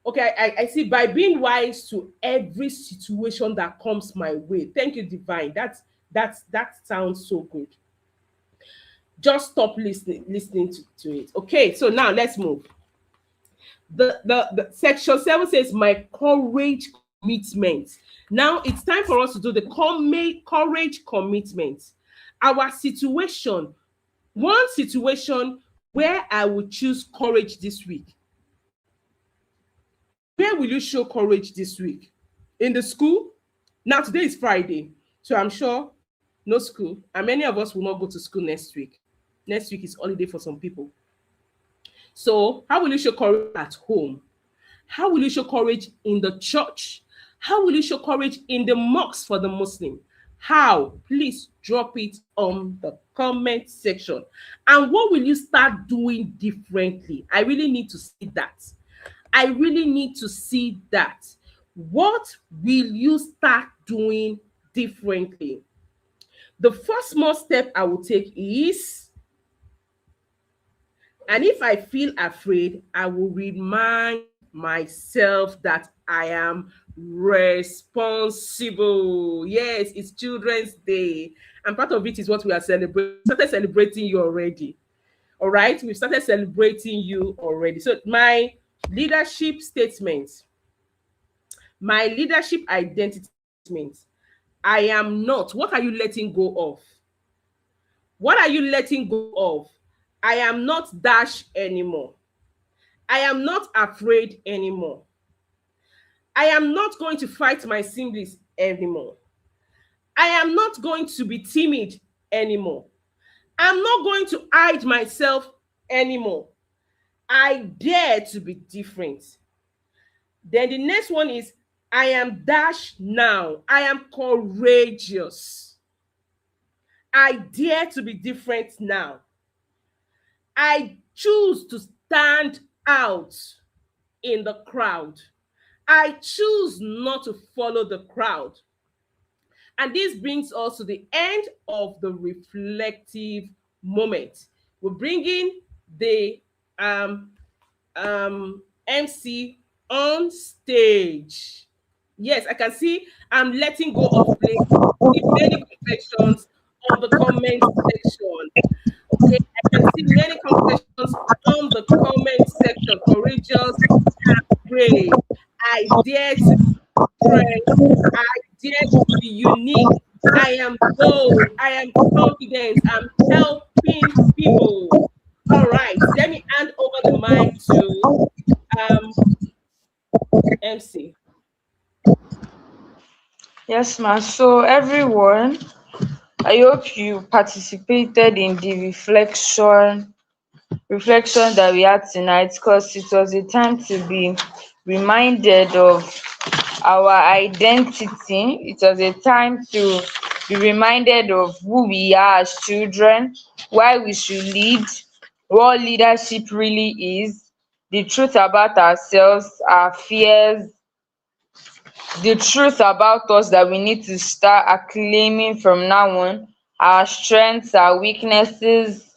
Okay, I see. By being wise to every situation that comes my way. Thank you, Divine. That sounds so good. Just stop listening to it. Okay, so now let's move. The section 7 says my courage commitment. Now it's time for us to do the courage commitment. Our situation, one situation where I will choose courage this week. Where will you show courage this week? In the school? Now today is Friday, so I'm sure no school, and many of us will not go to school next week. Next week is holiday for some people. So how will you show courage at home? How will you show courage in the church? How will you show courage in the mosque for the Muslim? How? Please drop it on the comment section. And what will you start doing differently? I really need to see that. I really need to see that. What will you start doing differently? The first small step I will take is, and if I feel afraid, I will remind myself that I am responsible. Yes, it's Children's Day, and part of it is what we are celebrating. We started celebrating you already. All right, we've started celebrating you already. So my leadership statement, my leadership identity statement. I am not. What are you letting go of? What are you letting go of? I am not dash anymore. I am not afraid anymore. I am not going to fight my siblings anymore. I am not going to be timid anymore. I'm not going to hide myself anymore. I dare to be different. Then the next one is, I am dash now. I am courageous. I dare to be different now. I choose to stand out in the crowd. I choose not to follow the crowd. And this brings us to the end of the reflective moment. We're bringing the MC on stage. Yes, I can see I'm letting go of many confessions on the comment section. Okay, I can see many confessions on the comment section. Courageous and brave. I dare to be different. I dare to be unique. I am bold. I am confident. I'm helping people. All right, let me hand over the mic to MC. Yes, ma'am. So everyone, I hope you participated in the reflection that we had tonight, because it was a time to be reminded of our identity. It was a time to be reminded of who we are as children, why we should lead, what leadership really is, the truth about ourselves, our fears, the truth about us that we need to start acclaiming from now on, our strengths, our weaknesses,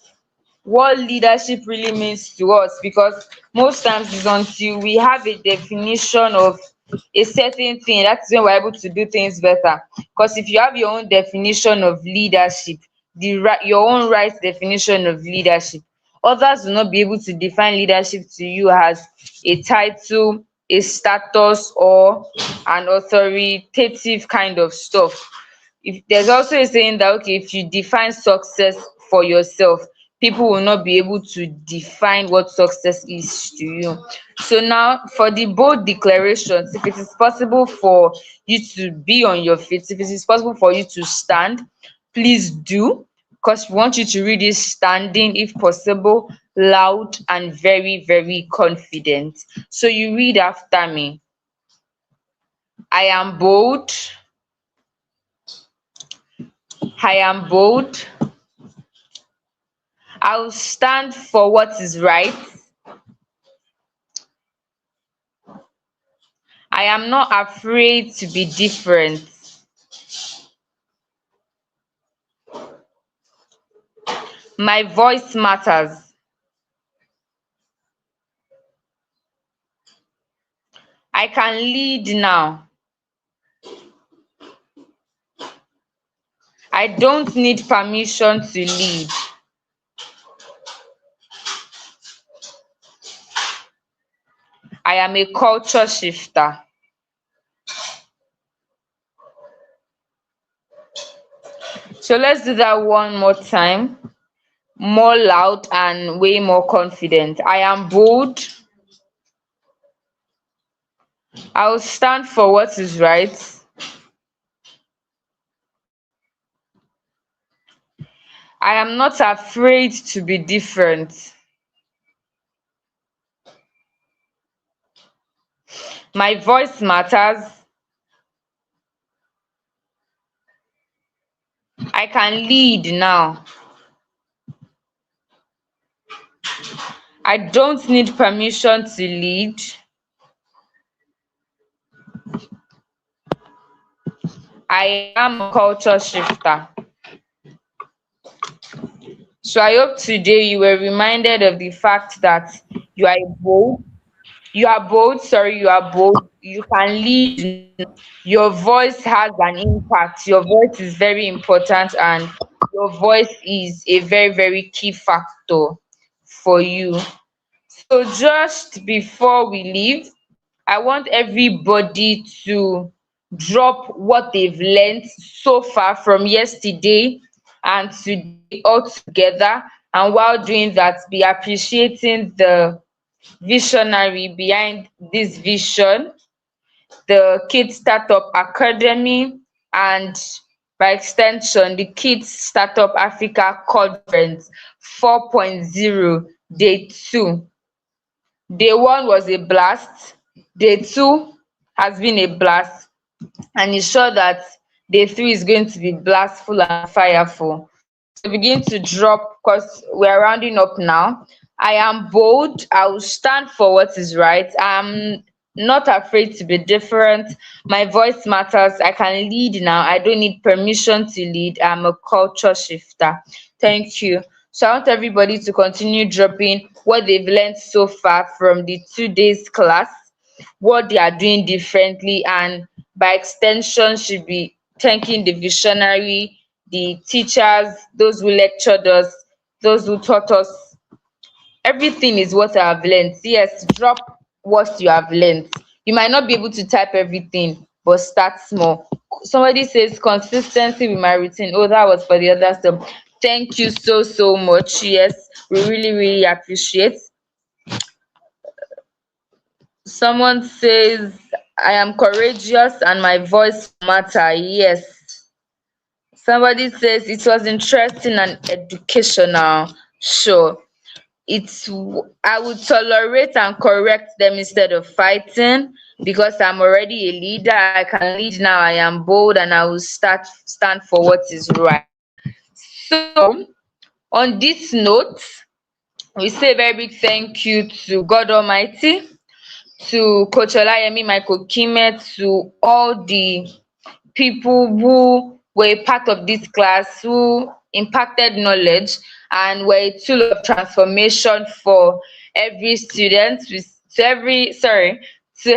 what leadership really means to us, because most times it's until we have a definition of a certain thing that's when we're able to do things better. Because if you have your own definition of leadership, your own right definition of leadership, others will not be able to define leadership to you as a title, a status, or an authoritative kind of stuff. If there's also a saying that, okay, if you define success for yourself, people will not be able to define what success is to you. So now for the bold declarations, if it is possible for you to be on your feet, if it is possible for you to stand, please do, because we want you to read it standing, if possible, loud and very, very confident. So you read after me. I am bold. I am bold. I will stand for what is right. I am not afraid to be different. My voice matters. I can lead now. I don't need permission to lead. I am a culture shifter. So let's do that one more time, more loud and way more confident. I am bold. I will stand for what is right. I am not afraid to be different. My voice matters. I can lead now. I don't need permission to lead. I am a culture shifter. So I hope today you were reminded of the fact that you are bold. You are bold. You can lead now. Your voice has an impact. Your voice is very important, and your voice is a very, very key factor for you. So just before we leave, I want everybody to drop what they've learned so far from yesterday and today all together. And while doing that, be appreciating the visionary behind this vision, the Kids Startup Academy, and by extension, the Kids Startup Africa Conference 4.0 Day 2. Day 1 was a blast. Day 2 has been a blast, and it's sure that day 3 is going to be blastful and fireful. So begin to drop, because we're rounding up now. I am bold. I will stand for what is right. I'm not afraid to be different. My voice matters. I can lead now. I don't need permission to lead. I'm a culture shifter. Thank you. So I want everybody to continue dropping what they've learned so far from the 2 days class, what they are doing differently, and by extension should be thanking the visionary, the teachers, those who lectured us, those who taught us. Everything is what I have learned. Yes, drop what you have learned. You might not be able to type everything, but start small. Somebody says consistency with my routine. Oh, that was for the other stuff. Thank you so, so much. Yes, we really, really appreciate. Someone says, I am courageous and my voice matter. Yes. Somebody says it was interesting and educational. Sure. I would tolerate and correct them instead of fighting, because I'm already a leader. I can lead now. I am bold and I will stand for what is right. So, on this note, we say a very big thank you to God Almighty, to Coach Olayemi Mike-Okhimhe, to all the people who were a part of this class, who impacted knowledge and were a tool of transformation for every student, to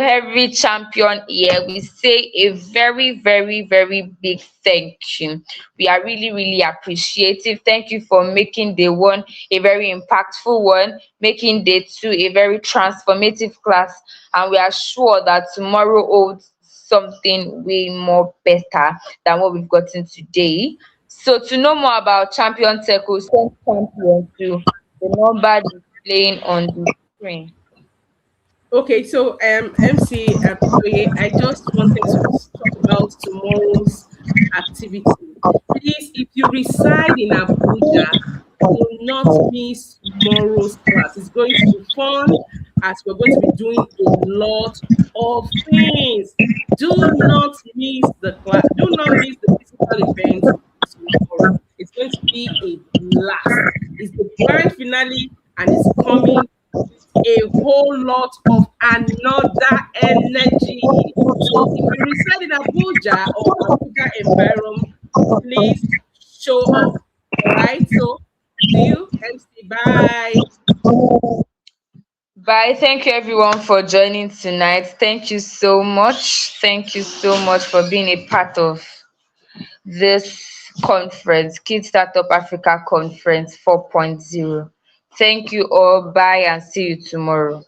every champion here. We say a very, very, very big thank you. We are really, really appreciative. Thank you for making day one a very impactful one, making day two a very transformative class, and we are sure that tomorrow holds something way more better than what we've gotten today. So to know more about Champion Circle, send champion to the number displaying on the screen. Okay, so MC Abisoye, I just wanted to talk about tomorrow's activity. Please, if you reside in Abuja, do not miss tomorrow's class. It's going to be fun as we're going to be doing a lot of things. Do not miss the class. Do not miss the physical event tomorrow. It's going to be a blast. It's the grand finale and it's coming a whole lot of another energy. So if you reside in Abuja or Abuja environment, please show up. All right. So see you, MC. Bye. Bye. Thank you everyone for joining tonight. Thank you so much. Thank you so much for being a part of this conference, Kid Startup Africa Conference 4.0. Thank you all. Bye and see you tomorrow.